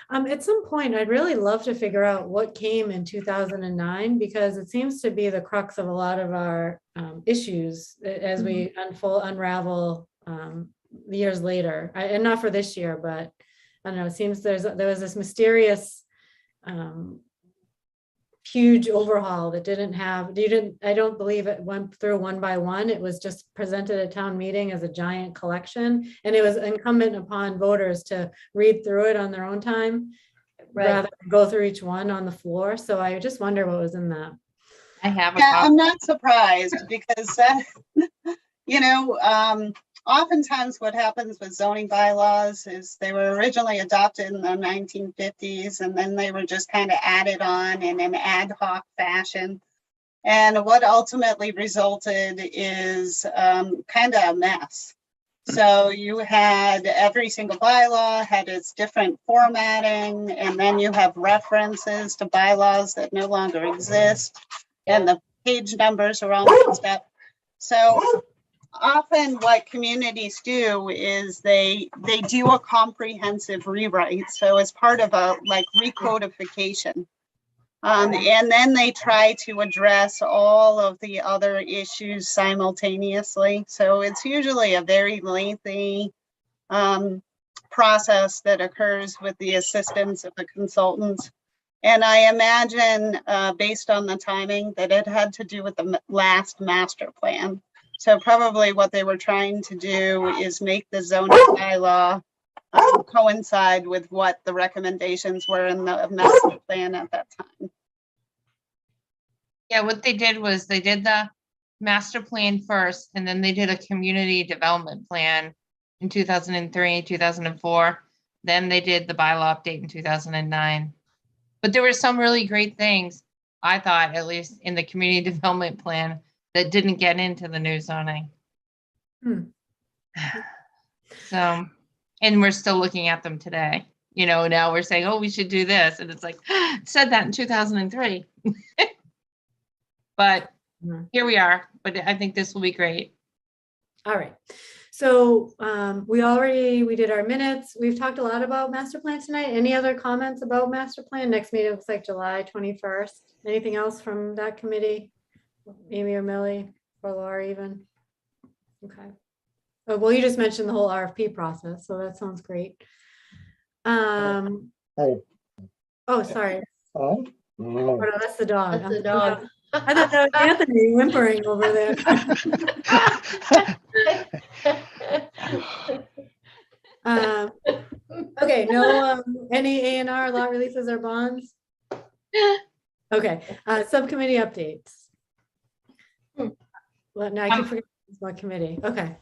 At some point, I'd really love to figure out what came in 2009, because it seems to be the crux of a lot of our issues as we unravel years later. And not for this year, but I don't know, it seems there was this mysterious huge overhaul that I don't believe it went through one by one. It was just presented at town meeting as a giant collection, and it was incumbent upon voters to read through it on their own time Right. rather than go through each one on the floor. So I just wonder what was in that. I have a Yeah, copy. I'm not surprised because, you know, oftentimes what happens with zoning bylaws is they were originally adopted in the 1950s, and then they were just kind of added on in an ad hoc fashion. And what ultimately resulted is kind of a mess. So you had every single bylaw had its different formatting, and then you have references to bylaws that no longer exist, and the page numbers are all mixed up. So often what communities do is they do a comprehensive rewrite. So as part of a like recodification. And then they try to address all of the other issues simultaneously. So it's usually a very lengthy process that occurs with the assistance of the consultants. And I imagine, based on the timing, that it had to do with the last master plan. So probably what they were trying to do is make the zoning bylaw coincide with what the recommendations were in the master plan at that time. Yeah, what they did was they did the master plan first, and then they did a community development plan in 2003, 2004. Then they did the bylaw update in 2009. But there were some really great things, I thought, at least in the community development plan, that didn't get into the new zoning. So, and we're still looking at them today. You know, now we're saying, oh, we should do this. And it's like, it said that in 2003. But here we are. But I think this will be great. All right. So we did our minutes. We've talked a lot about master plan tonight. Any other comments about master plan? Next meeting looks like July 21st. Anything else from that committee? Amy or Millie or Laura even? Okay. Oh, well, you just mentioned the whole RFP process, so that sounds great. Oh, sorry. Oh, no, that's the dog. That's the dog. I thought that was Anthony whimpering over there. Okay, no, any A&R lot releases or bonds? Okay, subcommittee updates. Well, now I keep forgetting what committee. Okay.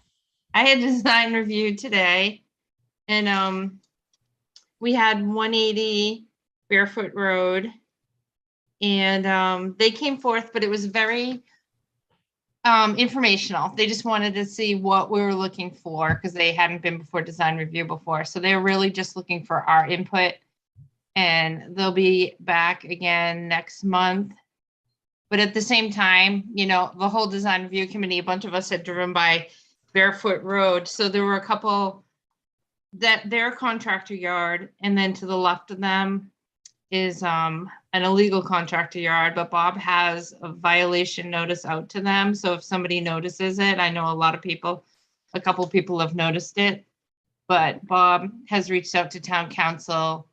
I had design review today, and we had 180 Barefoot Road, and they came forth, but it was very informational. They just wanted to see what we were looking for because they hadn't been before design review before. So they're really just looking for our input, and they'll be back again next month. But at the same time, you know, the whole design review committee, a bunch of us had driven by Barefoot Road. So there were a couple that their contractor yard, and then to the left of them is an illegal contractor yard, but Bob has a violation notice out to them. So if somebody notices it, I know a couple people have noticed it, but Bob has reached out to town council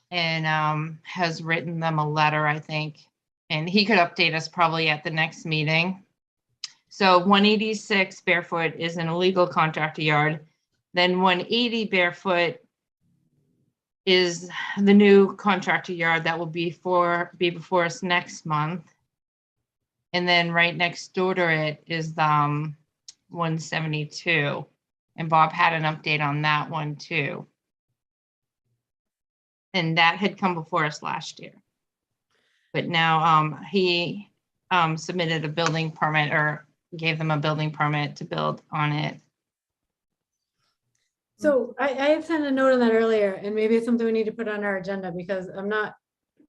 and has written them a letter, I think, and he could update us probably at the next meeting. So 186 Barefoot is an illegal contractor yard. Then 180 Barefoot is the new contractor yard that will be before us next month. And then right next door to it is 172. And Bob had an update on that one too. And that had come before us last year. But now he submitted a building permit, or gave them a building permit to build on it. So I had sent a note on that earlier, and maybe it's something we need to put on our agenda because I'm not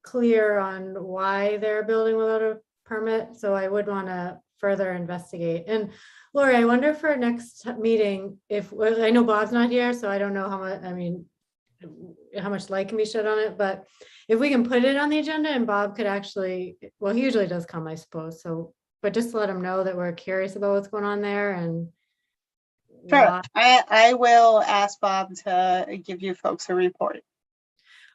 clear on why they're building without a permit, so I would want to further investigate. And Lori, I wonder for next meeting, if, well, I know Bob's not here, so I don't know how much, I mean, how much light can be shed on it, but if we can put it on the agenda and Bob could actually, well, he usually does come, I suppose, so, but just to let him know that we're curious about what's going on there and Sure, I will ask Bob to give you folks a report.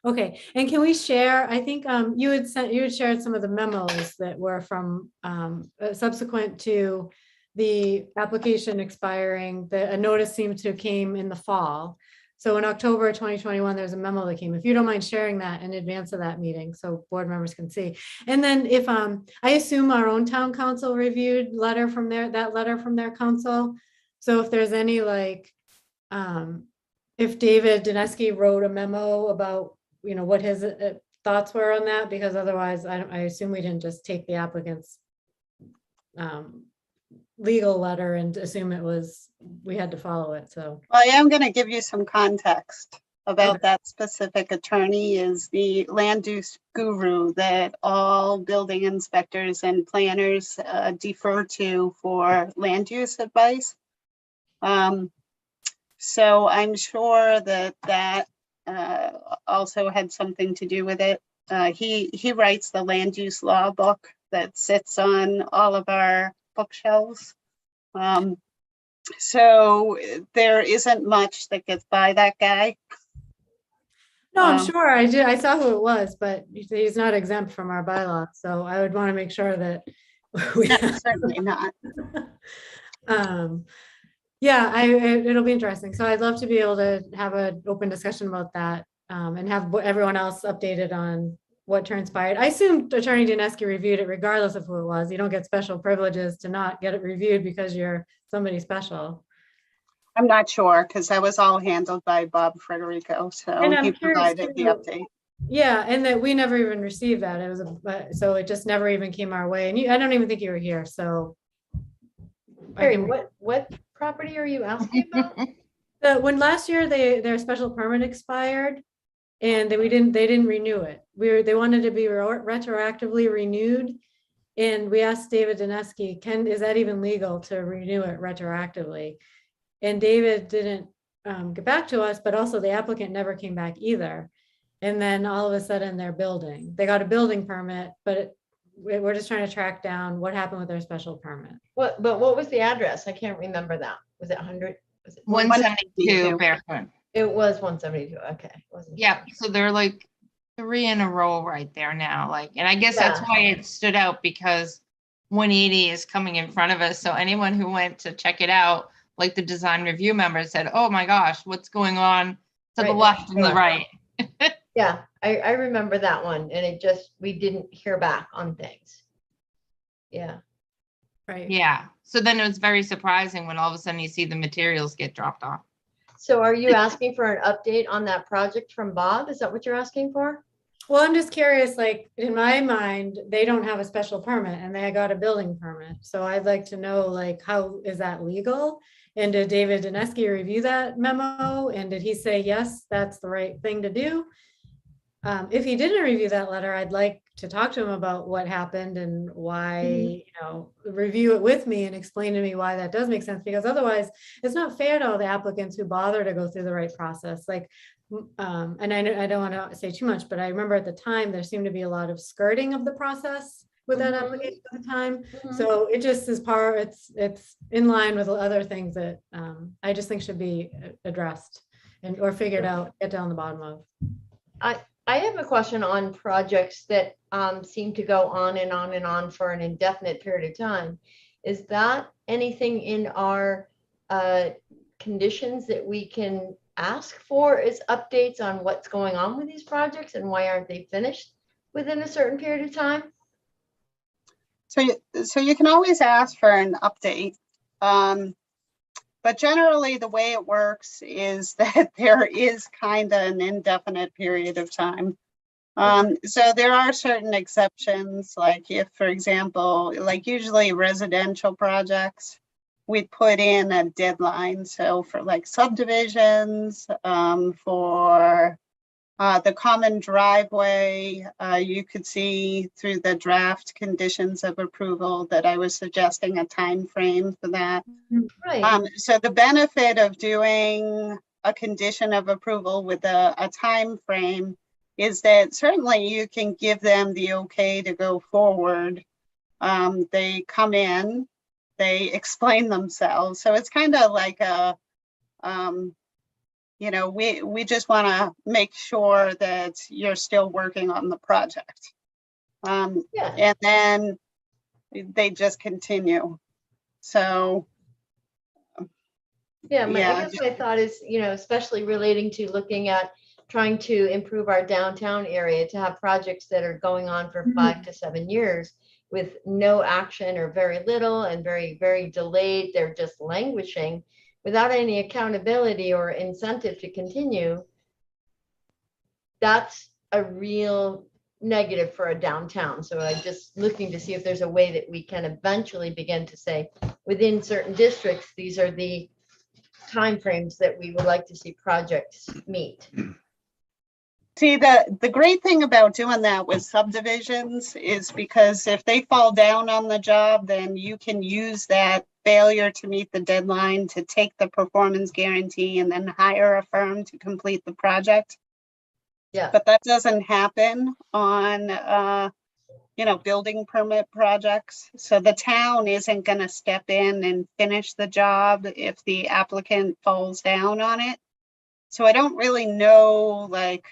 Okay, and can we share, I think you had shared some of the memos that were from subsequent to the application expiring, a notice seemed to came in the fall. So in October 2021, there's a memo that came. If you don't mind sharing that in advance of that meeting, so board members can see. And then if I assume our own town council reviewed that letter from their council. So if there's any like, if David Dineski wrote a memo about, you know, what his thoughts were on that, because otherwise I assume we didn't just take the applicant's legal letter and assume it was, we had to follow it, so. Well, I am going to give you some context about Okay. that specific attorney. Is the land use guru that all building inspectors and planners defer to for land use advice. So I'm sure that also had something to do with it. He writes the land use law book that sits on all of our bookshelves. So there isn't much that gets by that guy. No, I'm sure, I saw who it was, but he's not exempt from our bylaw, so I would want to make sure that. we- No, certainly not. Yeah, it'll be interesting. So I'd love to be able to have an open discussion about that and have everyone else updated on what transpired. I assume Attorney Dineski reviewed it regardless of who it was. You don't get special privileges to not get it reviewed because you're somebody special. I'm not sure because that was all handled by Bob Frederico, so And I'm he curious provided the too- update. Yeah, and that we never even received that. It was so it just never even came our way. And I don't even think you were here, so. I Harry, can- what property are you asking about? When last year their special permit expired and they didn't renew it. They wanted to be retroactively renewed. And we asked David Dineski, is that even legal to renew it retroactively? And David didn't get back to us, but also the applicant never came back either. And then all of a sudden they got a building permit, but we're just trying to track down what happened with their special permit. But what was the address? I can't remember that. Was it 100? Was it 172 Barefoot. It was 172. Okay. Wasn't Yeah, sure. so they're like 3 in a row right there now, like, and I guess that's Yeah. why it stood out, because 180 is coming in front of us. So anyone who went to check it out, like the design review members said, oh my gosh, what's going on to the Right, left and the yeah. right? Yeah, I remember that one, and we didn't hear back on things. Yeah. Right. Yeah, so then it was very surprising when all of a sudden you see the materials get dropped off. So are you asking for an update on that project from Bob? Is that what you're asking for? Well, I'm just curious, like, in my mind, they don't have a special permit and they got a building permit. So I'd like to know, like, how is that legal? And did David Dineski review that memo? And did he say, yes, that's the right thing to do? If he didn't review that letter, I'd like to talk to him about what happened and why, review it with me and explain to me why that does make sense, because otherwise it's not fair to all the applicants who bother to go through the right process. Like, and I don't want to say too much, but I remember at the time there seemed to be a lot of skirting of the process with that application at the time. So it just is it's in line with other things that I just think should be addressed or figured out, get down the bottom of. I have a question on projects that seem to go on and on and on for an indefinite period of time. Is that anything in our conditions that we can ask for as updates on what's going on with these projects and why aren't they finished within a certain period of time? So you can always ask for an update. But generally, the way it works is that there is kind of an indefinite period of time. So there are certain exceptions, like if, for example, like usually residential projects, we put in a deadline. So for like subdivisions, for the common driveway, you could see through the draft conditions of approval that I was suggesting a time frame for that. Right. So the benefit of doing a condition of approval with a time frame is that certainly you can give them the okay to go forward. They come in, they explain themselves. So it's kind of like a, you know, we just want to make sure that you're still working on the project. Yeah. And then they just continue. So Yeah, I yeah. guess my thought is, you know, especially relating to looking at trying to improve our downtown area, to have projects that are going on for 5 to 7 years with no action or very little and very, very delayed. They're just languishing without any accountability or incentive to continue. That's a real negative for a downtown. So I'm just looking to see if there's a way that we can eventually begin to say, within certain districts, these are the timeframes that we would like to see projects meet. See, the great thing about doing that with subdivisions is because if they fall down on the job, then you can use that failure to meet the deadline to take the performance guarantee and then hire a firm to complete the project. Yeah. But that doesn't happen on, you know, building permit projects. So the town isn't going to step in and finish the job if the applicant falls down on it. So I don't really know, like,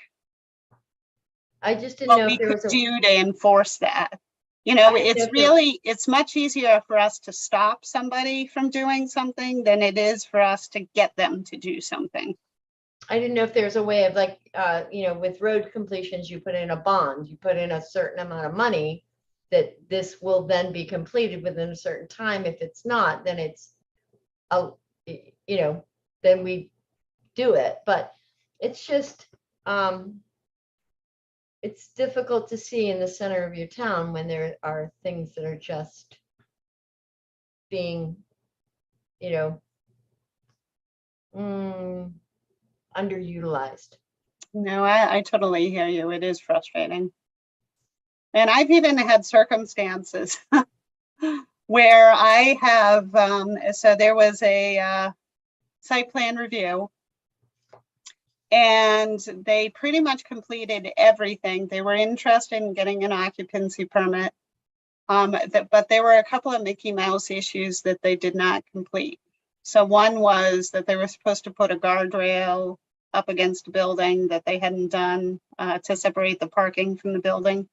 I just didn't what know we if there could was a, do to enforce that. You know, I didn't know it's if there- really, it's much easier for us to stop somebody from doing something than it is for us to get them to do something. I didn't know if there's a way of like, you know, with road completions, you put in a bond, you put in a certain amount of money that this will then be completed within a certain time. If it's not, then it's, you know, then we do it. But it's just, it's difficult to see in the center of your town when there are things that are just being, you know, underutilized. No, I totally hear you. It is frustrating. And I've even had circumstances where I have, so there was a site plan review and they pretty much completed everything. They were interested in getting an occupancy permit, but there were a couple of Mickey Mouse issues that they did not complete. So one was that they were supposed to put a guardrail up against the building that they hadn't done to separate the parking from the building.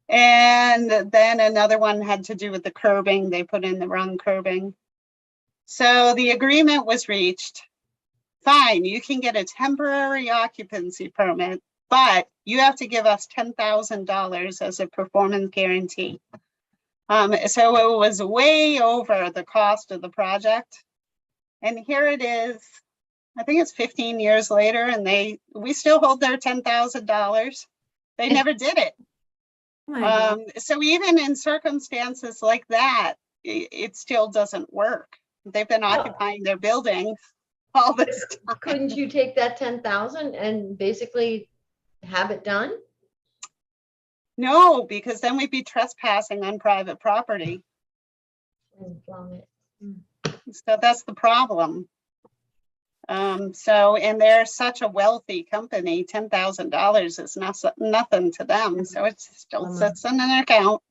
And then another one had to do with the curbing. They put in the wrong curbing. So the agreement was reached. Fine, you can get a temporary occupancy permit, but you have to give us $10,000 as a performance guarantee. So it was way over the cost of the project. And here it is, I think it's 15 years later, and we still hold their $10,000. They never did it. Oh my God. So even in circumstances like that, it still doesn't work. They've been occupying their building all this time. Couldn't you take that 10,000 and basically have it done? No, because then we'd be trespassing on private property. So that's the problem. So, and they're such a wealthy company, $10,000 is nothing to them. So it still sits in an account.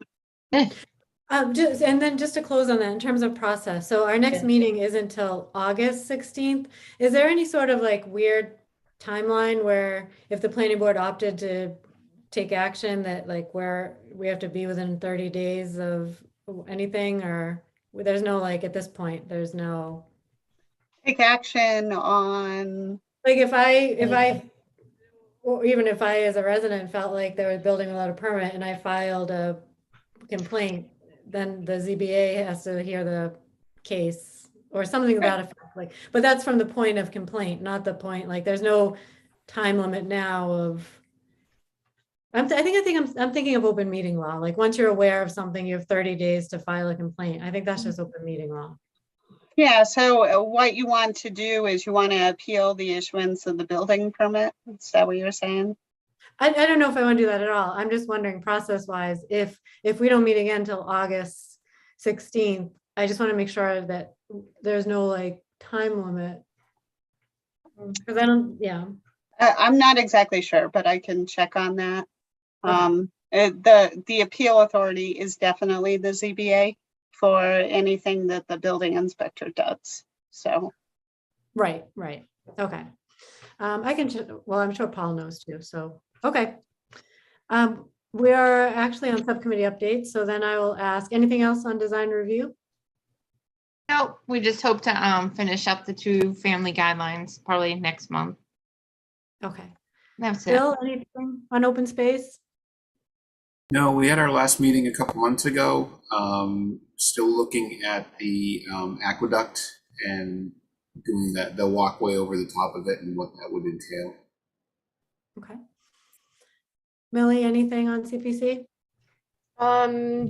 And then just to close on that, in terms of process, so our next Yeah. meeting is until August 16th. Is there any sort of like weird timeline where if the planning board opted to take action that like where we have to be within 30 days of anything, or there's no, like at this point, there's no, Take action on, like if I, or even if I as a resident felt like they were building without a permit and I filed a complaint, then the ZBA has to hear the case or something of that effect, like, but that's from the point of complaint, not the point, like, there's no time limit now of. I'm thinking of open meeting law, like, once you're aware of something, you have 30 days to file a complaint. I think that's just open meeting law. Yeah, so what you want to do is you want to appeal the issuance of the building permit. Is that what you're saying? I don't know if I want to do that at all. I'm just wondering process wise, if we don't meet again until August 16th, I just want to make sure that there's no like time limit. Because I don't, yeah. I'm not exactly sure, but I can check on that. Okay. The appeal authority is definitely the ZBA for anything that the building inspector does. So, Right. Okay. I can, well, I'm sure Paul knows too, so, okay. We are actually on subcommittee updates, so then I will ask, anything else on design review? No, we just hope to finish up the 2 family guidelines probably next month. Okay. That's it. Bill, anything on open space? No, we had our last meeting a couple months ago. Still looking at the aqueduct and doing the walkway over the top of it and what that would entail. Okay. Millie, anything on CPC?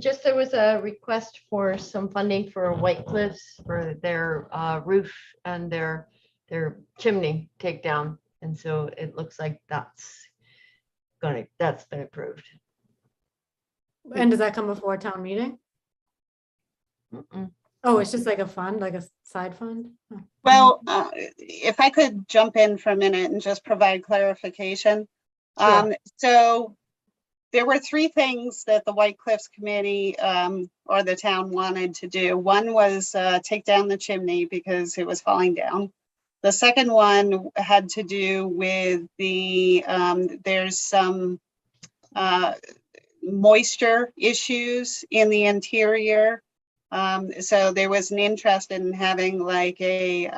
Just there was a request for some funding for White Cliffs for their roof and their chimney takedown. And so it looks like that's been approved. And does that come before town meeting? Mm-mm. Oh, it's just like a fund, like a side fund? Oh. well, if I could jump in for a minute and just provide clarification. Sure. So there were 3 things that the White Cliffs Committee or the town wanted to do. One was take down the chimney because it was falling down. The second one had to do with there's some moisture issues in the interior. So there was an interest in having like a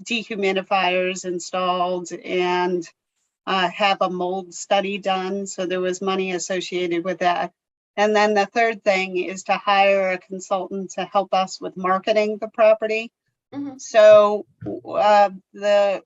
dehumidifiers installed and have a mold study done. So there was money associated with that. And then the third thing is to hire a consultant to help us with marketing the property. Mhm. So the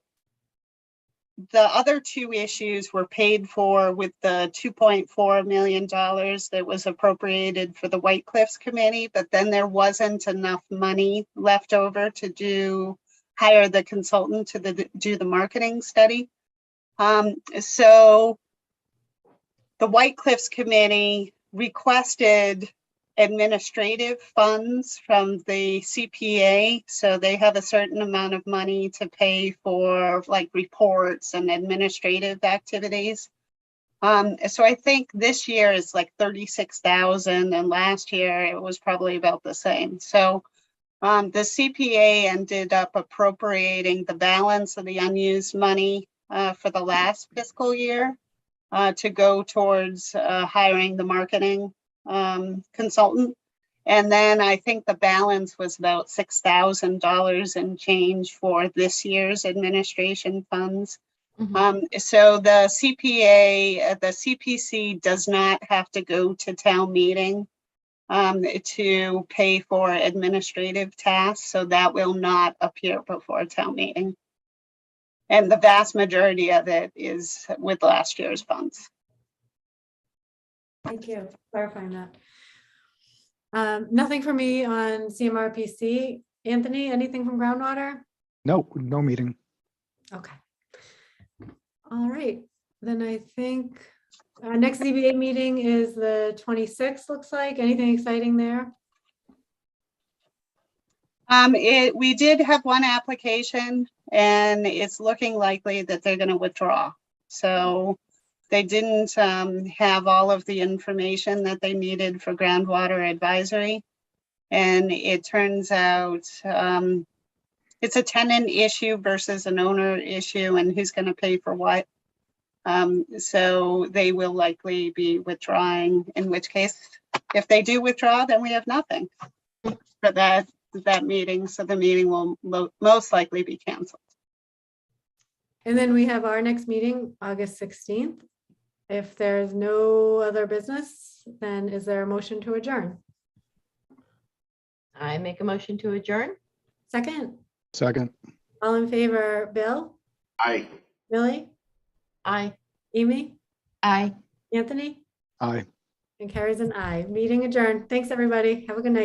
other 2 issues were paid for with the $2.4 million that was appropriated for the White Cliffs Committee, but then there wasn't enough money left over to hire the consultant to do the marketing study. So the White Cliffs Committee requested administrative funds from the CPA. So they have a certain amount of money to pay for like reports and administrative activities. So I think this year is like 36,000 and last year it was probably about the same. So the CPA ended up appropriating the balance of the unused money for the last fiscal year to go towards hiring the marketing consultant. And then I think the balance was about $6,000 and change for this year's administration funds. So the CPA, the CPC does not have to go to town meeting to pay for administrative tasks. So that will not appear before town meeting. And the vast majority of it is with last year's funds. Thank you for clarifying that. Nothing for me on CMRPC. Anthony, anything from groundwater? No meeting. Okay. All right, then I think our next ZBA meeting is the 26th, looks like. Anything exciting there? We did have one application and it's looking likely that they're going to withdraw. So they didn't have all of the information that they needed for groundwater advisory. And it turns out it's a tenant issue versus an owner issue and who's going to pay for what. So they will likely be withdrawing, in which case, if they do withdraw, then we have nothing for that meeting. So the meeting will most likely be canceled. And then we have our next meeting, August 16th. If there's no other business, then is there a motion to adjourn? I make a motion to adjourn. Second, Second. all in favor, Bill, Aye. Billy, Aye. Amy, Aye. Anthony, Aye. and Carrie's an aye. Meeting adjourned. Thanks, everybody. Have a good night.